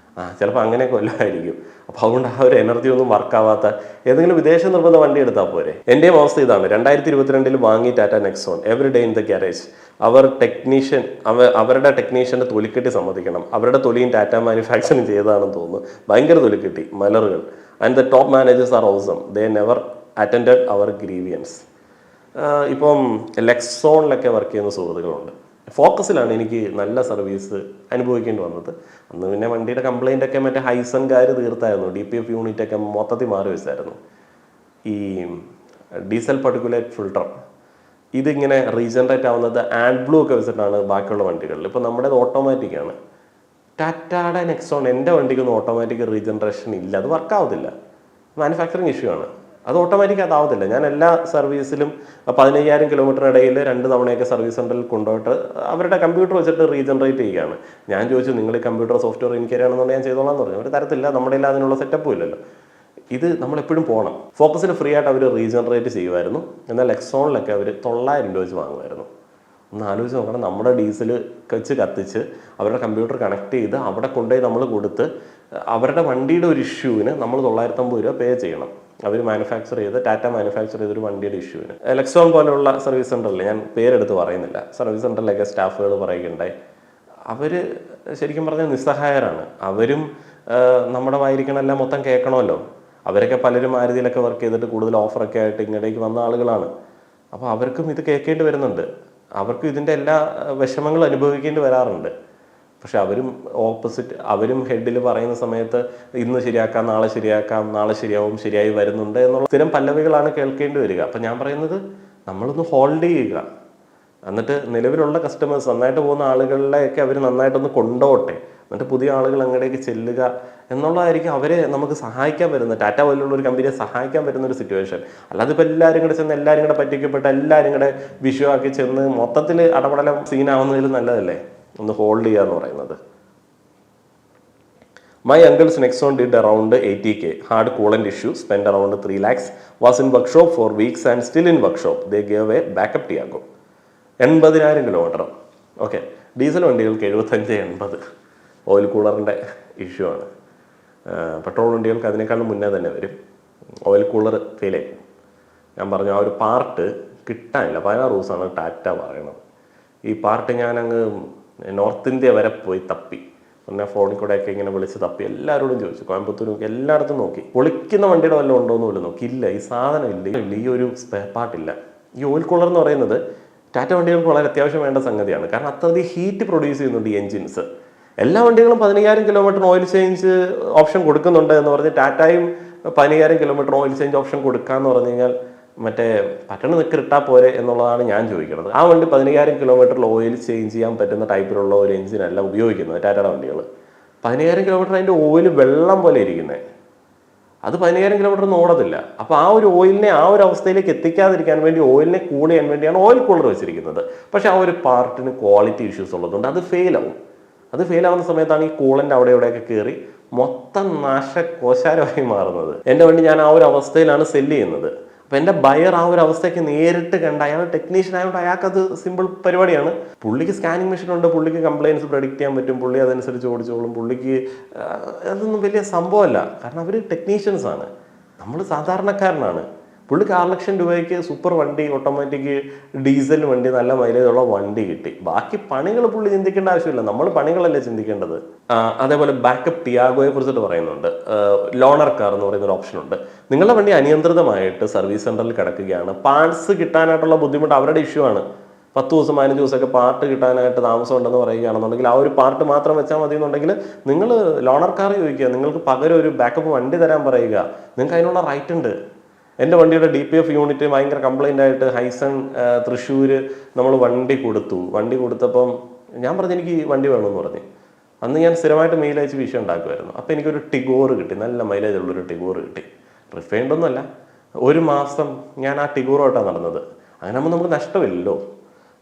ചിലപ്പോൾ അങ്ങനെയൊക്കെ വല്ലതായിരിക്കും. അപ്പോൾ അതുകൊണ്ട് ആ ഒരു എനർജി ഒന്നും വർക്കാവാത്ത ഏതെങ്കിലും വിദേശ നിർമ്മിത വണ്ടി എടുത്താൽ പോരെ. എൻ്റെയും അവസ്ഥ ഇതാണ്. 2022 വാങ്ങി Tata Nexon. Every day in the garage. അവരുടെ ടെക്നീഷ്യൻ്റെ തൊലിക്കെട്ടി സമ്മതിക്കണം. അവരുടെ തൊലിയും ടാറ്റ മാനുഫാക്ചറിങ് ചെയ്തതാണെന്ന് തോന്നുന്നു. ഭയങ്കര തൊലിക്കെട്ടി മലറുകൾ. And the top managers are awesome. They never attended our grievance. ഇപ്പം ലെക്സോണിലൊക്കെ വർക്ക് ചെയ്യുന്ന സുഹൃത്തുക്കളുണ്ട്. ഫോക്കസിലാണ് എനിക്ക് നല്ല സർവീസ് അനുഭവിക്കേണ്ടി വന്നത്. അന്ന് പിന്നെ വണ്ടിയുടെ കംപ്ലൈൻ്റ് ഒക്കെ മറ്റേ ഹൈസൻകാർ തീർത്തായിരുന്നു. DPF യൂണിറ്റൊക്കെ മൊത്തത്തിൽ മാറി വെച്ചായിരുന്നു. ഈ ഡീസൽ പർട്ടിക്കുലേറ്റ് ഫിൽട്ടർ ഇതിങ്ങനെ റീജനറേറ്റ് ആവുന്നത് AdBlue ഒക്കെ വെച്ചിട്ടാണ് ബാക്കിയുള്ള വണ്ടികളിൽ. ഇപ്പോൾ നമ്മുടേത് ഓട്ടോമാറ്റിക്കാണ്. ടാറ്റയുടെ നെക്സോൺ എൻ്റെ വണ്ടിക്കൊന്നും ഓട്ടോമാറ്റിക് റീജനറേഷൻ ഇല്ല, അത് വർക്കാവത്തില്ല. മാനുഫാക്ചറിങ് ഇഷ്യൂ ആണ്. അത് ഓട്ടോമാറ്റിക് അതാവത്തില്ല. ഞാൻ എല്ലാ സർവീസിലും 15,000 കിലോമീറ്ററിനിടയിൽ 2 തവണയൊക്കെ സർവീസ് സെൻ്ററിൽ കൊണ്ടുപോയിട്ട് അവരുടെ കമ്പ്യൂട്ടർ വെച്ചിട്ട് റീജനറേറ്റ് ചെയ്യുകയാണ്. ഞാൻ ചോദിച്ചു, നിങ്ങൾ ഈ കമ്പ്യൂട്ടർ സോഫ്റ്റ്വെയർ എനിക്കറിയാണെന്നുണ്ടെങ്കിൽ ഞാൻ ചെയ്തോളാം എന്ന് പറഞ്ഞു. അവർ തരത്തില്ല, നമ്മുടെ എല്ലാം അതിനുള്ള സെറ്റപ്പും ഇല്ലല്ലോ. ഇത് നമ്മളെപ്പോഴും പോകണം. ഫോക്കസിൽ ഫ്രീ ആയിട്ട് അവർ റീജനറേറ്റ് ചെയ്യുമായിരുന്നു. എന്നാൽ ലെക്സോണിലൊക്കെ അവർ 900 രൂപ വെച്ച് വാങ്ങുമായിരുന്നു. ഒന്ന് ആലോചിച്ച് നോക്കണം. നമ്മുടെ ഡീസൽ വെച്ച് കത്തിച്ച് അവരുടെ കമ്പ്യൂട്ടർ കണക്ട് ചെയ്ത് അവിടെ കൊണ്ടുപോയി നമ്മൾ കൊടുത്ത് അവരുടെ വണ്ടിയുടെ ഒരു ഇഷ്യൂവിന് നമ്മൾ 950 രൂപ പേ ചെയ്യണം. അവർ മാനുഫാക്ചർ ചെയ്ത് ടാറ്റ മാനുഫാക്ചർ ചെയ്തൊരു വണ്ടിയുടെ ഇഷ്യൂവിന്. ലെക്സോൺ പോലെയുള്ള സർവീസ് സെൻ്ററിൽ, ഞാൻ പേരെടുത്ത് പറയുന്നില്ല, സർവീസ് സെൻ്ററിലൊക്കെ സ്റ്റാഫുകൾ പറയുകയുണ്ടായി, അവർ ശരിക്കും പറഞ്ഞാൽ നിസ്സഹായരാണ്. അവരും നമ്മുടെ വായിരിക്കണമെല്ലാം മൊത്തം കേൾക്കണമല്ലോ. അവരൊക്കെ പലരും മാരുതിയിലൊക്കെ വർക്ക് ചെയ്തിട്ട് കൂടുതൽ ഓഫറൊക്കെ ആയിട്ട് ഇങ്ങോട്ടേക്ക് വന്ന ആളുകളാണ്. അപ്പോൾ അവർക്കും ഇത് കേൾക്കേണ്ടി വരുന്നുണ്ട്. അവർക്കും ഇതിൻ്റെ എല്ലാ വിഷമങ്ങളും അനുഭവിക്കേണ്ടി വരാറുണ്ട്. പക്ഷെ അവരും ഓപ്പോസിറ്റ്, അവരും ഹെഡിൽ പറയുന്ന സമയത്ത് ഇന്ന് ശരിയാക്കാം, നാളെ ശരിയാക്കാം, നാളെ ശരിയാവും, ശരിയായി വരുന്നുണ്ട് എന്നുള്ള സ്ഥിരം പല്ലവികളാണ് കേൾക്കേണ്ടി വരിക. അപ്പം ഞാൻ പറയുന്നത് നമ്മളൊന്ന് ഹോൾഡ് ചെയ്യുക. എന്നിട്ട് നിലവിലുള്ള കസ്റ്റമേഴ്സ്, നന്നായിട്ട് പോകുന്ന ആളുകളിലെയൊക്കെ അവർ നന്നായിട്ടൊന്ന് കൊണ്ടുപോട്ടെ. എന്നിട്ട് പുതിയ ആളുകൾ അങ്ങോട്ടേക്ക് ചെല്ലുക എന്നുള്ളതായിരിക്കും അവരെ നമുക്ക് സഹായിക്കാൻ പറ്റുന്ന, ടാറ്റ പോലുള്ള ഒരു കമ്പനിയെ സഹായിക്കാൻ പറ്റുന്ന ഒരു സിറ്റുവേഷൻ. അല്ലാതെ ഇപ്പോൾ എല്ലാവരും കൂടെ ചെന്ന് എല്ലാവരും കൂടെ പറ്റിക്കപ്പെട്ട് എല്ലാവരും കൂടെ വിഷുവാക്കി ചെന്ന് മൊത്തത്തിൽ അടപടലം സീനാവുന്നതിൽ നല്ലതല്ലേ ഒന്ന് ഹോൾഡ് ചെയ്യുക എന്ന് പറയുന്നത്. My uncle's Nexon did around 80K. Hard coolant issue, spent around 3 lakhs. Was in workshop for weeks and still in workshop. They gave a backup Tiago. 80,000 kilometre. Okay, diesel വണ്ടികൾക്ക് 75-80 ഓയിൽ കൂളറിൻ്റെ issue ആണ്. Petrol വണ്ടികൾക്ക് അതിനേക്കാളും മുന്നേ തന്നെ വരും. Oil cooler fail ആയി. ഞാൻ പറഞ്ഞു ആ ഒരു പാർട്ട് കിട്ടാനില്ല. 16 ദിവസമാണ് ടാറ്റ പറയണത്. ഈ പാർട്ട് ഞാനങ്ങ് നോർത്ത് ഇന്ത്യ വരെ പോയി തപ്പി. പിന്നെ ഫോണിൽ കൂടെയൊക്കെ ഇങ്ങനെ വിളിച്ച് തപ്പി എല്ലാവരോടും ചോദിച്ചു. കോയമ്പത്തൂർ നോക്കി, എല്ലായിടത്തും നോക്കി. പൊളിക്കുന്ന വണ്ടിയുടെ വല്ലതും ഉണ്ടോ എന്ന് പോലും നോക്കി. ഇല്ല, ഈ സാധനം ഇല്ല, ഈ ഒരു സ്പെയർ പാർട്ടില്ല. ഈ ഓയിൽ കൂളർ എന്ന് പറയുന്നത് ടാറ്റ വണ്ടികൾക്ക് വളരെ അത്യാവശ്യം വേണ്ട സംഗതിയാണ്. കാരണം അത്രയധികം ഹീറ്റ് പ്രൊഡ്യൂസ് ചെയ്യുന്നുണ്ട് ഈ എൻജിൻസ്. എല്ലാ വണ്ടികളും 15,000 കിലോമീറ്റർ ഓയിൽ ചേഞ്ച് ഓപ്ഷൻ കൊടുക്കുന്നുണ്ട് എന്ന് പറഞ്ഞ് ടാറ്റയും 15,000 കിലോമീറ്റർ ഓയിൽ ചേഞ്ച് ഓപ്ഷൻ കൊടുക്കാന്ന് പറഞ്ഞു കഴിഞ്ഞാൽ മറ്റേ പട്ടണ നിൽക്കിട്ടാൽ പോരെ എന്നുള്ളതാണ് ഞാൻ ചോദിക്കുന്നത്. ആ വണ്ടി 15,000 കിലോമീറ്ററിൽ ഓയിൽ ചേഞ്ച് ചെയ്യാൻ പറ്റുന്ന ടൈപ്പിലുള്ള ഒരു എഞ്ചിനല്ല ഉപയോഗിക്കുന്നത് ടാറ്റയുടെ വണ്ടികൾ. 15,000 കിലോമീറ്റർ അതിൻ്റെ ഓയിൽ വെള്ളം പോലെ ഇരിക്കുന്നത്. അത് 15,000 കിലോമീറ്റർ ഒന്നും ഓടത്തില്ല. അപ്പോൾ ആ ഒരു ഓയിലിനെ ആ ഒരു അവസ്ഥയിലേക്ക് എത്തിക്കാതിരിക്കാൻ വേണ്ടി, ഓയിലിനെ കൂൾ ചെയ്യാൻ വേണ്ടിയാണ് ഓയിൽ കൂളർ വെച്ചിരിക്കുന്നത്. പക്ഷേ ആ ഒരു പാർട്ടിന് ക്വാളിറ്റി ഇഷ്യൂസ് ഉള്ളതുകൊണ്ട് അത് ഫെയിലാവും. അത് ഫെയിൽ ആവുന്ന സമയത്താണ് ഈ കൂളൻ്റ് അവിടെ ഇവിടെയൊക്കെ കയറി മൊത്തം നാശകോശാരമായി മാറുന്നത്. എൻ്റെ വണ്ടി ഞാൻ ആ ഒരു അവസ്ഥയിലാണ് സെല്ല് ചെയ്യുന്നത്. അപ്പം എൻ്റെ ബയർ ആ ഒരു അവസ്ഥയ്ക്ക് നേരിട്ട് കണ്ട, അയാൾ ടെക്നീഷ്യൻ ആയതുകൊണ്ട് അയാൾക്കത് സിമ്പിൾ പരിപാടിയാണ്. പുള്ളിക്ക് സ്കാനിങ് മെഷീൻ ഉണ്ട്, പുള്ളിക്ക് കംപ്ലയിൻസ് പ്രഡിക്റ്റ് ചെയ്യാൻ പറ്റും, പുള്ളി അതനുസരിച്ച് ഓടിച്ചോളും. പുള്ളിക്ക് അതൊന്നും വലിയ സംഭവമല്ല, കാരണം അവർ ടെക്നീഷ്യൻസ് ആണ്, നമ്മൾ സാധാരണക്കാരനാണ്. പുള്ളിക്ക് 6 ലക്ഷം രൂപയ്ക്ക് സൂപ്പർ വണ്ടി, ഓട്ടോമാറ്റിക് ഡീസൽ വണ്ടി, നല്ല മൈലേജുള്ള വണ്ടി കിട്ടി. ബാക്കി പണികൾ പുള്ളി ചിന്തിക്കേണ്ട ആവശ്യമില്ല, നമ്മൾ പണികളല്ലേ ചിന്തിക്കേണ്ടത്. അതേപോലെ ബാക്കപ്പ് ടിയാഗോയെ കുറിച്ചിട്ട് പറയുന്നുണ്ട്. ലോണർ കാർ എന്ന് പറയുന്ന ഒരു ഓപ്ഷൻ ഉണ്ട്. നിങ്ങളുടെ വണ്ടി അനിയന്ത്രിതമായിട്ട് സർവീസ് സെന്ററിൽ കിടക്കുകയാണ്, പാർട്സ് കിട്ടാനായിട്ടുള്ള ബുദ്ധിമുട്ട് അവരുടെ ഇഷ്യൂ ആണ്. 10 ദിവസം 15 ദിവസമൊക്കെ പാർട്ട് കിട്ടാനായിട്ട് താമസം ഉണ്ടെന്ന് പറയുകയാണെന്നുണ്ടെങ്കിൽ ആ ഒരു പാർട്ട് മാത്രം വെച്ചാൽ മതി എന്നുണ്ടെങ്കിൽ നിങ്ങൾ ലോണർ കാർ ചോദിക്കുക, നിങ്ങൾക്ക് പകരം ഒരു ബാക്കപ്പ് വണ്ടി തരാൻ പറയുക, നിങ്ങൾക്ക് അതിനുള്ള റൈറ്റ് ഉണ്ട്. എൻ്റെ വണ്ടിയുടെ DPF യൂണിറ്റ് ഭയങ്കര കംപ്ലൈൻ്റ് ആയിട്ട് ഹൈസൺ തൃശ്ശൂർ നമ്മൾ വണ്ടി കൊടുത്തപ്പം ഞാൻ പറഞ്ഞു എനിക്ക് വണ്ടി വേണമെന്ന് പറഞ്ഞു. അന്ന് ഞാൻ സ്ഥിരമായിട്ട് മെയിൽ അയച്ച് വിഷയം ഉണ്ടാക്കുമായിരുന്നു. അപ്പോൾ എനിക്കൊരു ടിഗോർ കിട്ടി, നല്ല മൈലേജ് ഉള്ളൊരു ടിഗോർ കിട്ടി. റിഫൈൻഡ് ഒന്നുമല്ല, 1 മാസം ഞാൻ ആ ടിഗോറുമായിട്ടാണ് നടന്നത്. അങ്ങനെ ആകുമ്പോൾ നമുക്ക് നഷ്ടമില്ലല്ലോ.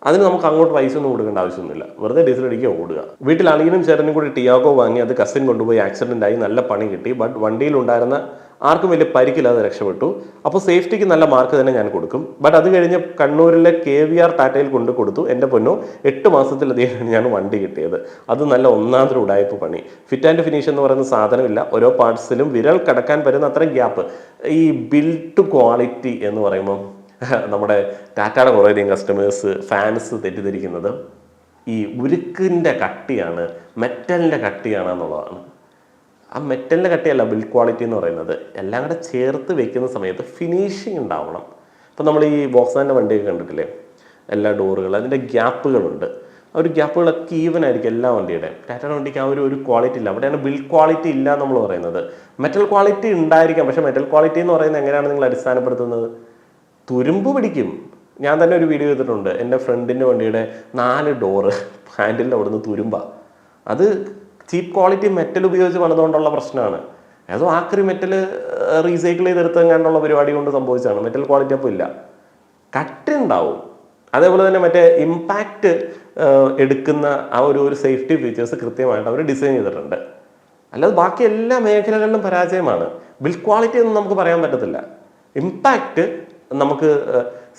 അതിന് നമുക്ക് അങ്ങോട്ട് പൈസ ഒന്നും കൊടുക്കേണ്ട ആവശ്യമൊന്നുമില്ല, വെറുതെ ഡീസൽ അടിക്കുക, ഓടുക. വീട്ടിൽ അളിയനും ചേട്ടനും കൂടി ടിയാഗോ വാങ്ങി, അത് കസിൻ കൊണ്ടുപോയി ആക്സിഡൻ്റ് ആയി, നല്ല പണി കിട്ടി. ബട്ട് വണ്ടിയിലുണ്ടായിരുന്ന ആർക്കും വലിയ പരിക്കില്ലാതെ രക്ഷപ്പെട്ടു. അപ്പോൾ സേഫ്റ്റിക്ക് നല്ല മാർക്ക് തന്നെ ഞാൻ കൊടുക്കും. ബട്ട് അത് കഴിഞ്ഞ് കണ്ണൂരിലെ KVR ടാറ്റയിൽ കൊടുത്തു. എൻ്റെ പൊന്നോ, 8 മാസത്തിലധികം ഞാൻ വണ്ടി കിട്ടിയത്. അത് നല്ല ഒന്നാമതൊരു ഉടായ്പ പണി. ഫിറ്റ് ആൻഡ് ഫിനിഷ് എന്ന് പറയുന്ന സാധനമില്ല, ഓരോ പാർട്സിലും വിരൽ കടക്കാൻ പറ്റുന്ന അത്രയും ഗ്യാപ്പ്. ഈ ബിൽഡ് ക്വാളിറ്റി എന്ന് പറയുമ്പം നമ്മുടെ ടാറ്റയുടെ കുറേയധികം കസ്റ്റമേഴ്സ്, ഫാൻസ് തെറ്റിദ്ധരിക്കുന്നത് ഈ ഉരുക്കിൻ്റെ കട്ടിയാണ്, മെറ്റലിൻ്റെ കട്ടിയാണ് എന്നുള്ളതാണ്. ആ മെറ്റലിൻ്റെ കട്ടിയല്ല ബിൽഡ് ക്വാളിറ്റി എന്ന് പറയുന്നത്. എല്ലാം കൂടെ ചേർത്ത് വെക്കുന്ന സമയത്ത് ഫിനിഷിങ് ഉണ്ടാവണം. ഇപ്പം നമ്മൾ ഈ ബോക്സാൻ്റെ വണ്ടിയൊക്കെ കണ്ടിട്ടില്ലേ, എല്ലാ ഡോറുകൾ അതിൻ്റെ ഗ്യാപ്പുകളുണ്ട്. ആ ഒരു ഗ്യാപ്പുകളൊക്കെ ഈവൻ ആയിരിക്കും എല്ലാ വണ്ടിയുടെയും. ടാറ്റയുടെ വണ്ടിക്ക് ആ ഒരു ക്വാളിറ്റി ഇല്ല. അവിടെയാണ് ബിൽഡ് ക്വാളിറ്റി ഇല്ല നമ്മൾ പറയുന്നത്. മെറ്റൽ ക്വാളിറ്റി ഉണ്ടായിരിക്കാം, പക്ഷേ മെറ്റൽ ക്വാളിറ്റി എന്ന് പറയുന്നത് എങ്ങനെയാണ് നിങ്ങൾ അടിസ്ഥാനപ്പെടുത്തുന്നത്? തുരുമ്പ് പിടിക്കും. ഞാൻ തന്നെ ഒരു വീഡിയോ ചെയ്തിട്ടുണ്ട്. എൻ്റെ ഫ്രണ്ടിൻ്റെ വണ്ടിയുടെ 4 ഡോറ് ഹാൻഡിലിൻ്റെ അവിടുന്ന് തുരുമ്പാണ്. അത് ചീപ്പ് ക്വാളിറ്റി മെറ്റൽ ഉപയോഗിച്ച് പണിതുകൊണ്ടുള്ള പ്രശ്നമാണ്. ഏതോ ആക്രി മെറ്റൽ റീസൈക്കിൾ ചെയ്തെടുത്തെങ്ങാണ്ടുള്ള പരിപാടി കൊണ്ട് സംഭവിച്ചാണ്. മെറ്റൽ ക്വാളിറ്റി അപ്പോൾ ഇല്ല, കട്ടി ഉണ്ടാവും. അതേപോലെ തന്നെ മറ്റേ ഇമ്പാക്റ്റ് എടുക്കുന്ന ആ ഒരു സേഫ്റ്റി ഫീച്ചേഴ്സ് കൃത്യമായിട്ട് അവർ ഡിസൈൻ ചെയ്തിട്ടുണ്ട്. അല്ലാതെ ബാക്കി എല്ലാ മേഖലകളിലും പരാജയമാണ്. ബിൽഡ് ക്വാളിറ്റി ഒന്നും നമുക്ക് പറയാൻ പറ്റത്തില്ല. ഇമ്പാക്റ്റ് നമുക്ക്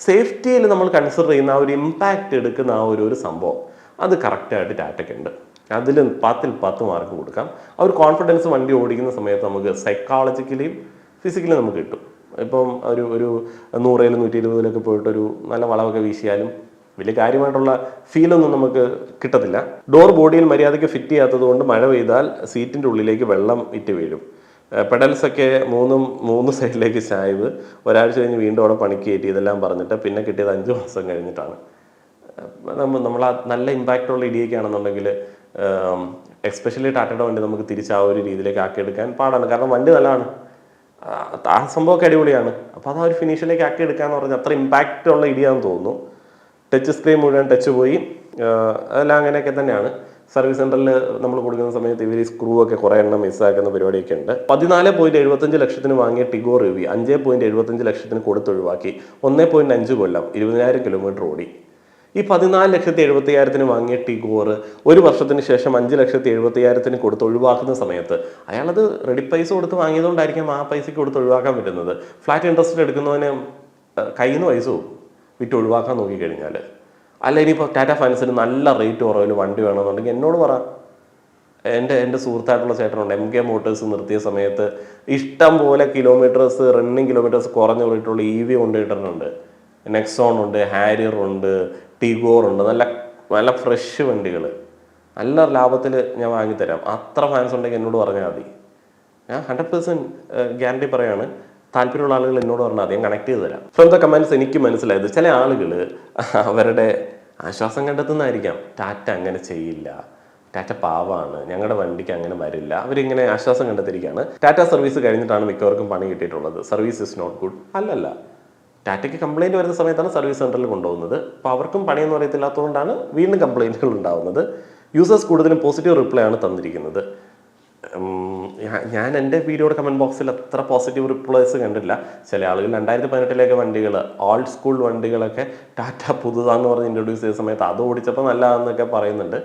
സേഫ്റ്റിയിൽ നമ്മൾ കൺസിഡർ ചെയ്യുന്ന ആ ഒരു ഇമ്പാക്റ്റ് എടുക്കുന്ന ആ ഒരു സംഭവം അത് കറക്റ്റായിട്ട് ടാറ്റയ്ക്കുണ്ട്. അതിൽ 10ൽ 10 മാർക്ക് കൊടുക്കാം. ആ ഒരു കോൺഫിഡൻസ് വണ്ടി ഓടിക്കുന്ന സമയത്ത് നമുക്ക് സൈക്കോളജിക്കലിയും ഫിസിക്കലിയും നമുക്ക് കിട്ടും. ഇപ്പം ഒരു 100-ൽ 120-ലൊക്കെ പോയിട്ടൊരു നല്ല വളവൊക്കെ വീശിയാലും വലിയ കാര്യമായിട്ടുള്ള ഫീലൊന്നും നമുക്ക് കിട്ടത്തില്ല. ഡോർ ബോഡിയിൽ മര്യാദയ്ക്ക് ഫിറ്റ് ചെയ്യാത്തത് കൊണ്ട് മഴ പെയ്താൽ സീറ്റിൻ്റെ ഉള്ളിലേക്ക് വെള്ളം ഇറ്റ് വീഴും. പെഡൽസൊക്കെ 3 സൈഡിലേക്ക് ചായ്വ്, ഒരാഴ്ച കഴിഞ്ഞ് വീണ്ടും അവിടെ പണിക്ക് കയറ്റി, ഇതെല്ലാം പറഞ്ഞിട്ട് പിന്നെ കിട്ടിയത് 5 മാസം കഴിഞ്ഞിട്ടാണ്. നമ്മൾ ആ നല്ല ഇമ്പാക്റ്റുള്ള ഇടിയൊക്കെയാണെന്നുണ്ടെങ്കിൽ എസ്പെഷ്യലി ടാറ്റയുടെ വണ്ടി നമുക്ക് തിരിച്ച് ആ ഒരു രീതിയിലേക്ക് ആക്കിയെടുക്കാൻ പാടാണ്. കാരണം വണ്ടി നല്ലതാണ്, ആ സംഭവമൊക്കെ അടിപൊളിയാണ്. അപ്പോൾ അത് ആ ഒരു ഫിനിഷിലേക്ക് ആക്കിയെടുക്കാന്ന് പറഞ്ഞാൽ അത്ര ഇമ്പാക്റ്റ് ഉള്ള ഇടിയാണെന്ന് തോന്നുന്നു. ടച്ച് സ്ക്രീൻ മുഴുവൻ ടച്ച് പോയി, അതെല്ലാം അങ്ങനെയൊക്കെ തന്നെയാണ്. സർവീസ് സെൻ്ററിൽ നമ്മൾ കൊടുക്കുന്ന സമയത്ത് ഇവർ സ്ക്രൂ ഒക്കെ കുറേ എണ്ണം മിസ്സാക്കുന്ന പരിപാടിയൊക്കെ ഉണ്ട്. 14.75 ലക്ഷത്തിന് വാങ്ങിയ ടിഗോർ EV 5.75 ലക്ഷത്തിന് കൊടുത്തൊഴിവാക്കി. 1.5 കൊല്ലം 20,000 കിലോമീറ്റർ ഓടി. ഈ 14,70,000 വാങ്ങിയ ടിഗോർ 1 വർഷത്തിന് ശേഷം 5,70,000 കൊടുത്ത് ഒഴിവാക്കുന്ന സമയത്ത് അയാളത് റെഡി പൈസ കൊടുത്ത് വാങ്ങിയതുകൊണ്ടായിരിക്കും ആ പൈസയ്ക്ക് കൊടുത്ത് ഒഴിവാക്കാൻ പറ്റുന്നത്. ഫ്ലാറ്റ് ഇൻട്രസ്റ്റിൽ എടുക്കുന്നവന് കയ്യിൽ നിന്ന് പൈസ വിറ്റ് ഒഴിവാക്കാൻ നോക്കിക്കഴിഞ്ഞാൽ. അല്ല ഇനിയിപ്പോൾ ടാറ്റ ഫൈനാൻസിന് നല്ല റേറ്റ് കുറവിൽ വണ്ടി വേണമെന്നുണ്ടെങ്കിൽ എന്നോട് പറ. എൻ്റെ സുഹൃത്തായിട്ടുള്ള ചേട്ടനുണ്ട്, MK മോട്ടേഴ്സ് നിർത്തിയ സമയത്ത് ഇഷ്ടം പോലെ റണ്ണിങ് കിലോമീറ്റേഴ്സ് കുറഞ്ഞ പോയിട്ടുള്ള EV കൊണ്ടുപോയിട്ടുണ്ട്. നെക്സോൺ ഉണ്ട്, ഹാരിയർ ഉണ്ട്, ടിഗോർ ഉണ്ട്, നല്ല ഫ്രഷ് വണ്ടികൾ നല്ല ലാഭത്തിൽ ഞാൻ വാങ്ങിത്തരാം. അത്ര ഫാൻസ് ഉണ്ടെങ്കിൽ എന്നോട് പറഞ്ഞാൽ മതി. ഞാൻ 100% ഗ്യാരണ്ടി പറയാണ്. താല്പര്യമുള്ള ആളുകൾ എന്നോട് പറഞ്ഞാൽ മതി, ഞാൻ കണക്ട് ചെയ്ത് തരാം. ഫ്രം ദ കമൻറ്റ്സ് എനിക്ക് മനസ്സിലായത് ചില ആളുകൾ അവരുടെ ആശ്വാസം കണ്ടെത്തുന്നതായിരിക്കാം. ടാറ്റ അങ്ങനെ ചെയ്യില്ല, ടാറ്റ പാവാണ്, ഞങ്ങളുടെ വണ്ടിക്ക് അങ്ങനെ വരില്ല, അവരിങ്ങനെ ആശ്വാസം കണ്ടെത്തിയിരിക്കുകയാണ്. ടാറ്റ സർവീസ് കഴിഞ്ഞിട്ടാണ് മിക്കവർക്കും പണി കിട്ടിയിട്ടുള്ളത്. സർവീസ് ഇസ് നോട്ട് ഗുഡ് അല്ലല്ല. ടാറ്റയ്ക്ക് കംപ്ലയിൻറ്റ് വരുന്ന സമയത്താണ് സർവീസ് സെൻ്ററിൽ കൊണ്ടുപോകുന്നത്. അപ്പോൾ അവർക്കും പണിയൊന്നും അറിയത്തില്ലാത്തതുകൊണ്ടാണ് വീണ്ടും കംപ്ലയിൻറ്റുകൾ ഉണ്ടാകുന്നത്. യൂസേഴ്സ് കൂടുതലും പോസിറ്റീവ് റിപ്ലൈ ആണ് തന്നിരിക്കുന്നത്. ഞാൻ എൻ്റെ വീഡിയോയുടെ കമൻറ്റ് ബോക്സിൽ അത്ര പോസിറ്റീവ് റിപ്ലൈസ് കണ്ടില്ല. ചില ആളുകൾ 2018 വണ്ടികൾ, ഓൾഡ് സ്കൂൾ വണ്ടികളൊക്കെ ടാറ്റ പുതുതാന്ന് പറഞ്ഞ് ഇൻട്രൊഡ്യൂസ് ചെയ്ത സമയത്ത് അത് ഓടിച്ചപ്പോൾ നല്ലതാണെന്നൊക്കെ പറയുന്നുണ്ട്.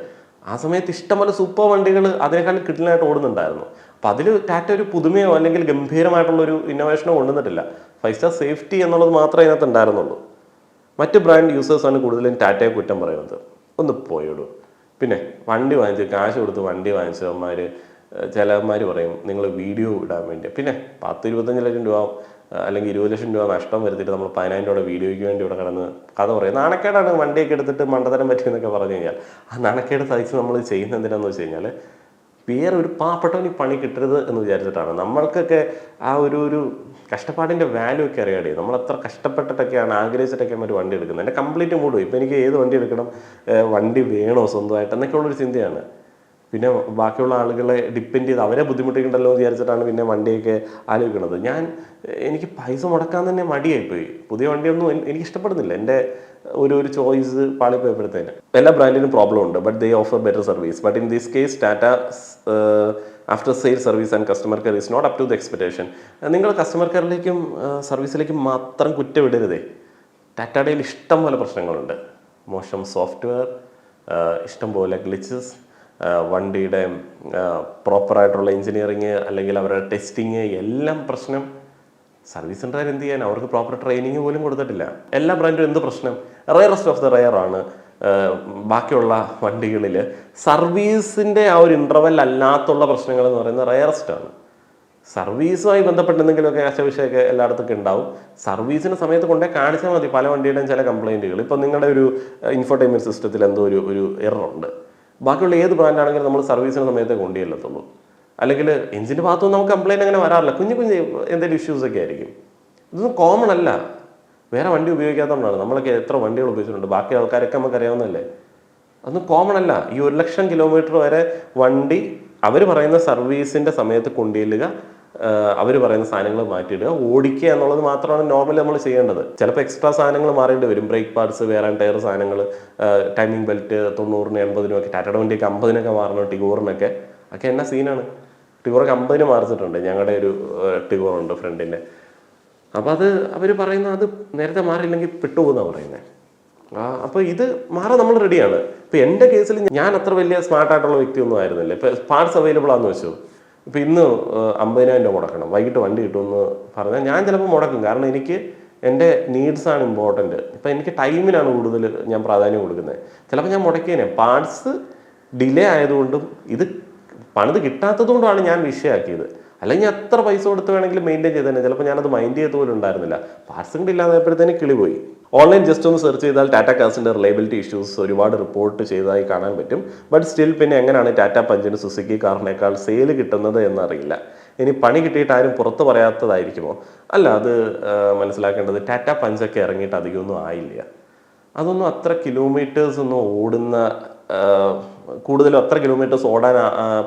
ആ സമയത്ത് ഇഷ്ടംപോലെ സൂപ്പർ വണ്ടികൾ അതിനേക്കാളും കിട്ടലായിട്ട് ഓടുന്നുണ്ടായിരുന്നു. അപ്പം അതിൽ ടാറ്റ ഒരു പുതുമയോ അല്ലെങ്കിൽ ഗംഭീരമായിട്ടുള്ളൊരു ഇന്നോവേഷനോ കൊണ്ടുവന്നിട്ടില്ല. 5 സ്റ്റാർ സേഫ്റ്റി എന്നുള്ളത് മാത്രമേ അതിനകത്ത് ഉണ്ടായിരുന്നുള്ളൂ. മറ്റ് ബ്രാൻഡ് യൂസേഴ്സാണ് കൂടുതലും ടാറ്റയെ കുറ്റം പറയുന്നത്. ഒന്ന് പോയിടും. പിന്നെ വണ്ടി വാങ്ങിച്ച് കാശ് കൊടുത്ത് വണ്ടി വാങ്ങിച്ചവന്മാർ ചിലവന്മാർ പറയും നിങ്ങൾ വീഡിയോ ഇടാൻ വേണ്ടി. പിന്നെ 10-25 ലക്ഷം രൂപ അല്ലെങ്കിൽ 20 ലക്ഷം രൂപ നഷ്ടം വരുത്തിയിട്ട് നമ്മൾ 10,000 രൂപ വീഡിയോയ്ക്ക് വേണ്ടി ഇവിടെ കിടന്ന് കഥ പറയും. നാണക്കേടാണ് വണ്ടിയൊക്കെ എടുത്തിട്ട് മണ്ടത്തരം പറ്റിയെന്നൊക്കെ പറഞ്ഞു കഴിഞ്ഞാൽ. ആ നാണക്കേട് സഹിച്ച് നമ്മൾ ചെയ്യുന്നത് എന്തിനാന്ന് വെച്ച് കഴിഞ്ഞാൽ വേറെ ഒരു പാവപ്പെട്ടവന് പണി കിട്ടരുത് എന്ന് വിചാരിച്ചിട്ടാണ്. നമ്മൾക്കൊക്കെ ആ ഒരു കഷ്ടപ്പാടിൻ്റെ വാല്യൂ ഒക്കെ അറിയാതെ നമ്മൾ അത്ര കഷ്ടപ്പെട്ടിട്ടൊക്കെയാണ് ആഗ്രഹിച്ചിട്ടൊക്കെയാണ് ഒരു വണ്ടി എടുക്കുന്നത്. എൻ്റെ കംപ്ലീറ്റ് മൂഡ് ഇപ്പം എനിക്ക് ഏത് വണ്ടി എടുക്കണം, വണ്ടി വേണോ സ്വന്തമായിട്ട് എന്നൊക്കെ ഉള്ളൊരു ചിന്തയാണ്. പിന്നെ ബാക്കിയുള്ള ആളുകളെ ഡിപ്പെൻഡ് ചെയ്ത് അവരെ ബുദ്ധിമുട്ടിക്കണ്ടല്ലോ എന്ന് വിചാരിച്ചിട്ടാണ് പിന്നെ വണ്ടിയൊക്കെ ആലോചിക്കുന്നത്. എനിക്ക് പൈസ മുടക്കാൻ തന്നെ മടിയായിപ്പോയി. പുതിയ വണ്ടിയൊന്നും എനിക്ക് ഇഷ്ടപ്പെടുന്നില്ല. എൻ്റെ ഒരു ചോയ്സ് പാളിപ്പോയപ്പോഴത്തേന്. എല്ലാ ബ്രാൻഡിനും പ്രോബ്ലം ഉണ്ട്, but they offer better service. But in this case Tata after sale service and customer care is not up to the expectation. നിങ്ങൾ കസ്റ്റമർ കെയറിലേക്കും സർവീസിലേക്കും മാത്രം കുറ്റമിടരുതേ. ടാറ്റയുടെയിൽ ഇഷ്ടം പോലെ പ്രശ്നങ്ങളുണ്ട്. മോശം സോഫ്റ്റ്വെയർ, ഇഷ്ടം പോലെ ഗ്ലിച്ചസ്, വണ്ടിയുടെ പ്രോപ്പറായിട്ടുള്ള എഞ്ചിനീയറിങ് അല്ലെങ്കിൽ അവരുടെ ടെസ്റ്റിങ് എല്ലാം പ്രശ്നം. സർവീസ് സെൻ്റർ എന്ത് ചെയ്യാൻ? അവർക്ക് പ്രോപ്പർ ട്രെയിനിങ് പോലും കൊടുത്തിട്ടില്ല. എല്ലാ ബ്രാൻഡും എന്ത് പ്രശ്നം? റയറസ്റ്റ് ഓഫ് ദ റയർ ആണ്. ബാക്കിയുള്ള വണ്ടികളിൽ സർവീസിൻ്റെ ആ ഒരു ഇൻ്റർവെൽ അല്ലാത്തുള്ള പ്രശ്നങ്ങൾ എന്ന് പറയുന്നത് റയറസ്റ്റ് ആണ്. സർവീസുമായി ബന്ധപ്പെട്ട് എന്തെങ്കിലുമൊക്കെ കശവിശയൊക്കെ എല്ലായിടത്തൊക്കെ ഉണ്ടാവും. സർവീസിന് സമയത്ത് കൊണ്ടേ കാണിച്ചാൽ മതി പല വണ്ടിയുടെയും ചില കംപ്ലയിൻറ്റുകൾ. ഇപ്പം നിങ്ങളുടെ ഒരു ഇൻഫോർടൈൻമെൻറ്റ് സിസ്റ്റത്തിൽ എന്തോ ഒരു എററുണ്ട്. ബാക്കിയുള്ള ഏത് ബ്രാൻഡാണെങ്കിലും നമ്മൾ സർവീസിന് സമയത്തേ കൊണ്ടുചെല്ലത്തുള്ളൂ. അല്ലെങ്കിൽ എഞ്ചിൻ്റെ ഭാഗത്തുനിന്ന് നമുക്ക് കംപ്ലയിൻറ്റ് അങ്ങനെ വരാറില്ല. കുഞ്ഞു എന്തെങ്കിലും ഇഷ്യൂസൊക്കെ ആയിരിക്കും. ഇതൊന്നും കോമൺ അല്ല. വേറെ വണ്ടി ഉപയോഗിക്കാത്തതുകൊണ്ടാണ്. നമ്മളൊക്കെ എത്ര വണ്ടികൾ ഉപയോഗിച്ചിട്ടുണ്ട്, ബാക്കി ആൾക്കാരൊക്കെ നമുക്ക് അറിയാവുന്നതല്ലേ. അതൊന്നും കോമൺ അല്ല. ഈ 1,00,000 കിലോമീറ്റർ വരെ വണ്ടി അവർ പറയുന്ന സർവീസിൻ്റെ സമയത്ത് കൊണ്ടുചെല്ലുക, അവർ പറയുന്ന സാധനങ്ങൾ മാറ്റിയിടുക, ഓടിക്കുക എന്നുള്ളത് മാത്രമാണ് നോർമലി നമ്മൾ ചെയ്യേണ്ടത്. ചിലപ്പോൾ എക്സ്ട്രാ സാധനങ്ങൾ മാറേണ്ടി വരും. ബ്രേക്ക് പാർട്സ്, വേറെ ടയർ സാധനങ്ങൾ, ടൈമിംഗ് ബെൽറ്റ് 90-നും 80-നും ഒക്കെ. ടാറ്റയുടെ വണ്ടിയൊക്കെ 50-നൊക്കെ മാറണം. ടിഗോറിനൊക്കെ എന്നാ സീനാണ്. ടിഗോറൊക്കെ 50-ന് മാറിച്ചിട്ടുണ്ട്. ഞങ്ങളുടെ ഒരു ടിഗോറുണ്ട് ഫ്രണ്ടിൻ്റെ. അപ്പോൾ അത് അവർ പറയുന്നത് അത് നേരത്തെ മാറിയില്ലെങ്കിൽ പെട്ടുപോകുന്നാണ് പറയുന്നത്. അപ്പോൾ ഇത് മാറാൻ നമ്മൾ റെഡിയാണ്. ഇപ്പോൾ എൻ്റെ കേസിൽ ഞാൻ അത്ര വലിയ സ്മാർട്ടായിട്ടുള്ള വ്യക്തിയൊന്നും ആയിരുന്നില്ല. ഇപ്പോൾ പാർട്സ് അവൈലബിൾ ആണെന്ന് വെച്ചു. ഇപ്പോൾ ഇന്ന് 50,000 രൂപ മുടക്കണം, വൈകിട്ട് വണ്ടി കിട്ടുമെന്ന് പറഞ്ഞാൽ ഞാൻ ചിലപ്പോൾ മുടക്കും. കാരണം എനിക്ക് എൻ്റെ നീഡ്സാണ് ഇമ്പോർട്ടൻറ്റ്. ഇപ്പം എനിക്ക് ടൈമിനാണ് കൂടുതൽ ഞാൻ പ്രാധാന്യം കൊടുക്കുന്നത്. ചിലപ്പോൾ ഞാൻ മുടക്കിയേനെ. പാർട്സ് ഡിലേ ആയതുകൊണ്ടും ഇത് പണിത് കിട്ടാത്തതുകൊണ്ടാണ് ഞാൻ വിഷയമാക്കിയത്. അല്ലെങ്കിൽ എത്ര പൈസ കൊടുത്ത് വേണമെങ്കിലും മെയിൻറ്റെയിൻ ചെയ്ത് തന്നെ ചിലപ്പോൾ ഞാനത് മൈൻഡ് ചെയ്ത് പോലും ഉണ്ടായിരുന്നില്ല. പാർട്സും കൂടി ഇല്ലാതായപ്പോഴത്തേന് കിളി പോയി. ഓൺലൈൻ ജസ്റ്റ് ഒന്ന് സെർച്ച് ചെയ്താൽ ടാറ്റ കാസിൻ്റെ റിലയബിലിറ്റി ഇഷ്യൂസ് ഒരുപാട് റിപ്പോർട്ട് ചെയ്തതായി കാണാൻ പറ്റും. ബട്ട് സ്റ്റിൽ പിന്നെ എങ്ങനെയാണ് ടാറ്റ പഞ്ചിന് സുസുക്കി കാറിനേക്കാൾ സെയിൽ കിട്ടുന്നത് എന്നറിയില്ല. ഇനി പണി കിട്ടിയിട്ട് ആരും പുറത്ത് പറയാത്തതായിരിക്കുമോ? അല്ല, അത് മനസ്സിലാക്കേണ്ടത് ടാറ്റ പഞ്ചൊക്കെ ഇറങ്ങിയിട്ട് അധികമൊന്നും ആയില്ല. അതൊന്നും അത്ര കിലോമീറ്റേഴ്സ് ഒന്നും ഓടുന്ന, കൂടുതലും അത്ര കിലോമീറ്റേഴ്സ് ഓടാൻ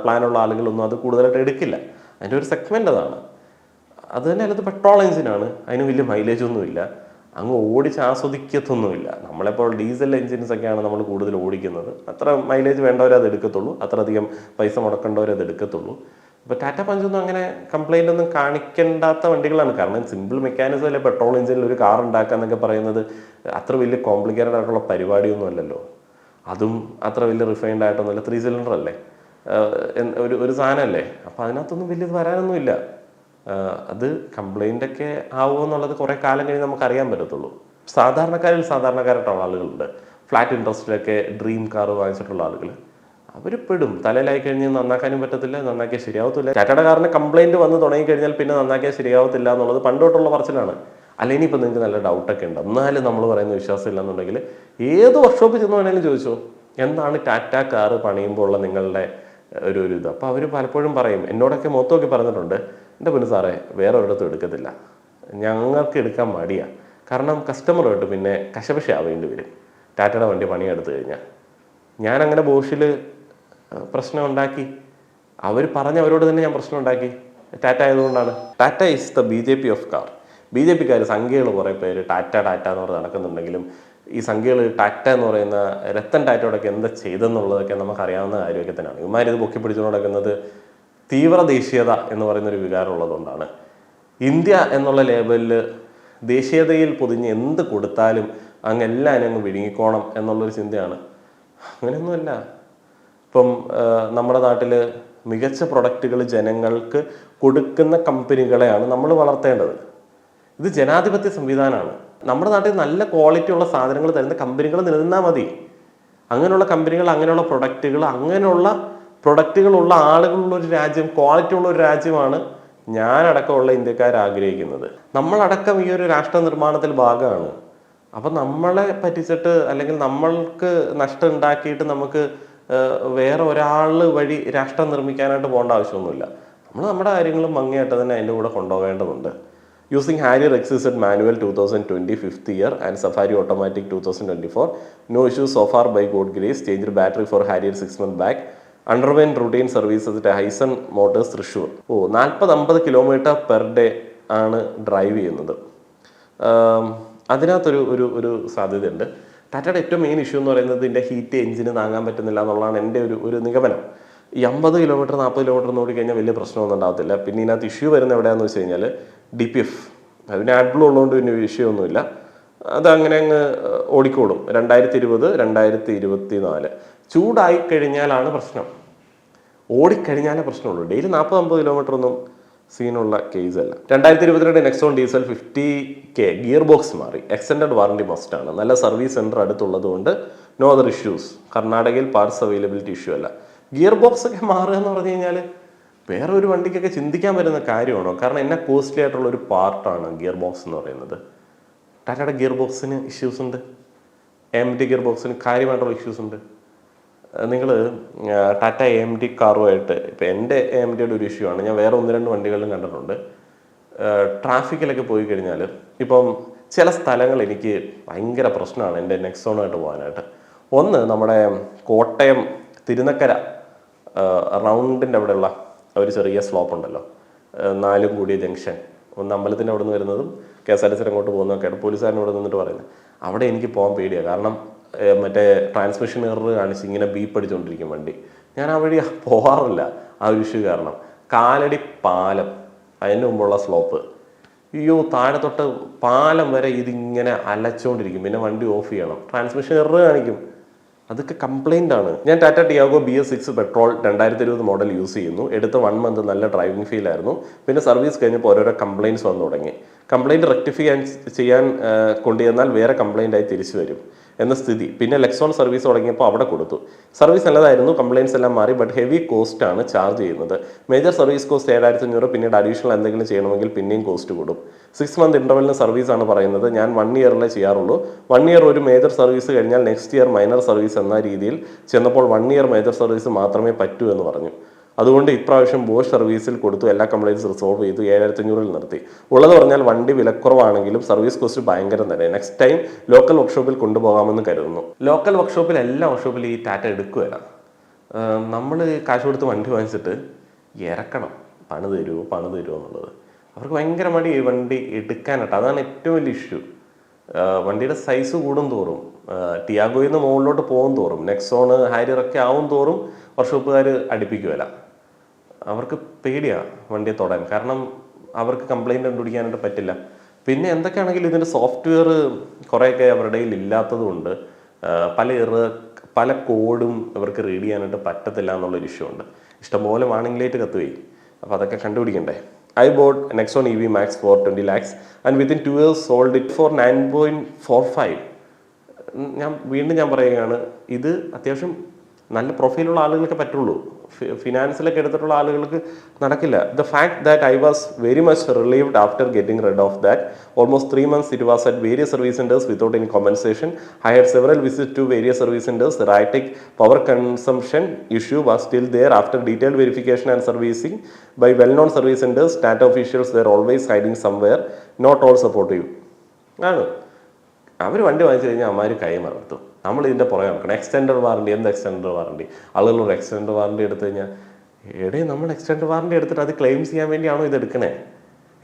പ്ലാനുള്ള ആളുകളൊന്നും അത് കൂടുതലായിട്ട് എടുക്കില്ല. അതിൻ്റെ ഒരു സെഗ്മെൻ്റ് അതാണ്. അത് തന്നെ അല്ലത് പെട്രോൾ എഞ്ചിനാണ്. അതിന് വലിയ മൈലേജ് ഒന്നുമില്ല, അങ്ങ് ഓടിച്ച് ആസ്വദിക്കത്തൊന്നുമില്ല. നമ്മളെപ്പോൾ ഡീസൽ എഞ്ചിൻസൊക്കെയാണ് നമ്മൾ കൂടുതൽ ഓടിക്കുന്നത്. അത്ര മൈലേജ് വേണ്ടവരെ അത് എടുക്കത്തുള്ളൂ, അത്രയധികം പൈസ മുടക്കേണ്ടവരെ അത് എടുക്കത്തുള്ളൂ. ഇപ്പോൾ ടാറ്റ പഞ്ചൊന്നും അങ്ങനെ കംപ്ലൈൻ്റ് ഒന്നും കാണിക്കേണ്ടാത്ത വണ്ടികളാണ്. കാരണം സിമ്പിൾ മെക്കാനിസം അല്ലെ പെട്രോൾ എഞ്ചിനിൽ ഒരു കാർ ഉണ്ടാക്കുക എന്നൊക്കെ പറയുന്നത് അത്ര വലിയ കോംപ്ലിക്കേറ്റഡ് ആയിട്ടുള്ള പരിപാടിയൊന്നും അല്ലല്ലോ. അതും അത്ര വലിയ റിഫൈൻഡ് ആയിട്ടൊന്നുമില്ല. 3 സിലിണ്ടർ അല്ലേ, ഒരു സാധനമല്ലേ. അപ്പോൾ അതിനകത്തൊന്നും വലിയത് വരാനൊന്നുമില്ല. അത് കംപ്ലൈൻ്റൊക്കെ ആവുമോ എന്നുള്ളത് കുറേ കാലം കഴിഞ്ഞ് നമുക്ക് അറിയാൻ പറ്റത്തുള്ളൂ. സാധാരണക്കാരായിട്ടുള്ള ആളുകളുണ്ട്. ഫ്ലാറ്റ് ഇൻട്രസ്റ്റിലൊക്കെ ഡ്രീം കാർ വാങ്ങിച്ചിട്ടുള്ള ആളുകൾ അവർ പെടും. തലയിലായി കഴിഞ്ഞ് നന്നാക്കാനും പറ്റത്തില്ല, നന്നാക്കിയാൽ ശരിയാവത്തില്ല. ടാറ്റയുടെ കാറിന് കംപ്ലൈൻറ്റ് വന്ന് തുടങ്ങിക്കഴിഞ്ഞാൽ പിന്നെ നന്നാക്കിയാൽ ശരിയാവത്തില്ല എന്നുള്ളത് പണ്ടോട്ടുള്ള പറച്ചിലാണ്. അല്ലെങ്കിൽ ഇനിയിപ്പോൾ നിങ്ങൾക്ക് നല്ല ഡൗട്ടൊക്കെ ഉണ്ട്, എന്നാലും നമ്മൾ പറയുന്ന വിശ്വാസമില്ല എന്നുണ്ടെങ്കിൽ ഏത് വർക്ക്ഷോപ്പിൽ ചെന്ന് വേണമെങ്കിലും ചോദിച്ചോ, എന്താണ് ടാറ്റ കാറ് പണിയുമ്പോൾ ഉള്ള നിങ്ങളുടെ ഒരു ഇത്. അപ്പോൾ അവർ പലപ്പോഴും പറയും, എന്നോടൊക്കെ മൊത്തമൊക്കെ പറഞ്ഞിട്ടുണ്ട്, എൻ്റെ പൊന്നു സാറേ വേറെ ഒരിടത്തും എടുക്കത്തില്ല, ഞങ്ങൾക്ക് എടുക്കാൻ മടിയാണ്. കാരണം കസ്റ്റമറുമായിട്ട് പിന്നെ കശപശ ആവേണ്ടി വരും ടാറ്റയുടെ വണ്ടി പണിയെടുത്തു കഴിഞ്ഞാൽ. ഞാനങ്ങനെ ബോഷിൽ പ്രശ്നം ഉണ്ടാക്കി, അവർ അവരോട് തന്നെ ഞാൻ പ്രശ്നം ഉണ്ടാക്കി. ടാറ്റ ആയതുകൊണ്ടാണ്. Tata is the BJP of car. BJPക്കാർ സംഖ്യകൾ കുറേ പേര് ടാറ്റ എന്ന് പറഞ്ഞ് നടക്കുന്നുണ്ടെങ്കിലും ഈ സംഖ്യകൾ ടാറ്റ എന്ന് പറയുന്ന രത്തൻ ടാറ്റയോടൊക്കെ എന്താ ചെയ്തെന്നുള്ളതൊക്കെ നമുക്കറിയാവുന്ന കാര്യമൊക്കെ തന്നെയാണ്. ഇവന്മാരിത് പൊക്കി പിടിച്ചുകൊണ്ട് നടക്കുന്നത് തീവ്ര ദേശീയത എന്ന് പറയുന്നൊരു വികാരം ഉള്ളതുകൊണ്ടാണ്. ഇന്ത്യ എന്നുള്ള ലേബലിൽ ദേശീയതയിൽ പൊതിഞ്ഞ് എന്ത് കൊടുത്താലും അങ്ങ് എല്ലാവരും അങ്ങ് വിഴുങ്ങിക്കോണം എന്നുള്ളൊരു ചിന്തയാണ്. അങ്ങനെയൊന്നുമല്ല. ഇപ്പം നമ്മുടെ നാട്ടിൽ മികച്ച പ്രൊഡക്റ്റുകൾ ജനങ്ങൾക്ക് കൊടുക്കുന്ന കമ്പനികളെയാണ് നമ്മൾ വളർത്തേണ്ടത്. ഇത് ജനാധിപത്യ സംവിധാനമാണ്. നമ്മുടെ നാട്ടിൽ നല്ല ക്വാളിറ്റി ഉള്ള സാധനങ്ങൾ തരുന്ന കമ്പനികൾ നിലനിന്നാൽ മതി. അങ്ങനെയുള്ള കമ്പനികൾ, അങ്ങനെയുള്ള പ്രൊഡക്റ്റുകളുള്ള ആളുകളുള്ള ഒരു രാജ്യം, ക്വാളിറ്റി ഉള്ള ഒരു രാജ്യമാണ് ഞാനടക്കമുള്ള ഇന്ത്യക്കാർ ആഗ്രഹിക്കുന്നത്. നമ്മളടക്കം ഈ ഒരു രാഷ്ട്ര നിർമ്മാണത്തിൽ ഭാഗമാണ്. അപ്പം നമ്മളെ പറ്റിച്ചിട്ട് അല്ലെങ്കിൽ നമ്മൾക്ക് നഷ്ടം ഉണ്ടാക്കിയിട്ട് നമുക്ക് വേറെ ഒരാൾ വഴി രാഷ്ട്രം നിർമ്മിക്കാനായിട്ട് പോകേണ്ട ആവശ്യമൊന്നുമില്ല. നമ്മൾ നമ്മുടെ കാര്യങ്ങളും ഭംഗിയായിട്ട് തന്നെ അതിൻ്റെ കൂടെ കൊണ്ടുപോകേണ്ടതുണ്ട്. Using Harrier XZ manual 2020 5th year and Safari automatic 2024, no issues so far by God grace. Changed battery for Harrier 6 months back. Underwent routine services at Hyson Motors Thrissur. 40-50 kilometre per day ആണ് drive ചെയ്യുന്നത്. അതിനകത്തൊരു ഒരു സാധ്യതയുണ്ട്. ടാറ്റയുടെ ഏറ്റവും main issue എന്ന് പറയുന്നത് ഇതിൻ്റെ ഹീറ്റ് എഞ്ചിന് താങ്ങാൻ പറ്റുന്നില്ല എന്നുള്ളതാണ് എൻ്റെ ഒരു നിഗമനം. ഈ 50 കിലോമീറ്റർ 40 കിലോമീറ്റർ ഓടിക്കഴിഞ്ഞാൽ വലിയ പ്രശ്നമൊന്നും ഉണ്ടാകത്തില്ല. പിന്നെ ഇതിനകത്ത് ഇഷ്യൂ വരുന്നത് എവിടെയാണെന്ന് വെച്ച് കഴിഞ്ഞാൽ DPF, അതിന് ആഡ്ബ്ലൂ ഉള്ളതുകൊണ്ട് പിന്നെ വിഷയമൊന്നുമില്ല. അതങ്ങനെ അങ്ങ് ഓടിക്കോളും. 2020, 2024 ചൂടായി കഴിഞ്ഞാലാണ് പ്രശ്നം. ഓടിക്കഴിഞ്ഞാലേ പ്രശ്നമുള്ളൂ. ഡെയിലി 40-50 കിലോമീറ്റർ ഒന്നും സീനുള്ള കേസല്ല. 2022 Nexon diesel 50K gear box മാറി. എക്സ്റ്റൻഡഡ് വാറണ്ടി മസ്റ്റാണ്. നല്ല സർവീസ് സെൻറ്റർ അടുത്തുള്ളത് കൊണ്ട് നോ അതർ ഇഷ്യൂസ്. കർണാടകയിൽ പാർട്സ് അവൈലബിലിറ്റി ഇഷ്യൂ അല്ല. ഗിയർ ബോക്സ് ഒക്കെ മാറുക എന്ന് പറഞ്ഞു കഴിഞ്ഞാൽ വേറെ ഒരു വണ്ടിക്കൊക്കെ ചിന്തിക്കാൻ പറ്റുന്ന കാര്യമാണോ? കാരണം എന്നെ കോസ്റ്റ്ലി ആയിട്ടുള്ള ഒരു പാർട്ടാണ് ഗിയർ ബോക്സ് എന്ന് പറയുന്നത്. ടാറ്റയുടെ ഗിയർ ബോക്സിന് ഇഷ്യൂസ് ഉണ്ട്. AMD ഗിയർ ബോക്സിന് കാര്യമായിട്ടുള്ള ഇഷ്യൂസ് ഉണ്ട്. നിങ്ങൾ ടാറ്റ AMD കാറുമായിട്ട്, ഇപ്പം എൻ്റെ AMDയുടെ ഒരു ഇഷ്യൂ ആണ്. ഞാൻ വേറെ 1-2 വണ്ടികളിലും കണ്ടിട്ടുണ്ട്. ട്രാഫിക്കിലൊക്കെ പോയി കഴിഞ്ഞാൽ ഇപ്പം ചില സ്ഥലങ്ങൾ എനിക്ക് ഭയങ്കര പ്രശ്നമാണ് എൻ്റെ നെക്സോണായിട്ട് പോകാനായിട്ട്. ഒന്ന്, നമ്മുടെ കോട്ടയം തിരുനക്കര റൗണ്ടിൻ്റെ അവിടെയുള്ള ഒരു ചെറിയ സ്ലോപ്പ് ഉണ്ടല്ലോ, 4 കൂടിയ ജംഗ്ഷൻ. ഒന്ന് അമ്പലത്തിൻ്റെ അവിടെ നിന്ന് വരുന്നതും KSRTC അങ്ങോട്ട് പോകുന്നതൊക്കെയാണ് പോലീസുകാരൻ ഇവിടെ നിന്നിട്ട് പറയുന്നത്. അവിടെ എനിക്ക് പോകാൻ പേടിയാണ്. കാരണം മറ്റേ ട്രാൻസ്മിഷൻ എറർ കാണിച്ച് ഇങ്ങനെ ബീപ്പ് അടിച്ചുകൊണ്ടിരിക്കും വണ്ടി. ഞാൻ ആ വഴി പോകാറില്ല ആ ഒരു ഇഷ്യൂ കാരണം. കാലടി പാലം, അതിന് മുമ്പുള്ള സ്ലോപ്പ്, അയ്യോ താഴെ തൊട്ട് പാലം വരെ ഇതിങ്ങനെ അലച്ചുകൊണ്ടിരിക്കും. പിന്നെ വണ്ടി ഓഫ് ചെയ്യണം, ട്രാൻസ്മിഷൻ എറർ കാണിക്കും. അതൊക്കെ കംപ്ലൈൻ്റ് ആണ്. ഞാൻ Tata Tiago BS6 petrol 2020 model use ചെയ്യുന്നു. എടുത്ത 1 മന്ത് നല്ല ഡ്രൈവിംഗ് ഫീൽ ആയിരുന്നു. പിന്നെ സർവീസ് കഴിഞ്ഞപ്പോൾ ഓരോരോ കംപ്ലയിൻറ്റ്സ് വന്നു തുടങ്ങി. കംപ്ലയിൻറ്റ് റെക്ടിഫൈ ചെയ്യാൻ കൊണ്ടുചെന്നാൽ വേറെ കംപ്ലയിൻ്റ് ആയി തിരിച്ചു വരും എന്ന സ്ഥിതി. പിന്നെ ലെക്സോൺ സർവീസ് തുടങ്ങിയപ്പോൾ അവിടെ കൊടുത്തു. സർവീസ് നല്ലതായിരുന്നു, കംപ്ലയിൻറ്റ്സ് എല്ലാം മാറി. ബട്ട് ഹെവി കോസ്റ്റ് ആണ് ചാർജ് ചെയ്യുന്നത്. Major service cost 7500. പിന്നീട് അഡീഷണൽ എന്തെങ്കിലും ചെയ്യണമെങ്കിൽ പിന്നെയും കോസ്റ്റ് കൂടും. 6 മന്ത് ഇൻ്റർവെലിന് സർവീസ് ആണ് പറയുന്നത്. ഞാൻ 1 ഇയറിലേ ചെയ്യാറുള്ളൂ. 1 ഇയർ ഒരു മേജർ സർവീസ് കഴിഞ്ഞാൽ നെക്സ്റ്റ് ഇയർ മൈനർ സർവീസ് എന്ന രീതിയിൽ ചെന്നപ്പോൾ 1 ഇയർ മേജർ സർവീസ് മാത്രമേ പറ്റൂ എന്ന് പറഞ്ഞു. അതുകൊണ്ട് ഇപ്രാവശ്യം ബോഷ് സർവീസിൽ കൊടുത്തു. എല്ലാ കംപ്ലയിൻറ്റ്സ് റിസോൾവ് ചെയ്തു. 7500 നിർത്തി. ഉള്ളത് പറഞ്ഞാൽ വണ്ടി വിലക്കുറവാണെങ്കിലും സർവീസ് കോസ്റ്റ് ഭയങ്കരം തന്നെ. നെക്സ്റ്റ് ടൈം ലോക്കൽ വർക്ക്ഷോപ്പിൽ കൊണ്ടുപോകാമെന്ന് കരുതുന്നു. ലോക്കൽ വർക്ക്ഷോപ്പിൽ എല്ലാ വർക്ക്ഷോപ്പിലും ഈ ടാറ്റ എടുക്കുകയില്ല. നമ്മൾ കാശ് കൊടുത്ത് വണ്ടി വാങ്ങിച്ചിട്ട് ഇറക്കണം, പണി തരുമോ എന്നുള്ളത്. അവർക്ക് ഭയങ്കര മടി ഈ വണ്ടി എടുക്കാനായിട്ട്. അതാണ് ഏറ്റവും വലിയ ഇഷ്യൂ. വണ്ടിയുടെ സൈസ് കൂടും തോറും, ടിയാഗോയിൽ നിന്ന് മുകളിലോട്ട് പോകും തോറും, നെക്സോണ് ഹാരിയറൊക്കെ ആവും തോറും വർക്ക്ഷോപ്പുകാർ അടുപ്പിക്കുകയില്ല. അവർക്ക് പേടിയാണ് വണ്ടിയെ തൊടാൻ. കാരണം അവർക്ക് കംപ്ലയിൻറ്റ് കണ്ടുപിടിക്കാനായിട്ട് പറ്റില്ല. പിന്നെ എന്തൊക്കെയാണെങ്കിലും ഇതിൻ്റെ സോഫ്റ്റ്വെയർ കുറേയൊക്കെ അവരുടെ കയ്യിൽ ഇല്ലാത്തതുകൊണ്ട് പല കോഡും ഇവർക്ക് റീഡ് ചെയ്യാനായിട്ട് പറ്റത്തില്ല എന്നുള്ളൊരു ഇഷ്യൂ ഉണ്ട്. ഇഷ്ടംപോലെ വാണിംഗ് ലൈറ്റ് കത്തുകയും. അപ്പോൾ അതൊക്കെ കണ്ടുപിടിക്കണ്ടേ. I bought Nexon EV Max for 20 lakhs and within 2 years sold it for 9.45. ഞാൻ പറയുകയാണ്, ഇത് അത്യാവശ്യം നല്ല പ്രൊഫൈലുള്ള ആളുകൾക്ക് പറ്റുള്ളൂ. ഫിനാൻസിലൊക്കെ എടുത്തിട്ടുള്ള ആളുകൾക്ക് നടക്കില്ല. The fact that I was very much relieved after getting red of that. Almost 3 months it was at various service centers without any compensation. I had several visits to various service centers. The erratic power consumption issue was still there after detailed verification and servicing by well-known service centers. Tata officials were always hiding somewhere. Not all supportive. അവർ വണ്ടി വാങ്ങിച്ചു കഴിഞ്ഞാൽ അമ്മമാർ കൈ മറത്തും. നമ്മൾ ഇതിൻ്റെ പുറകെ നോക്കണം. Extended warranty, എന്ത് എക്സ്റ്റൻഡഡ് വാറണ്ടി? ആളുകളോട് എക്സ്റ്റൻഡഡ് വാറണ്ടി എടുത്തു കഴിഞ്ഞാൽ, നമ്മൾ എക്സ്റ്റൻഡഡ് വാറണ്ടി എടുത്തിട്ട് അത് ക്ലെയിം ചെയ്യാൻ വേണ്ടിയാണോ ഇത് എടുക്കണേ?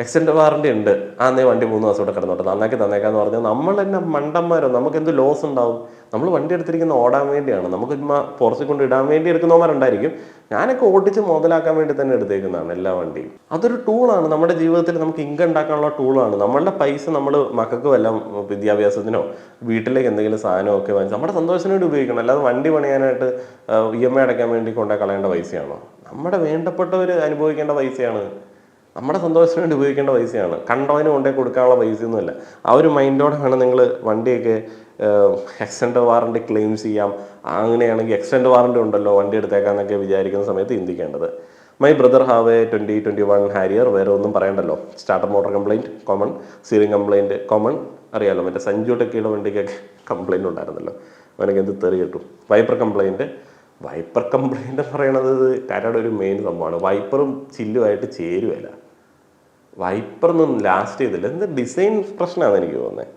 എക്സ്റ്റൻഡഡ് വാറണ്ടി ഉണ്ട്, അന്നേ വണ്ടി 3 ദിവസം ഇവിടെ കിടന്നോട്ടെ, നന്നാക്കി തന്നേക്കാന്ന് പറഞ്ഞാൽ നമ്മൾ തന്നെ മണ്ടന്മാരോ? നമുക്ക് എന്ത് ലോസ് ഉണ്ടാവും? നമ്മൾ വണ്ടി എടുത്തിരിക്കുന്ന ഓടാൻ വേണ്ടിയാണ്, നമുക്ക് ചുമ്മാ പുറത്ത് കൊണ്ട് ഇടാൻ വേണ്ടി എടുക്കുന്നവന്മാരുണ്ടായിരിക്കും. ഞാനൊക്കെ ഓടിച്ച് മുതലാക്കാൻ വേണ്ടി തന്നെ എടുത്തേക്കുന്നതാണ് എല്ലാ വണ്ടിയും. അതൊരു ടൂളാണ്, നമ്മുടെ ജീവിതത്തിൽ നമുക്ക് ഇൻകം ഉണ്ടാക്കാനുള്ള ടൂളാണ്. നമ്മളുടെ പൈസ നമ്മൾ മക്കൾക്ക് വല്ലതും വിദ്യാഭ്യാസത്തിനോ വീട്ടിലേക്ക് എന്തെങ്കിലും സാധനമൊക്കെ വാങ്ങിച്ച് നമ്മുടെ സന്തോഷത്തിന് വേണ്ടി ഉപയോഗിക്കണം. അല്ലാതെ വണ്ടി പണിയാനായിട്ട് EMI അടയ്ക്കാൻ വേണ്ടി കൊണ്ടേ കളയേണ്ട പൈസയാണോ? നമ്മുടെ വേണ്ടപ്പെട്ടവർ അനുഭവിക്കേണ്ട പൈസയാണ്, നമ്മുടെ സന്തോഷത്തിന് വേണ്ടി ഉപയോഗിക്കേണ്ട പൈസയാണ്. കണ്ടവന് കൊണ്ടേ കൊടുക്കാനുള്ള പൈസയൊന്നുമല്ല. ആ ഒരു മൈൻഡോടെ വേണം നിങ്ങൾ വണ്ടിയൊക്കെ എക്സ്റ്റൻഡ് വാറണ്ടി ക്ലെയിം ചെയ്യാം. അങ്ങനെയാണെങ്കിൽ എക്സ്റ്റൻഡ് വാറണ്ടി ഉണ്ടല്ലോ വണ്ടി എടുത്തേക്കാന്നൊക്കെ വിചാരിക്കുന്ന സമയത്ത് ചിന്തിക്കേണ്ടത്. My brother have A 2021 Harrier. വേറെ ഒന്നും പറയണ്ടല്ലോ. Starter motor complaint common, steering complaint common. അറിയാമല്ലോ, മറ്റേ സഞ്ജു ടെക്കിയുടെ വണ്ടിക്കൊക്കെ കംപ്ലൈൻറ്റ് ഉണ്ടായിരുന്നല്ലോ, അവനൊക്കെ എന്ത് തെറി കിട്ടും. വൈപ്പർ കംപ്ലൈൻറ്റ് എന്ന് പറയണത് ടാറ്റയുടെ ഒരു മെയിൻ സംഭവമാണ്. വൈപ്പറും ചില്ലുമായിട്ട് ചേരുവല്ല. വൈപ്പറൊന്നും ലാസ്റ്റ് ചെയ്തില്ല, എന്ത് ഡിസൈൻ പ്രശ്നമാണ് എനിക്ക് തോന്നുന്നത്.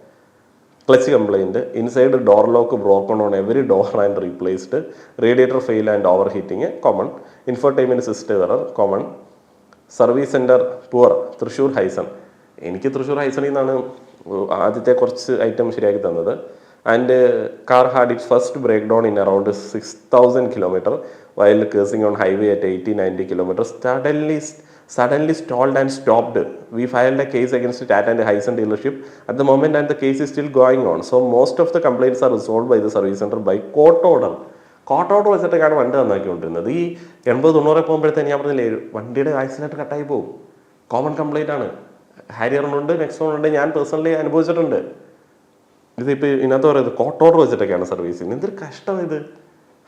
Clutch complaint, inside door lock broken on every door and replaced, radiator fail and overheating common, infotainment system error common, service centre poor, Thrissur Hyson. എനിക്ക് തൃശ്ശൂർ ഹൈസണിൽ നിന്നാണ് ആദ്യത്തെ കുറച്ച് ഐറ്റം ശരിയാക്കി തന്നത്. And car had its first breakdown in around 6000 kilometre while casing on highway at 80-90 kilometre. Suddenly stalled and stopped. We filed a case against Tata and Hyson dealership at the moment, and the case is still going on. So most of the complaints are resolved by the service center by court order. Court order വെച്ചിട്ടൊക്കെയാണ് വണ്ടി നന്നാക്കിക്കൊണ്ടിരുന്നത്. ഈ 80-90 പോകുമ്പോഴത്തേന് ഞാൻ പറഞ്ഞില്ലേ, വണ്ടിയുടെ accident കട്ടായി പോകും. Common complaint ആണ്. ഹാരിയറിനുണ്ട്, നെക്സോണുണ്ട്, ഞാൻ പേഴ്സണലി അനുഭവിച്ചിട്ടുണ്ട്. ഇതിപ്പോൾ ഇതിനകത്ത് പറയുന്നത് കോർട്ട് ഓർഡർ വെച്ചിട്ടൊക്കെയാണ് സർവീസ് ചെയ്യുന്നത്. എന്തൊരു കഷ്ടം ഇത്.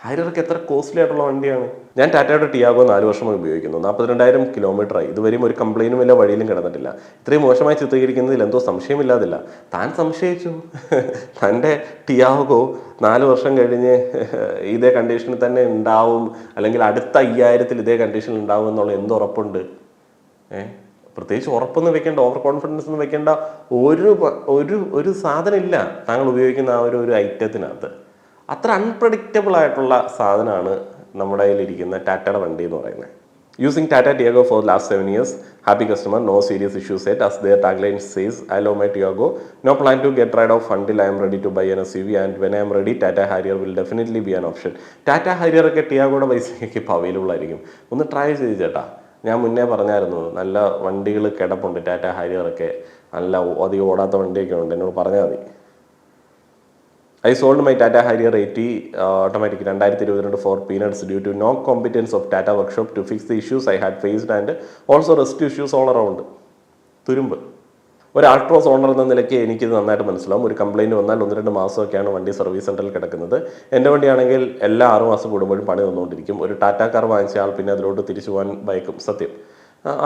ഹാരിയറൊക്കെ എത്ര കോസ്റ്റ്ലി ആയിട്ടുള്ള വണ്ടിയാണ്. ഞാൻ ടാറ്റയുടെ ടിയാഗോ 4 വർഷമായി ഉപയോഗിക്കുന്നു. 42,000 കിലോമീറ്ററായി. ഇതുവരെയും ഒരു കംപ്ലൈൻറ്റും ഇല്ല, വഴിയിലും കിടന്നിട്ടില്ല. ഇത്രയും മോശമായി ചിത്രീകരിക്കുന്നതിൽ എന്തോ സംശയമില്ലാതില്ല. താൻ സംശയിച്ചു. തൻ്റെ ടിയാഗോ 4 വർഷം കഴിഞ്ഞ് ഇതേ കണ്ടീഷനിൽ തന്നെ ഉണ്ടാവും, അല്ലെങ്കിൽ അടുത്ത 5000-ൽ ഇതേ കണ്ടീഷനിൽ ഉണ്ടാവും എന്നുള്ള എന്തുറപ്പുണ്ട്? പ്രത്യേകിച്ച് ഉറപ്പൊന്നും വെക്കേണ്ട, ഓവർ കോൺഫിഡൻസ് ഒന്നും വെക്കേണ്ട ഒരു സാധനം ഇല്ല താങ്കൾ ഉപയോഗിക്കുന്ന ആ ഒരു ഐറ്റത്തിനകത്ത്. അത്ര അൺപ്രഡിക്റ്റബിൾ ആയിട്ടുള്ള സാധനമാണ് നമ്മുടെ കയ്യിലിരിക്കുന്ന ടാറ്റയുടെ വണ്ടി എന്ന് പറയുന്നത്. Using Tata Tiago for last 7 years, happy customer, no serious issues set, as their tagline says, I love my Tiago, no plan to get rid of until I am ready to buy an SUV, and when I am ready, Tata Harrier will definitely be an option. Tata Harrier ഒക്കെ ടിയാഗോയുടെ പൈസയ്ക്ക് ഇപ്പോൾ available ആയിരിക്കും. ഒന്ന് try ചെയ്ത് ചേട്ടാ. ഞാൻ മുന്നേ പറഞ്ഞായിരുന്നു, നല്ല വണ്ടികൾ കിടപ്പുണ്ട്. ടാറ്റ ഹാരിയറൊക്കെ നല്ല അധികം ഓടാത്ത വണ്ടിയൊക്കെ ഉണ്ട്, എന്നോട് പറഞ്ഞാൽ മതി. I sold my Tata Harrier 80 automatic 2022 for peanuts due to no competence of Tata workshop to fix the issues I had faced, and also rest issues all around. തുരുമ്പ്. ഒരു ആൾട്രോസ് ഓണർ എന്ന നിലയ്ക്ക് എനിക്കിത് നന്നായിട്ട് മനസ്സിലാവും. ഒരു കംപ്ലയിൻറ്റ് വന്നാൽ 1-2 മാസമൊക്കെയാണ് വണ്ടി സർവീസ് സെൻറ്ററിൽ കിടക്കുന്നത്. എൻ്റെ വണ്ടിയാണെങ്കിൽ എല്ലാ 6 മാസം കൂടുമ്പോഴും പണി വന്നുകൊണ്ടിരിക്കും. ഒരു ടാറ്റ കാർ വാങ്ങിച്ച ആൾ പിന്നെ അതിലോട്ട് തിരിച്ചു പോകാൻ ഭയക്കും. സത്യം,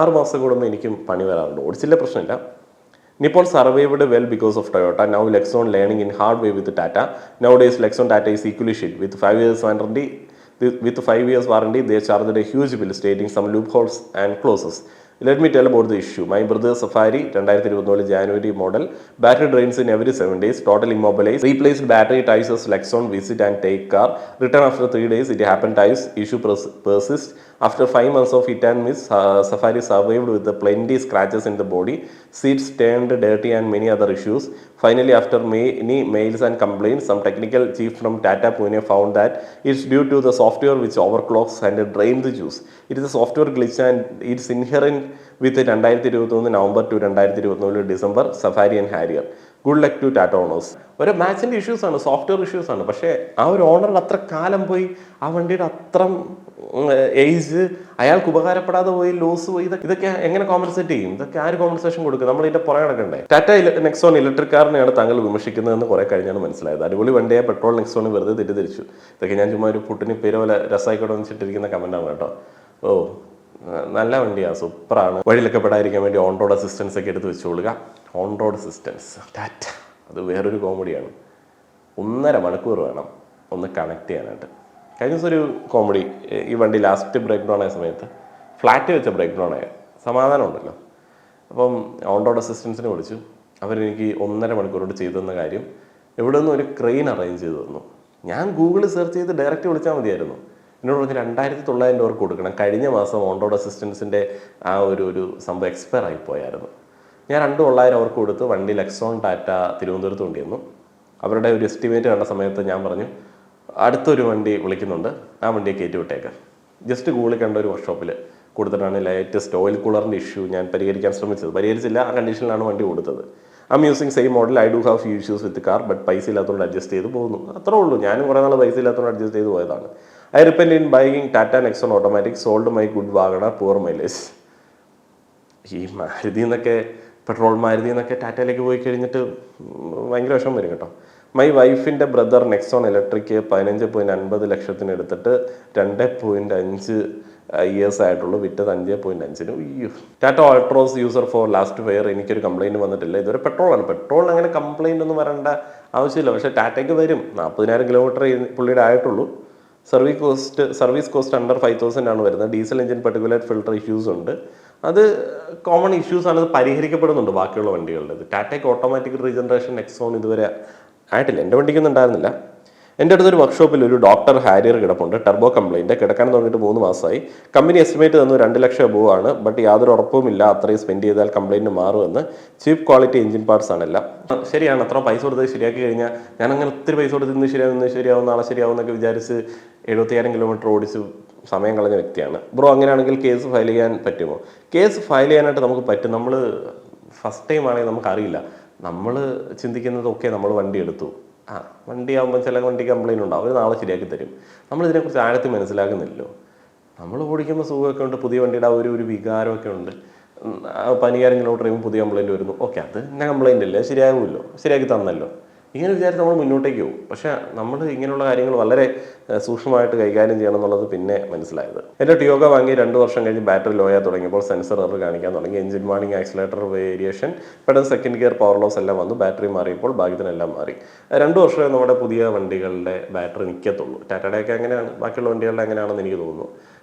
6 മാസം കൂടുമ്പോൾ എനിക്കും പണി വരാറുണ്ട്. ഓടിച്ചില്ല, പ്രശ്നമില്ല. Nippon survived well because of Toyota. Now Lexon learning in hard way with Tata. Nowadays Lexon Tata is equally shit. With 5 years warranty, they charged a huge bill stating some loopholes and clauses. Let me tell about the issue. My brother Safari 2024 January model. Battery drains in every 7 days. Total immobilized. Replaced battery ties as Lexon visit and take car. Return after 3 days. It happened twice. Issue persists. After 5 months of hit and miss, Safari survived with the plenty scratches in the body. Seats turned dirty and many other issues. Finally, after many mails and complaints, some technical chief from Tata Pune found that it's due to the software which overclocks and drains the juice. It is a software glitch and it's inherent with 2023 November to 2024 December Safari and Harrier. Good luck to Tata owners. ഒരു മാച്ചിൻ്റെ ഇഷ്യൂസാണ്, software ഇഷ്യൂസാണ്. പക്ഷേ ആ ഒരു ഓണറിന് അത്ര കാലം പോയി, ആ വണ്ടിയുടെ അത്ര ഏജ് അയാൾക്ക് ഉപകാരപ്പെടാതെ പോയി, ലോസ് പോയി, ഇതൊക്കെ എങ്ങനെ കോമ്പൻസേറ്റ് ചെയ്യും? ഇതൊക്കെ ആര് കോമ്പൻസേഷൻ കൊടുക്കും? നമ്മൾ ഇതിൻ്റെ പുറകെ നടക്കണ്ടേ? ടാറ്റ നെക്സോൺ ഇലക്ട്രിക് കാറിനെയാണ് താങ്കൾ വിമർശിക്കുന്നതെന്ന് കുറേ കഴിഞ്ഞാണ് മനസ്സിലായത്. അടിപൊളി വണ്ടിയെ പെട്രോൾ നെക്സോൺ വെറുതെ തെറ്റിദ്ധരിച്ചു. ഇതൊക്കെ ഞാൻ ചുമ്മാ ഒരു പുട്ടിന് പേര് പോലെ രസമായിക്കോട്ടെ വെച്ചിട്ടിരിക്കുന്ന കമൻറ്റാണ് കേട്ടോ. നല്ല വണ്ടിയാണ്, സൂപ്പറാണ്. വഴിയിലൊക്കെ പെടാതിരിക്കാൻ വേണ്ടി ഓൺ റോഡ് അസിസ്റ്റൻസ് ഒക്കെ എടുത്ത് വെച്ചുകൊള്ളുക. ഓൺ റോഡ് അസിസ്റ്റൻസ് ടാറ്റ, അത് വേറൊരു കോമഡിയാണ്. 1.5 മണിക്കൂർ വേണം ഒന്ന് കണക്ട് ചെയ്യാനായിട്ട്. കഴിഞ്ഞ ദിവസം ഒരു കോമഡി, ഈ വണ്ടി ലാസ്റ്റ് ബ്രേക്ക് ഡൗൺ ആയ സമയത്ത് ഫ്ലാറ്റ് വെച്ച ബ്രേക്ക് ഡൗൺ ആയ സമാധാനം ഉണ്ടല്ലോ. അപ്പം ഓൺ റോഡ് അസിസ്റ്റൻസിനെ വിളിച്ചു. അവരെനിക്ക് 1.5 മണിക്കൂർ കൊണ്ട് ചെയ്തു തന്ന കാര്യം എവിടെ നിന്നും ഒരു ക്രെയിൻ അറേഞ്ച് ചെയ്തു തന്നു. ഞാൻ ഗൂഗിളിൽ സെർച്ച് ചെയ്ത് ഡയറക്റ്റ് വിളിച്ചാൽ മതിയായിരുന്നു. എന്നോട് പറഞ്ഞ് 2,900 രൂപ കൊടുക്കണം. കഴിഞ്ഞ മാസം ഓൺ റോഡ് അസിസ്റ്റൻസിൻ്റെ ആ ഒരു സംഭവം എക്സ്പയർ ആയിപ്പോയായിരുന്നു. ഞാൻ 2,900 അവർക്ക് കൊടുത്ത് വണ്ടി ലെക്സോൺ ടാറ്റ തിരുവനന്തപുരത്ത് കൊണ്ടുവന്നു. അവരുടെ ഒരു എസ്റ്റിമേറ്റ് കണ്ട സമയത്ത് ഞാൻ പറഞ്ഞു അടുത്തൊരു വണ്ടി വിളിക്കുന്നുണ്ട്, ആ വണ്ടിയെ കയറ്റി വിട്ടേക്കാം. ജസ്റ്റ് ഗൂഗിളിൽ കണ്ട ഒരു വർക്ക്ഷോപ്പിൽ കൊടുത്തിട്ടാണ് ലേറ്റസ്റ്റ് ഓയിൽ കൂളറിൻ്റെ ഇഷ്യൂ ഞാൻ പരിഹരിക്കാൻ ശ്രമിച്ചത്. പരിഹരിച്ചില്ല, ആ കണ്ടീഷനിലാണ് വണ്ടി കൊടുത്തത്. I using same model, I do have few issues with car, but പൈസ ഇല്ലാത്തതുകൊണ്ട് അഡ്ജസ്റ്റ് ചെയ്ത് പോകുന്നു. അത്രേ ഉള്ളൂ. ഞാനും കുറേ നാൾ പൈസ ഇല്ലാത്തതുകൊണ്ട് അഡ്ജസ്റ്റ് ചെയ്ത് പോയതാണ്. I repented in buying Tata Nexon automatic, sold my good WagonR, poor mileage. ഈ മാരുതി എന്നൊക്കെ പെട്രോൾ മാരുതി എന്നൊക്കെ ടാറ്റയിലേക്ക് പോയി കഴിഞ്ഞിട്ട് ഭയങ്കര വിഷമം വരും കേട്ടോ. മൈ വൈഫിൻ്റെ ബ്രദർ നെക്സോൺ ഇലക്ട്രിക് 15.50 ലക്ഷത്തിന് എടുത്തിട്ട് 2.5 ഇയേഴ്സ് ആയിട്ടുള്ളൂ, വിറ്റത് 5.5. അയ്യോ. Tata Altroz user for last fair, എനിക്കൊരു കംപ്ലൈൻറ്റ് വന്നിട്ടില്ല. ഇതുവരെ പെട്രോളാണ്. പെട്രോളിന് അങ്ങനെ കംപ്ലൈൻ്റ് ഒന്നും വരേണ്ട ആവശ്യമില്ല. പക്ഷേ ടാറ്റയ്ക്ക് വരും. 40,000 കിലോമീറ്റർ പുള്ളിയുടെ ആയിട്ടുള്ളൂ. സർവീസ് കോസ്റ്റ് അണ്ടർ 5,000 ആണ് വരുന്നത്. Diesel engine particular filter issues ഉണ്ട്. അത് കോമൺ ഇഷ്യൂസ് ആണ്, അത് പരിഹരിക്കപ്പെടുന്നുണ്ട് ബാക്കിയുള്ള വണ്ടികളുടെ. ടാറ്റയ്ക്ക് ഓട്ടോമാറ്റിക് റീജനറേഷൻ നെക്സോൺ ഇതുവരെ ആയിട്ടില്ല. എൻ്റെ വണ്ടിക്കൊന്നും ഉണ്ടായിരുന്നില്ല. എൻ്റെ അടുത്തൊരു വർക്ക്ഷോപ്പിൽ ഒരു ഡോക്ടർ ഹാരിയർ കിടപ്പുണ്ട്, ടർബോ കംപ്ലൈൻറ്റ്, കിടക്കാൻ തുടങ്ങിയിട്ട് 3 മാസമായി. കമ്പനി എസ്റ്റിമേറ്റ് തന്നു 2 ലക്ഷം എബോവ് ആണ്, ബട്ട് യാതൊരു ഉറപ്പുമില്ല അത്രയും സ്പെൻഡ് ചെയ്താൽ കംപ്ലൈൻറ്റ് മാറുമെന്ന്. ചീപ്പ് ക്വാളിറ്റി എഞ്ചിൻ പാർട്സ് ആണെല്ലാം. ശരിയാണ്, അത്ര പൈസ കൊടുത്ത് ശരിയാക്കി കഴിഞ്ഞാൽ ഞാനങ്ങനെ ഒത്തിരി പൈസ കൊടുത്ത് ഇന്ന് ശരിയാവും നാളെ ശരിയാവും എന്നൊക്കെ വിചാരിച്ച് 70,000 കിലോമീറ്റർ ഓടിച്ച് സമയം കളഞ്ഞ വ്യക്തിയാണ്. ബ്രോ, അങ്ങനെയാണെങ്കിൽ കേസ് ഫയൽ ചെയ്യാൻ പറ്റുമോ? കേസ് ഫയൽ ചെയ്യാനായിട്ട് നമുക്ക് പറ്റും. നമ്മൾ ഫസ്റ്റ് ടൈം ആണെങ്കിൽ നമുക്കറിയില്ല. നമ്മൾ ചിന്തിക്കുന്നത് ഓക്കെ നമ്മൾ വണ്ടി എടുത്തു, വണ്ടി ആകുമ്പോൾ ചില വണ്ടി കംപ്ലൈൻറ്റ് ഉണ്ടാവും, അവർ നാളെ ശരിയാക്കി തരും. നമ്മളിതിനെക്കുറിച്ച് ആഴത്തിൽ മനസ്സിലാക്കുന്നില്ലല്ലോ. നമ്മൾ ഓടിക്കുമ്പോൾ സുഖമൊക്കെ ഉണ്ട്, പുതിയ വണ്ടിയുടെ ആ ഒരു വികാരമൊക്കെ ഉണ്ട്. 15,000 കിലോമീറ്റർ കഴിയുമ്പോൾ പുതിയ കംപ്ലൈൻറ്റ് വരുന്നു, ഓക്കെ അത് എന്നെ കംപ്ലൈൻ്റ് അല്ലേ, ശരിയാകുമല്ലോ, ശരിയാക്കി തന്നല്ലോ, ഇങ്ങനെ വിചാരിച്ച് നമ്മൾ മുന്നോട്ടേക്ക് പോകും. പക്ഷേ നമ്മൾ ഇങ്ങനെയുള്ള കാര്യങ്ങൾ വളരെ സൂക്ഷ്മമായിട്ട് കൈകാര്യം ചെയ്യണം എന്നുള്ളത് പിന്നെ മനസ്സിലായത്. എൻ്റെ ടിയോഗ വാങ്ങി 2 വർഷം കഴിഞ്ഞ് ബാറ്ററി ലോ ആയി തുടങ്ങിയപ്പോൾ സെൻസർ എറർ കാണിക്കാൻ തുടങ്ങി. എഞ്ചിൻ വാണിംഗ്, ആക്സിലേറ്റർ വേരിയേഷൻ, പെട്ടെന്ന് സെക്കൻഡ് ഗിയർ, പവർ ലോസ് എല്ലാം വന്നു. ബാറ്ററി മാറിയപ്പോൾ ഭാഗ്യത്തിനെല്ലാം മാറി. 2 വർഷമേ നമ്മുടെ പുതിയ വണ്ടികളുടെ ബാറ്ററി നിൽക്കത്തുള്ളൂ. ടാറ്റയുടെയൊക്കെ അങ്ങനെയാണ്, ബാക്കിയുള്ള വണ്ടികളുടെ എങ്ങനെയാണെന്ന് എനിക്ക് തോന്നുന്നു.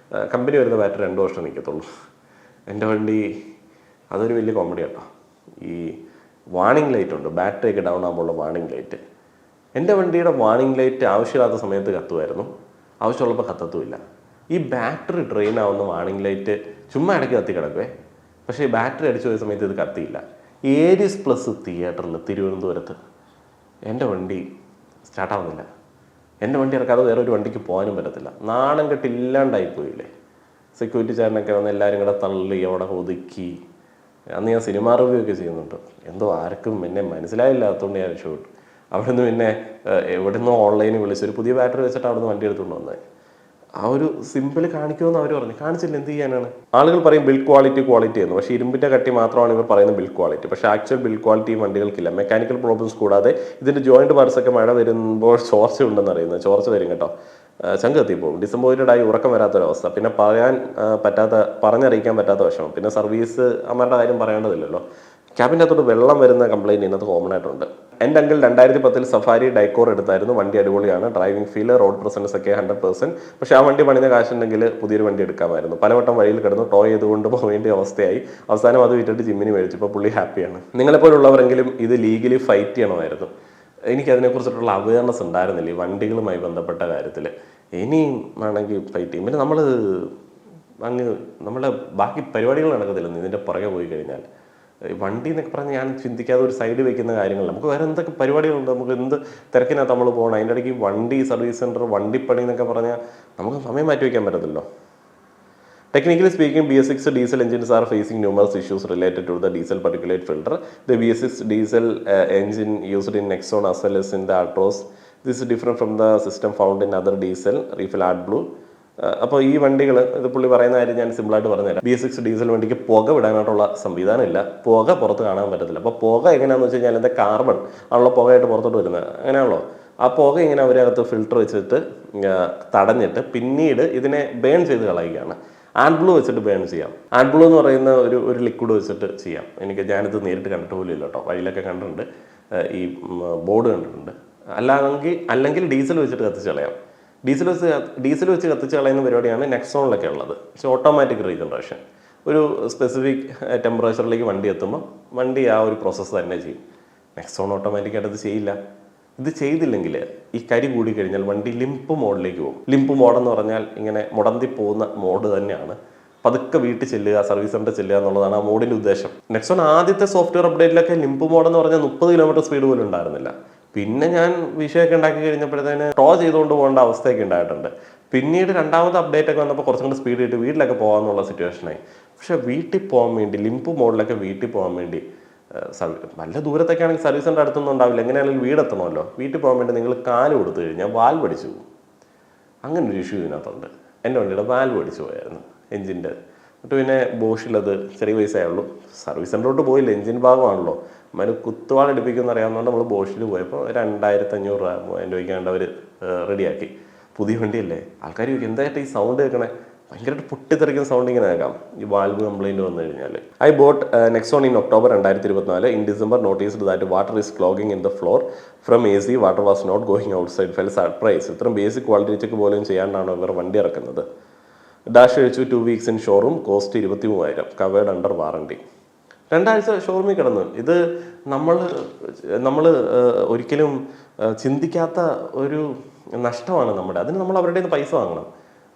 കമ്പനി വരുന്ന ബാറ്ററി 2 വർഷം നിൽക്കത്തുള്ളൂ. എൻ്റെ വണ്ടി അതൊരു വലിയ കോമഡി കേട്ടോ. ഈ വാണിംഗ് ലൈറ്റ് ഉണ്ട്, ബാറ്ററി ഒക്കെ ഡൗൺ ആകുമ്പോഴുള്ള വാണിംഗ് ലൈറ്റ്. എൻ്റെ വണ്ടിയുടെ വാണിംഗ് ലൈറ്റ് ആവശ്യമില്ലാത്ത സമയത്ത് കത്തുമായിരുന്നു, ആവശ്യമുള്ളപ്പോൾ കത്തത്തുമില്ല. ഈ ബാറ്ററി ഡ്രെയിൻ ആവുന്ന വാണിംഗ് ലൈറ്റ് ചുമ്മാ ഇടയ്ക്ക് കത്തി കിടക്കുവേ, പക്ഷേ ഈ ബാറ്ററി അടിച്ചു പോയ സമയത്ത് ഇത് കത്തിയില്ല. ഏരിയസ് പ്ലസ് തിയേറ്ററിൽ തിരുവനന്തപുരത്ത് എൻ്റെ വണ്ടി സ്റ്റാർട്ടാവുന്നില്ല. എൻ്റെ വണ്ടി ഇറക്കാതെ വേറെ ഒരു വണ്ടിക്ക് പോകാനും പറ്റത്തില്ല. നാണം കെട്ടില്ലാണ്ടായിപ്പോയില്ലേ. സെക്യൂരിറ്റി ചേട്ടനൊക്കെ വന്ന് എല്ലാവരും കൂടെ തള്ളി അവിടെ ഒതുക്കി. അന്ന് ഞാൻ സിനിമ റിവ്യൂ ഒക്കെ ചെയ്യുന്നുണ്ട്. എന്തോ ആർക്കും എന്നെ മനസ്സിലായില്ലാത്തതുകൊണ്ട് ഞാൻ രക്ഷപ്പെട്ടു. അവിടെ നിന്ന് പിന്നെ എവിടെ നിന്നോ ഓൺലൈനിൽ വിളിച്ചൊരു പുതിയ ബാറ്ററി വെച്ചിട്ട് അവിടെ നിന്ന് വണ്ടി എടുത്തുകൊണ്ട് വന്നത്. ആ ഒരു സിമ്പിൾ കാണിക്കുമെന്ന് അവർ പറഞ്ഞു, കാണിച്ചില്ല, എന്ത് ചെയ്യാനാണ്. ആളുകൾ പറയും ബിൽഡ് ക്വാളിറ്റി എന്ന്, പക്ഷേ ഇരുമ്പിൻ്റെ കട്ടി മാത്രമാണ് ഇവർ പറയുന്നത് ബിൽഡ് ക്വാളിറ്റി. പക്ഷേ ആക്ച്വൽ ബിൽഡ് ക്വാളിറ്റി വണ്ടികൾക്കില്ല. മെക്കാനിക്കൽ പ്രോബ്ലംസ് കൂടാതെ ഇതിൻ്റെ ജോയിൻറ്റ് പാർട്സൊക്കെ മഴ വരുമ്പോൾ ചോർച്ച ഉണ്ടെന്ന് അറിയുന്നത്. ചോർച്ച വരും കേട്ടോ, ചങ്ക് കത്തിപ്പോവും, ഡിസംബോയിഡായി ഉറക്കം വരാത്തൊരവസ്ഥ, പിന്നെ പറഞ്ഞറിയിക്കാൻ പറ്റാത്ത വിഷമം, പിന്നെ സർവീസ് അമ്മയുടെ കാര്യം പറയേണ്ടതില്ലല്ലോ. ക്യാബിൻ്റെ അകത്തോട്ട് വെള്ളം വരുന്ന കംപ്ലയിൻറ്റ് ഇന്നത്തെ കോമൺ ആയിട്ടുണ്ട്. എൻ്റെ അങ്കിൾ 2010 സഫാരി ഡൈക്കോർ എടുത്തായിരുന്നു. വണ്ടി അടിപൊളിയാണ്, ഡ്രൈവിംഗ് ഫീൽ, റോഡ് പ്രസൻസ് ഒക്കെ 100%. പക്ഷേ ആ വണ്ടി പണിത കാശുണ്ടെങ്കിൽ പുതിയൊരു വണ്ടി എടുക്കാമായിരുന്നു. പലവട്ടം വഴിയിൽ കിടന്നു ടോ ചെയ്തുകൊണ്ട് പോകേണ്ട അവസ്ഥയായി. അവസാനം അത് വിറ്റിട്ട് ജിമ്മിന് മേടിച്ചപ്പോൾ പുള്ളി ഹാപ്പിയാണ്. നിങ്ങളെപ്പോലുള്ളവരെങ്കിലും ഇത് ലീഗലി ഫൈറ്റ് ചെയ്യണമായിരുന്നു. എനിക്കതിനെക്കുറിച്ചിട്ടുള്ള അവയർനെസ് ഉണ്ടായിരുന്നില്ല ഈ വണ്ടികളുമായി ബന്ധപ്പെട്ട കാര്യത്തിൽ. ഇനിയും ആണെങ്കിൽ ഫൈറ്റ് ചെയ്യും. പിന്നെ നമ്മളെ ബാക്കി പരിപാടികൾ നടക്കത്തില്ല ഇതിൻ്റെ പുറകെ പോയി കഴിഞ്ഞാൽ. വണ്ടി എന്നൊക്കെ പറഞ്ഞാൽ ഞാൻ ചിന്തിക്കാതെ ഒരു സൈഡ് വെക്കുന്ന കാര്യങ്ങൾ. നമുക്ക് വേറെ എന്തൊക്കെ പരിപാടികളുണ്ട്, നമുക്ക് എന്ത് തിരക്കിനകത്ത് നമ്മൾ പോകണം. അതിൻ്റെ ഇടയ്ക്ക് വണ്ടി സർവീസ് സെൻറ്റർ, വണ്ടിപ്പണി എന്നൊക്കെ പറഞ്ഞാൽ നമുക്ക് സമയം മാറ്റി വയ്ക്കാൻ പറ്റത്തില്ലോ. Technically speaking, BS6 diesel engines are facing numerous issues related to the diesel particulate filter. The BS6 diesel engine used in Nexon as well as in the Altroz. This is different from the system found in other diesel refill AdBlue. അപ്പോൾ ഈ വണ്ടികൾ, ഇത് പുള്ളി പറയുന്ന കാര്യം ഞാൻ സിമ്പിളായിട്ട് പറഞ്ഞുതരാം. BS6 ഡീസൽ വണ്ടിക്ക് പുക വിടാനായിട്ടുള്ള സംവിധാനമില്ല, പുക പുറത്ത് കാണാൻ പറ്റത്തില്ല. അപ്പോൾ പുക എങ്ങനെയാണെന്ന് വെച്ച് കഴിഞ്ഞാൽ എന്താ കാർബൺ ആണല്ലോ പുകയായിട്ട് പുറത്തോട്ട് വരുന്നത്, അങ്ങനെയാണല്ലോ. ആ പുക ഇങ്ങനെ അവരകത്ത് ഫിൽട്ടർ വെച്ചിട്ട് തടഞ്ഞിട്ട് പിന്നീട് ഇതിനെ ബേൺ ചെയ്ത് കളയുകയാണ്. AdBlue വെച്ചിട്ട് ബേൺ ചെയ്യാം. AdBlue എന്ന് പറയുന്ന ഒരു ലിക്വിഡ് വെച്ചിട്ട് ചെയ്യാം. ഞാനിത് നേരിട്ട് കണ്ടിട്ട് പോലും ഇല്ല കേട്ടോ, വഴിയിലൊക്കെ കണ്ടിട്ടുണ്ട്, ഈ ബോർഡ് കണ്ടിട്ടുണ്ട്. അല്ലെങ്കിൽ ഡീസൽ വെച്ചിട്ട് കത്തിച്ച് കളയാം. ഡീസൽ വെച്ച് കത്തിച്ച് കളയുന്ന പരിപാടിയാണ് നെക്സോണിലൊക്കെ ഉള്ളത്. പക്ഷേ ഓട്ടോമാറ്റിക് റീജനറേഷൻ, ഒരു സ്പെസിഫിക് ടെമ്പറേച്ചറിലേക്ക് വണ്ടി എത്തുമ്പോൾ വണ്ടി ആ ഒരു പ്രോസസ്സ് തന്നെ ചെയ്യും. നെക്സോൺ ഓട്ടോമാറ്റിക്കായിട്ട് അത് ചെയ്യില്ല. ഇത് ചെയ്തില്ലെങ്കിൽ ഈ കരി കൂടി കഴിഞ്ഞാൽ വണ്ടി ലിംപ് മോഡിലേക്ക് പോകും. ലിംപ് മോഡെന്ന് പറഞ്ഞാൽ ഇങ്ങനെ മുടന്തി പോകുന്ന മോഡ് തന്നെയാണ്. പതുക്കെ വീട്ടിൽ ചെല്ലുക, സർവീസ് സെൻ്റർ ചെല്ലുക എന്നുള്ളതാണ് ആ മോഡിൻ്റെ ഉദ്ദേശം. നെക്സോൺ ആദ്യത്തെ സോഫ്റ്റ്വെയർ അപ്ഡേറ്റിലൊക്കെ ലിംപ് മോഡെന്ന് പറഞ്ഞാൽ 30 കിലോമീറ്റർ സ്പീഡ് പോലും ഉണ്ടായിരുന്നില്ല. പിന്നെ ഞാൻ വിഷയമൊക്കെ ഉണ്ടാക്കി കഴിഞ്ഞപ്പോഴത്തേന് ചെയ്തുകൊണ്ട് പോകേണ്ട അവസ്ഥയൊക്കെ ഉണ്ടായിട്ടുണ്ട്. പിന്നീട് രണ്ടാമത്തെ അപ്ഡേറ്റ് ഒക്കെ വന്നപ്പോൾ കുറച്ചും കൂടി സ്പീഡ് കിട്ടി വീട്ടിലൊക്കെ പോകാമെന്നുള്ള സിറ്റുവേഷനായി. പക്ഷെ വീട്ടിൽ പോകാൻ വേണ്ടി ലിംപ് മോഡിലൊക്കെ വീട്ടിൽ പോകാൻ വേണ്ടി വല്ല ദൂരത്തൊക്കെ ആണെങ്കിൽ സർവീസ് സെൻ്റർ അടുത്തൊന്നും ഉണ്ടാവില്ല, എങ്ങനെയാണെങ്കിലും വീടെത്തണമല്ലോ. വീട്ടിൽ പോകാൻ വേണ്ടി നിങ്ങൾ കാല് കൊടുത്തു കഴിഞ്ഞാൽ വാൽ പഠിച്ചു പോകും. അങ്ങനെ ഒരു ഇഷ്യൂ ഇതിനകത്തുണ്ട്. എൻ്റെ വണ്ടിയുടെ വാൽവ് പഠിച്ചു പോയായിരുന്നു എഞ്ചിൻ്റെ. എന്നിട്ട് പിന്നെ ബോഷിലത് ചെറിയ പൈസയുള്ളൂ, സർവീസ് സെൻ്ററിലോട്ട് പോയില്ല, എഞ്ചിൻ ഭാഗമാണല്ലോ. അതിന് കുത്തുവാളെടുപ്പിക്കുമെന്ന് അറിയാവുന്നതുകൊണ്ട് നമ്മൾ ബോഷിൽ പോയപ്പോൾ 2500 രൂപ 3000 രൂപയ്ക്കാണ്ട് അവർ റെഡിയാക്കി. പുതിയ വണ്ടിയല്ലേ, ആൾക്കാർ ചോദിക്കും എന്തായിട്ട് ഈ സൗണ്ട് കേൾക്കണേ, ഭയങ്കരമായിട്ട് പൊട്ടിത്തെറിക്കുന്ന സൗണ്ട് ഇങ്ങനെ കേൾക്കാം ഈ വാൽവ് കംപ്ലൈൻറ്റ് വന്നു കഴിഞ്ഞാൽ. I bought Nexon in October 2024. In December noticed that water is clogging in the floor from AC. Water was not going outside. Fell surprise. ഇത്രയും ബേസിക് ക്വാളിറ്റി ചെക്ക് പോലും ചെയ്യാണ്ടാണോ ഇവർ വണ്ടി ഇറക്കുന്നത്. ഡാഷ് കഴിച്ചു 2 weeks in showroom. Cost 23,000. Covered under warranty. 2 ആഴ്ച ഷോറൂമിൽ കിടന്നു. ഇത് നമ്മൾ ഒരിക്കലും ചിന്തിക്കാത്ത ഒരു നഷ്ടമാണ് നമ്മുടെ. അതിന് നമ്മൾ അവരുടെ നിന്ന് പൈസ വാങ്ങണം.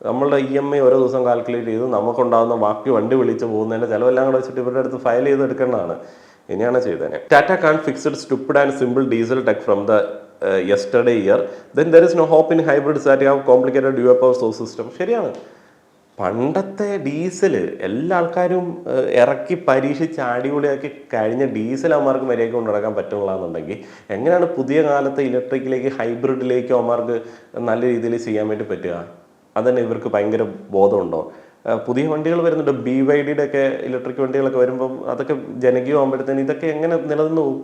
നമ്മളുടെ EMI ഓരോ ദിവസം കാൽക്കുലേറ്റ് ചെയ്ത് നമുക്കുണ്ടാകുന്ന ബാക്കി വണ്ടി വിളിച്ച് പോകുന്നതിൻ്റെ ചിലവെല്ലാം കൂടെ വെച്ചിട്ട് ഇവരുടെ അടുത്ത് ഫയൽ ചെയ്ത് എടുക്കേണ്ടതാണ്. ഇനിയാണ് ചെയ്തേനെ. Tata can fixed stupid and simple diesel tech from the yesterday year. Then there is no hope in hybrids that have complicated dual power source system. ശരിയാണ്. പണ്ടത്തെ ഡീസൽ എല്ലാ ആൾക്കാരും ഇറക്കി പരീക്ഷിച്ച് അടിപൊളിയാക്കി കഴിഞ്ഞ ഡീസൽ അവന്മാർക്ക് മര്യാദയ്ക്ക് കൊണ്ട് നടക്കാൻ പറ്റുള്ളതെന്നുണ്ടെങ്കിൽ എങ്ങനെയാണ് പുതിയ കാലത്തെ ഇലക്ട്രിക്കിലേക്ക് ഹൈബ്രിഡിലേക്ക് അവന്മാർക്ക് നല്ല രീതിയിൽ ചെയ്യാൻ വേണ്ടി പറ്റുക? അതന്നെ ഇവർക്ക് ഭയങ്കര ബോധമുണ്ടോ? പുതിയ വണ്ടികൾ വരുന്നുണ്ട്, BYD ഒക്കെ ഇലക്ട്രിക് വണ്ടികളൊക്കെ വരുമ്പം അതൊക്കെ ജനകീയമാകുമ്പോഴത്തേന് ഇതൊക്കെ എങ്ങനെ നിലനിന്ന് പോകും?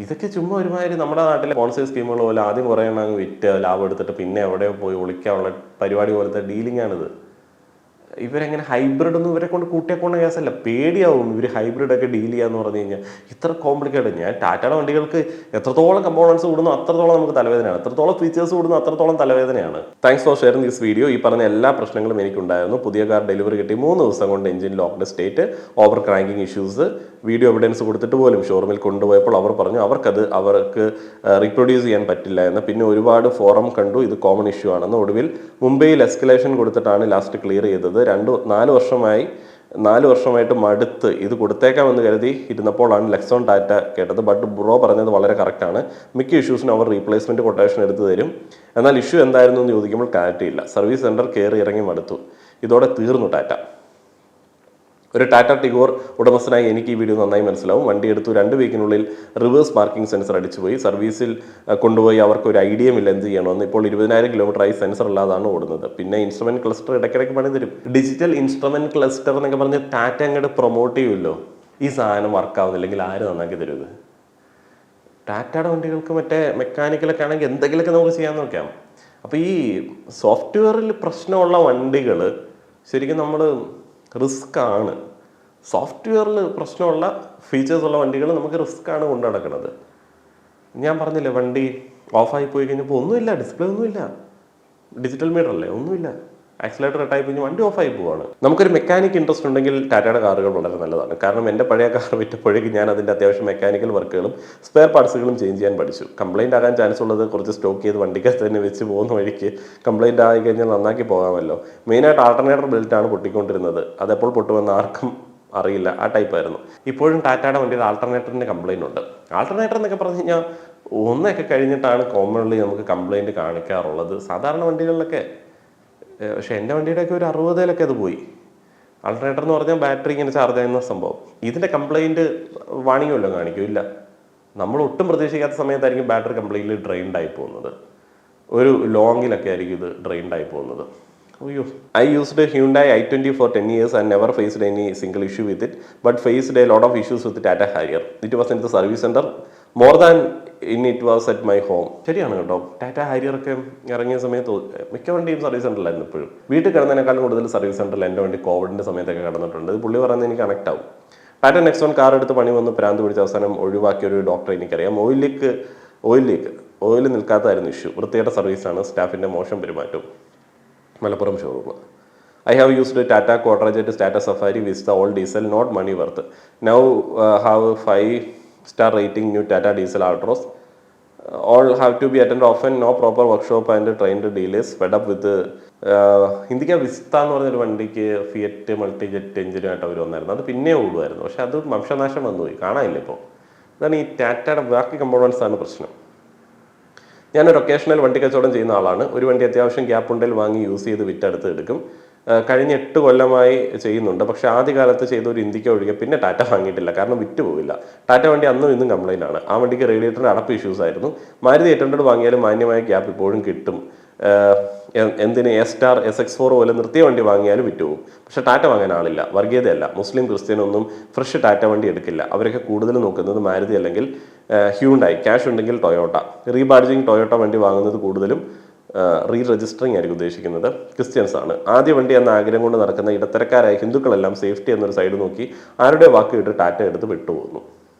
ഇതൊക്കെ ചുമ്മാ ഒരുമാതിരി നമ്മുടെ നാട്ടിലെ സ്പോൺസർ സ്കീമുകൾ പോലെ ആദ്യം കുറേ എണ്ണം വിറ്റ് ലാഭം എടുത്തിട്ട് പിന്നെ എവിടെയോ പോയി ഒളിക്കാനുള്ള പരിപാടി പോലത്തെ ഡീലിംഗ് ആണിത്. ഇവരെങ്ങനെ ഹൈബ്രിഡ് ഒന്നും ഇവരെ കൊണ്ട് കൂട്ടിയാക്കൊണ്ട കേസല്ല. പേടിയാവും ഇവർ ഹൈബ്രിഡൊക്കെ ഡീൽ ചെയ്യാന്ന് പറഞ്ഞു കഴിഞ്ഞാൽ. ഇത്ര കോംപ്ലിക്കേറ്റഡ്. ഞാൻ ടാറ്റയുടെ വണ്ടികൾക്ക് എത്രത്തോളം കമ്പോണൻസ് കൂടുന്നു അത്രത്തോളം നമുക്ക് തലവേദനയാണ്, എത്രത്തോളം ഫീച്ചേഴ്സ് കൂടുന്നു അത്രത്തോളം തലവേദനയാണ്. Thanks for sharing this video. ഈ പറഞ്ഞ എല്ലാ പ്രശ്നങ്ങളും എനിക്കുണ്ടായിരുന്നു. പുതിയ കാർ ഡെലിവറി കിട്ടി 3 ദിവസം കൊണ്ട് engine locked state, over cranking issues, video evidence കൊടുത്തിട്ട് പോലും ഷോറൂമിൽ കൊണ്ടുപോയപ്പോൾ അവർ പറഞ്ഞു അവർക്ക് റീപ്രൊഡ്യൂസ് ചെയ്യാൻ പറ്റില്ല എന്ന്. പിന്നെ ഒരുപാട് ഫോറം കണ്ടു, ഇത് കോമൺ ഇഷ്യൂ ആണെന്ന്. ഒടുവിൽ മുംബൈയിൽ എസ്കലേഷൻ കൊടുത്തിട്ടാണ് ലാസ്റ്റ് ക്ലിയർ ചെയ്തത്. 4 വർഷമായിട്ട് മടുത്ത് ഇത് കൊടുത്തേക്കാമെന്ന് കരുതി ഇരുന്നപ്പോഴാണ് ലെക്സോൺ ടാറ്റ കേട്ടത്. ബട്ട് ബ്രോ പറഞ്ഞത് വളരെ കറക്റ്റാണ്. മിക്ക ഇഷ്യൂസിനും അവർ റീപ്ലേസ്മെൻറ്റ് കൊട്ടേഷൻ എടുത്ത് തരും. എന്നാൽ ഇഷ്യൂ എന്തായിരുന്നു എന്ന് ചോദിക്കുമ്പോൾ ക്ലാരിറ്റി ഇല്ല. സർവീസ് സെൻറ്റർ കയറി ഇറങ്ങി മടുത്തു. ഇതോടെ തീർന്നു ടാറ്റ. ഒരു ടാറ്റ ടിഗോർ ഉടമസ്ഥനായി എനിക്ക് ഈ വീഡിയോ നന്നായി മനസ്സിലാവും. വണ്ടി എടുത്തു 2 വീക്കിനുള്ളിൽ റിവേഴ്സ് പാർക്കിംഗ് സെൻസർ അടിച്ചുപോയി. സർവീസിൽ കൊണ്ടുപോയി അവർക്ക് ഒരു ഐഡിയയും ഇല്ല എന്ത് ചെയ്യണമെന്ന്. ഇപ്പോൾ 20,000 കിലോമീറ്ററായി സെൻസർ ഇല്ലാതാണ് ഓടുന്നത്. പിന്നെ ഇൻസ്ട്രുമെന്റ് ക്ലസ്റ്റർ ഇടയ്ക്കിടയ്ക്ക് പണി തരും. ഡിജിറ്റൽ ഇൻസ്ട്രുമെന്റ് ക്ലസ്റ്റർ എന്നൊക്കെ പറഞ്ഞ് ടാറ്റ അങ്ങോട്ട് പ്രൊമോട്ട് ചെയ്യുമല്ലോ. ഈ സാധനം വർക്കാവുന്നില്ലെങ്കിൽ ആര് നന്നാക്കി തരും? ടാറ്റയുടെ വണ്ടികൾക്ക് മറ്റേ മെക്കാനിക്കലൊക്കെ ആണെങ്കിൽ എന്തെങ്കിലുമൊക്കെ നമുക്ക് ചെയ്യാൻ നോക്കാം. അപ്പോൾ ഈ സോഫ്റ്റ്വെയറിൽ പ്രശ്നമുള്ള വണ്ടികൾ ശരിക്കും നമ്മൾ റിസ്ക് ആണ്. സോഫ്റ്റ്വെയറിൽ പ്രശ്നമുള്ള ഫീച്ചേഴ്സ് ഉള്ള വണ്ടികൾ നമുക്ക് റിസ്ക് ആണ് കൊണ്ടു നടക്കുന്നത്. ഞാൻ പറഞ്ഞില്ലേ, വണ്ടി ഓഫായി പോയി കഴിഞ്ഞപ്പോൾ ഒന്നുമില്ല, ഡിസ്പ്ലേ ഒന്നുമില്ല, ഡിജിറ്റൽ മീറ്റർ അല്ലേ, ഒന്നുമില്ല, ആക്സിലേറ്റർ കട്ടായി കഴിഞ്ഞ് വണ്ടി ഓഫായി പോവാണ്. നമുക്കൊരു മെക്കാനിക് ഇൻട്രസ്റ്റ് ഉണ്ടെങ്കിൽ ടാറ്റയുടെ കാറുകൾ വളരെ നല്ലതാണ്. കാരണം എൻ്റെ പഴയ കാർ വിറ്റപ്പോഴേക്ക് ഞാൻ അതിൻ്റെ അത്യാവശ്യം മെക്കാനിക്കൽ വർക്കുകളും സ്പെയർ പാർട്സുകളും ചേഞ്ച് ചെയ്യാൻ പഠിച്ചു. കംപ്ലൈൻറ്റ് ആകാൻ ചാൻസ് ഉള്ളത് കുറച്ച് സ്റ്റോക്ക് ചെയ്ത് വണ്ടിക്കകത്ത് തന്നെ വെച്ച് പോകുന്ന വഴിക്ക് കംപ്ലൈൻറ്റ് ആയി കഴിഞ്ഞാൽ നന്നാക്കി പോകാമല്ലോ. മെയിനായിട്ട് ആൾട്ടർനേറ്റർ ബെൽറ്റാണ് പൊട്ടിക്കൊണ്ടിരുന്നത്. അതെപ്പോൾ പൊട്ടുമെന്ന് ആർക്കും അറിയില്ല. ആ ടൈപ്പായിരുന്നു. ഇപ്പോഴും ടാറ്റയുടെ വണ്ടിയുടെ ആൾട്ടർനേറ്ററിൻ്റെ കംപ്ലൈൻറ്റ് ഉണ്ട്. ആൾട്ടർനേറ്റർ എന്നൊക്കെ പറഞ്ഞു കഴിഞ്ഞാൽ ഒന്നൊക്കെ കഴിഞ്ഞിട്ടാണ് കോമൺലി നമുക്ക് കംപ്ലൈൻറ്റ് കാണിക്കാറുള്ളത് സാധാരണ വണ്ടികളിലൊക്കെ. പക്ഷെ എൻ്റെ വണ്ടിയുടെയൊക്കെ ഒരു 60-ലൊക്കെ അത് പോയി. ആൾട്ടർനേറ്റർ എന്ന് പറഞ്ഞാൽ ബാറ്ററി ഇങ്ങനെ ചാർജ് ചെയ്യുന്ന സംഭവം. ഇതിൻ്റെ കംപ്ലൈൻറ്റ് വാണിംഗ് വല്ലതും കാണിക്കില്ല. നമ്മൾ ഒട്ടും പ്രതീക്ഷിക്കാത്ത സമയത്തായിരിക്കും ബാറ്ററി കംപ്ലീറ്റ്ലി ഡ്രെയിൻഡ് ആയി പോകുന്നത്. ഒരു ലോങ്ങിലൊക്കെ ആയിരിക്കും ഇത് ഡ്രെയിൻഡ് ആയി പോകുന്നത്. അയ്യോ. I used Hyundai i20 for 10 years and never faced any single issue with it, but faced a lot of issues with Tata Harrier. It was in the service center more than it was at my home. ശരിയാണ് കേട്ടോ. Tata Harrier ഒക്കെ ഇറങ്ങിയ സമയത്ത് മിക്ക വണ്ടിയും service സെൻ്ററിലായിരുന്നു. ഇപ്പോഴും വീട്ടിൽ കിടന്നതിനേക്കാളും കൂടുതൽ സർവീസ് സെൻ്ററിൽ എൻ്റെ വണ്ടി കോവിഡിൻ്റെ സമയത്തൊക്കെ കിടന്നിട്ടുണ്ട്. ഇത് പുള്ളി പറയുന്നത് എനിക്ക് കണക്ട് ആവും. ടാറ്റ നെക്സോൺ കാർ എടുത്ത് പണി വന്ന് പ്രാന്ത് പിടിച്ച അവസാനം ഒഴിവാക്കിയ ഒരു ഡോക്ടറെ എനിക്കറിയാം. ഓയിൽ നിൽക്കാത്തതായിരുന്നു ഇഷ്യൂ. വൃത്തിയുടെ സർവീസാണ്, സ്റ്റാഫിൻ്റെ മോശം പെരുമാറ്റവും. Malappuram showroom. I have used Tata Quadrajet, Tata Safari, Vista, all diesel, not money worth. Now have 5-star rating new Tata diesel Altroz. All have to be attended often, no proper workshop and trained dealers. Fed up with ഹിന്ദിക്ക് Vista എന്ന് പറഞ്ഞൊരു വണ്ടിക്ക് Fiat Multijet എഞ്ചിനായിട്ട് അവർ വന്നായിരുന്നു. അത് പിന്നെ ഓടുമായിരുന്നു. പക്ഷെ അത് വംശനാശം വന്നുപോയി, കാണാനില്ല ഇപ്പോൾ. അതാണ് ഈ ടാറ്റയുടെ ബാക്കി കമ്പോണൻസ് ആണ് പ്രശ്നം. ഞാനൊരു ഒക്കേഷണൽ വണ്ടി കച്ചവടം ചെയ്യുന്ന ആളാണ്. ഒരു വണ്ടി അത്യാവശ്യം ഗ്യാപ്പ് ഉണ്ടെങ്കിൽ വാങ്ങി യൂസ് ചെയ്ത് വിറ്റെടുത്ത് എടുക്കും. കഴിഞ്ഞ 8 കൊല്ലമായി ചെയ്യുന്നുണ്ട്. പക്ഷേ ആദ്യകാലത്ത് ചെയ്ത ഒരു ഇന്ത്യക്ക് ഒഴികെ പിന്നെ ടാറ്റ വാങ്ങിയിട്ടില്ല, കാരണം വിറ്റ് പോവില്ല. ടാറ്റ വണ്ടി അന്നും ഇന്നും കംപ്ലൈൻ്റ് ആണ്. ആ വണ്ടിക്ക് റേഡിയേറ്ററിന് അടപ്പ് ഇഷ്യൂസ് ആയിരുന്നു. മാരുതി 800 വാങ്ങിയാലും മാന്യമായ ഗ്യാപ്പ് ഇപ്പോഴും കിട്ടും. എന്തിന് A-Star SX4 പോലെ നിർത്തിയ വണ്ടി വാങ്ങിയാലും വിറ്റ് പോകും. പക്ഷേ ടാറ്റ വാങ്ങാൻ ആളില്ല. വർഗീയതയല്ല, മുസ്ലിം ക്രിസ്ത്യനൊന്നും ഫ്രഷ് ടാറ്റ വണ്ടി എടുക്കില്ല. അവരൊക്കെ കൂടുതൽ നോക്കുന്നത് മാരുതി അല്ലെങ്കിൽ ഹ്യൂണ്ടായി, ക്യാഷ് ഉണ്ടെങ്കിൽ ടൊയോട്ട. റീബാഡ്ജിങ് ടൊയോട്ട വണ്ടി വാങ്ങുന്നത് കൂടുതലും രജിസ്റ്ററിങ് ആയിരിക്കും ഉദ്ദേശിക്കുന്നത് ക്രിസ്ത്യൻസ് ആണ്. ആദ്യ വണ്ടി എന്ന ആഗ്രഹം കൊണ്ട് നടക്കുന്ന ഇടത്തരക്കാരായ ഹിന്ദുക്കളെല്ലാം സേഫ്റ്റി എന്നൊരു സൈഡ് നോക്കി ആരുടെ വാക്ക് ഇട്ട് ടാറ്റ എടുത്ത് വിട്ടുപോകുന്നു.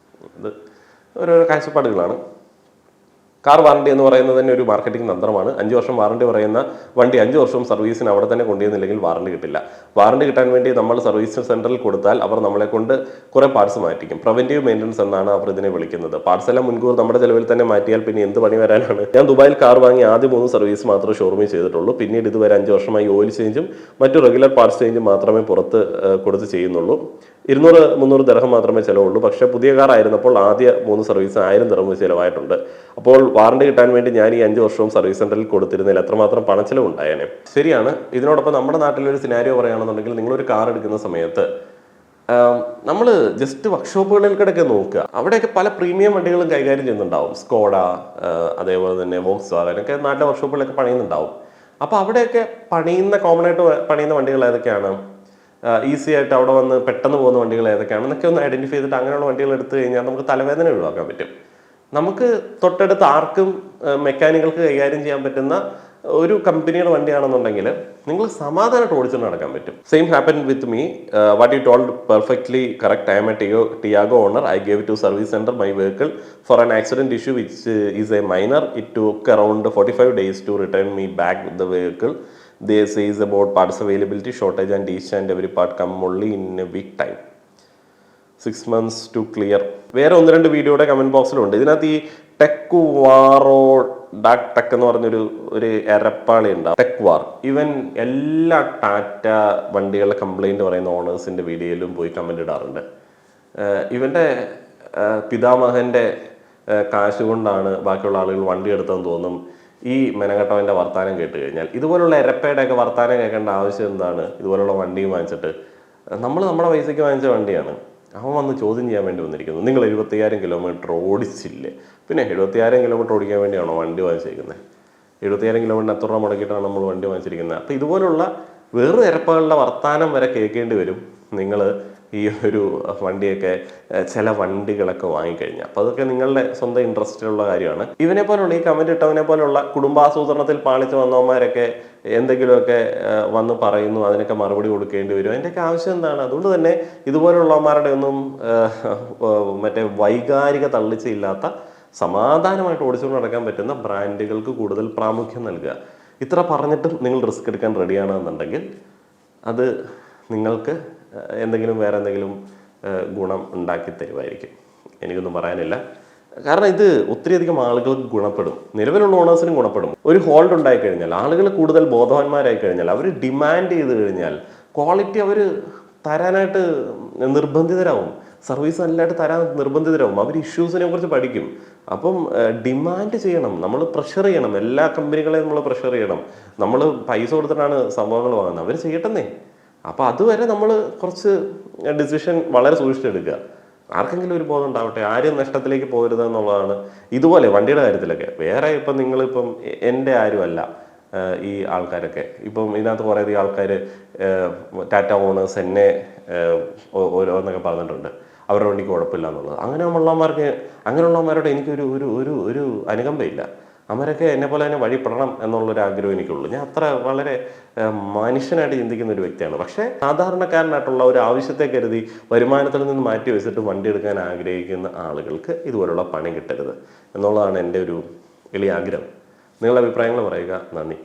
ഇത് ഓരോരോ കാഴ്ചപ്പാടുകളാണ്. കാർ വാറണ്ടി എന്ന് പറയുന്നത് തന്നെ ഒരു മാർക്കറ്റിംഗ് തന്ത്രമാണ്. 5 വർഷം വാറണ്ടി പറയുന്ന വണ്ടി 5 വർഷവും സർവീസിന് അവിടെ തന്നെ കൊണ്ടുവന്നില്ലെങ്കിൽ വാറണ്ടി കിട്ടില്ല. വാറണ്ടി കിട്ടാൻ വേണ്ടി നമ്മൾ സർവീസ് സെന്ററിൽ കൊടുത്താൽ അവർ നമ്മളെ കൊണ്ട് കുറേ പാർട്സ് മാറ്റിക്കും. പ്രിവെന്റീവ് മെയിൻ്റനൻസ് എന്നാണ് അവർ ഇതിനെ വിളിക്കുന്നത്. പാർട്സ് എല്ലാം മുൻകൂർ നമ്മുടെ ചെലവിൽ തന്നെ മാറ്റിയാൽ പിന്നെ എന്ത് പണി വരാനാണ്? ഞാൻ ദുബായിൽ കാർ വാങ്ങി ആദ്യം 3 സർവീസ് മാത്രമേ ഷോറൂമിൽ ചെയ്തിട്ടുള്ളൂ. പിന്നീട് ഇതുവരെ 5 വർഷമായി ഓയിൽ ചേഞ്ചും മറ്റു റെഗുലർ പാർട്സ് ചേഞ്ചും മാത്രമേ പുറത്ത് കൊടുത്ത് ചെയ്യുന്നുള്ളൂ. 200-300 ദിർഹം മാത്രമേ ചിലവുള്ളൂ. പക്ഷേ പുതിയ കാർ ആയിരുന്നപ്പോൾ ആദ്യ 3 സർവീസ് 1000 ദിർഹം ചിലവായിട്ടുണ്ട്. അപ്പോൾ വാറണ്ടി കിട്ടാൻ വേണ്ടി ഞാൻ ഈ 5 വർഷവും സർവീസ് സെന്ററിൽ കൊടുത്തിരുന്നതിൽ എത്രമാത്രം പണച്ചിലവ് ഉണ്ടായേനെ. ശരിയാണ്. ഇതിനോടൊപ്പം നമ്മുടെ നാട്ടിലൊരു സിനാരിയോ പറയുകയാണെന്നുണ്ടെങ്കിൽ, നിങ്ങളൊരു കാർ എടുക്കുന്ന സമയത്ത് നമ്മൾ ജസ്റ്റ് വർക്ക്ഷോപ്പുകളിലേക്കിടയ്ക്ക് നോക്കുക. അവിടെയൊക്കെ പല പ്രീമിയം വണ്ടികളും കൈകാര്യം ചെയ്യുന്നുണ്ടാവും. സ്കോഡ, അതേപോലെ തന്നെ വോക്സ് വാഗനൊക്കെ നാട്ടിലെ വർക്ക്ഷോപ്പുകളിലൊക്കെ പണിയുന്നുണ്ടാവും. അപ്പോൾ അവിടെയൊക്കെ കോമൺ ആയിട്ട് പണിയുന്ന വണ്ടികൾ ഏതൊക്കെയാണ്, ഈസി ആയിട്ട് അവിടെ വന്ന് പെട്ടെന്ന് പോകുന്ന വണ്ടികൾ ഏതൊക്കെയാണെന്നൊക്കെ ഒന്ന് ഐഡന്റിഫൈ ചെയ്തിട്ട് അങ്ങനെയുള്ള വണ്ടികൾ എടുത്തു കഴിഞ്ഞാൽ നമുക്ക് തലവേദന ഒഴിവാക്കാൻ പറ്റും. നമുക്ക് തൊട്ടടുത്ത് ആർക്കും മെക്കാനിക്കൾക്ക് കൈകാര്യം ചെയ്യാൻ പറ്റുന്ന ഒരു കമ്പനിയുടെ വണ്ടിയാണെന്നുണ്ടെങ്കിൽ നിങ്ങൾ സമാധാനമായിട്ട് ഓടിച്ചുകൊണ്ട് നടക്കാൻ പറ്റും. Same happen with me. What you told perfectly correct. I'm a Tiago owner. I gave to service centre my vehicle for an accident issue which is a minor. It took around 45 days to return me back with the vehicle. They says about parts availability, shortage and each and every part come only in a week time. 6 months to clear. വേറെ 1-2 വീഡിയോയുടെ comment ബോക്സിലുണ്ട്. ഇതിനകത്ത് ഈ tech വാറോ tech എന്ന് പറഞ്ഞൊരു എരപ്പാളി ഉണ്ടാവും. Tech വാർ ഇവൻ എല്ലാ ടാറ്റ വണ്ടികളുടെ കംപ്ലൈന്റ് പറയുന്ന ഓണേഴ്സിന്റെ വീഡിയോയിലും പോയി കമന്റ് ഇടാറുണ്ട്. ഇവന്റെ പിതാമഹന്റെ കാശ് കൊണ്ടാണ് ബാക്കിയുള്ള ആളുകൾ വണ്ടി എടുത്തതെന്ന് തോന്നും ഈ മെനഘട്ടവൻ്റെ വർത്താനം കേട്ട് കഴിഞ്ഞാൽ. ഇതുപോലുള്ള എരപ്പയുടെയൊക്കെ വർത്താനം കേൾക്കേണ്ട ആവശ്യം എന്താണ്? ഇതുപോലുള്ള വണ്ടിയും വാങ്ങിച്ചിട്ട് നമ്മൾ നമ്മുടെ പൈസയ്ക്ക് വാങ്ങിച്ച വണ്ടിയാണ്. അവൻ വന്ന് ചോദ്യം ചെയ്യാൻ വേണ്ടി വന്നിരിക്കുന്നു. നിങ്ങൾ 75,000 കിലോമീറ്റർ ഓടിച്ചില്ലേ? പിന്നെ 75,000 കിലോമീറ്റർ ഓടിക്കാൻ വേണ്ടിയാണോ വണ്ടി വാങ്ങിച്ചിരിക്കുന്നത്? 75,000 കിലോമീറ്റർ എത്ര രൂപ മുടക്കിയിട്ടാണ് നമ്മൾ വണ്ടി വാങ്ങിച്ചിരിക്കുന്നത്? അപ്പോൾ ഇതുപോലുള്ള വേറെ എരപ്പകളുടെ വർത്താനം വരെ കേൾക്കേണ്ടി വരും നിങ്ങൾ ഈ ഒരു വണ്ടിയൊക്കെ, ചില വണ്ടികളൊക്കെ വാങ്ങിക്കഴിഞ്ഞാൽ. അപ്പോൾ അതൊക്കെ നിങ്ങളുടെ സ്വന്തം ഇൻട്രസ്റ്റിലുള്ള കാര്യമാണ്. ഇവനെ പോലുള്ള ഈ കമന്റ് ഇട്ടവനെ പോലുള്ള കുടുംബാസൂത്രണത്തിൽ പാളിച്ച് വന്നവന്മാരൊക്കെ എന്തെങ്കിലുമൊക്കെ വന്ന് പറയുന്നു, അതിനൊക്കെ മറുപടി കൊടുക്കേണ്ടി വരും. അതിൻ്റെയൊക്കെ ആവശ്യം എന്താണ്? അതുകൊണ്ട് തന്നെ ഇതുപോലുള്ളവന്മാരുടെ ഒന്നും മറ്റേ വൈകാരിക തള്ളിച്ചയില്ലാത്ത സമാധാനമായിട്ട് ഓടിച്ചുകൊണ്ട് നടക്കാൻ പറ്റുന്ന ബ്രാൻഡുകൾക്ക് കൂടുതൽ പ്രാമുഖ്യം നൽകുക. ഇത്ര പറഞ്ഞിട്ടും നിങ്ങൾ റിസ്ക് എടുക്കാൻ റെഡിയാണെന്നുണ്ടെങ്കിൽ അത് നിങ്ങൾക്ക് വേറെ എന്തെങ്കിലും ഗുണം ഉണ്ടാക്കി തരുമായിരിക്കും. എനിക്കൊന്നും പറയാനില്ല. കാരണം ഇത് ഒത്തിരിയധികം ആളുകൾക്ക് ഗുണപ്പെടും. നിലവിലുള്ള ഓണേഴ്സിനും ഗുണപ്പെടും. ഒരു ഹോൾഡ് ഉണ്ടായി കഴിഞ്ഞാൽ, ആളുകൾ കൂടുതൽ ബോധവാന്മാരായി കഴിഞ്ഞാൽ, അവർ ഡിമാൻഡ് ചെയ്ത് കഴിഞ്ഞാൽ ക്വാളിറ്റി അവർ തരാനായിട്ട് നിർബന്ധിതരാകും. സർവീസ് നല്ലതായിട്ട് തരാൻ നിർബന്ധിതരാകും. അവർ ഇഷ്യൂസിനെ കുറിച്ച് പഠിക്കും. അപ്പം ഡിമാൻഡ് ചെയ്യണം, നമ്മൾ പ്രഷർ ചെയ്യണം. എല്ലാ കമ്പനികളെയും നമ്മൾ പ്രഷർ ചെയ്യണം. നമ്മൾ പൈസ കൊടുത്തിട്ടാണ് സംഭവങ്ങൾ വാങ്ങുന്നത്, അവർ ചെയ്യട്ടെന്നേ. അപ്പോൾ അതുവരെ നമ്മൾ കുറച്ച് ഡിസിഷൻ വളരെ സൂക്ഷിച്ചെടുക്കുക. ആർക്കെങ്കിലും ഒരു ബോധം ഉണ്ടാവട്ടെ, ആരും നഷ്ടത്തിലേക്ക് പോകരുത് എന്നുള്ളതാണ്. ഇതുപോലെ വണ്ടിയുടെ കാര്യത്തിലൊക്കെ വേറെ ഇപ്പം നിങ്ങളിപ്പം എൻ്റെ ആരുമല്ല ഈ ആൾക്കാരൊക്കെ. ഇപ്പം ഇതിനകത്ത് കുറേ അധികം ആൾക്കാർ ടാറ്റ ഓണേഴ്സ് എന്നെ ഓരോന്നൊക്കെ പറഞ്ഞിട്ടുണ്ട്, അവരുടെ വണ്ടിക്ക് കുഴപ്പമില്ല എന്നുള്ളത്. അങ്ങനെയുള്ളവന്മാരോട് എനിക്കൊരു ഒരു അനുകമ്പയില്ല. അവരൊക്കെ എന്നെ പോലെ തന്നെ വഴിപ്പെടണം എന്നുള്ളൊരു ആഗ്രഹം എനിക്കുള്ളൂ. ഞാൻ അത്ര വളരെ മനുഷ്യനായിട്ട് ചിന്തിക്കുന്ന ഒരു വ്യക്തിയാണ്. പക്ഷേ സാധാരണക്കാരനായിട്ടുള്ള ഒരു ആവശ്യത്തെ കരുതി വരുമാനത്തിൽ നിന്ന് മാറ്റി വെച്ചിട്ട് വണ്ടി എടുക്കാൻ ആഗ്രഹിക്കുന്ന ആളുകൾക്ക് ഇതുപോലുള്ള പണി കിട്ടരുത് എന്നുള്ളതാണ് എൻ്റെ ഒരു വലിയ ആഗ്രഹം. നിങ്ങളുടെ അഭിപ്രായങ്ങൾ പറയുക. നന്ദി.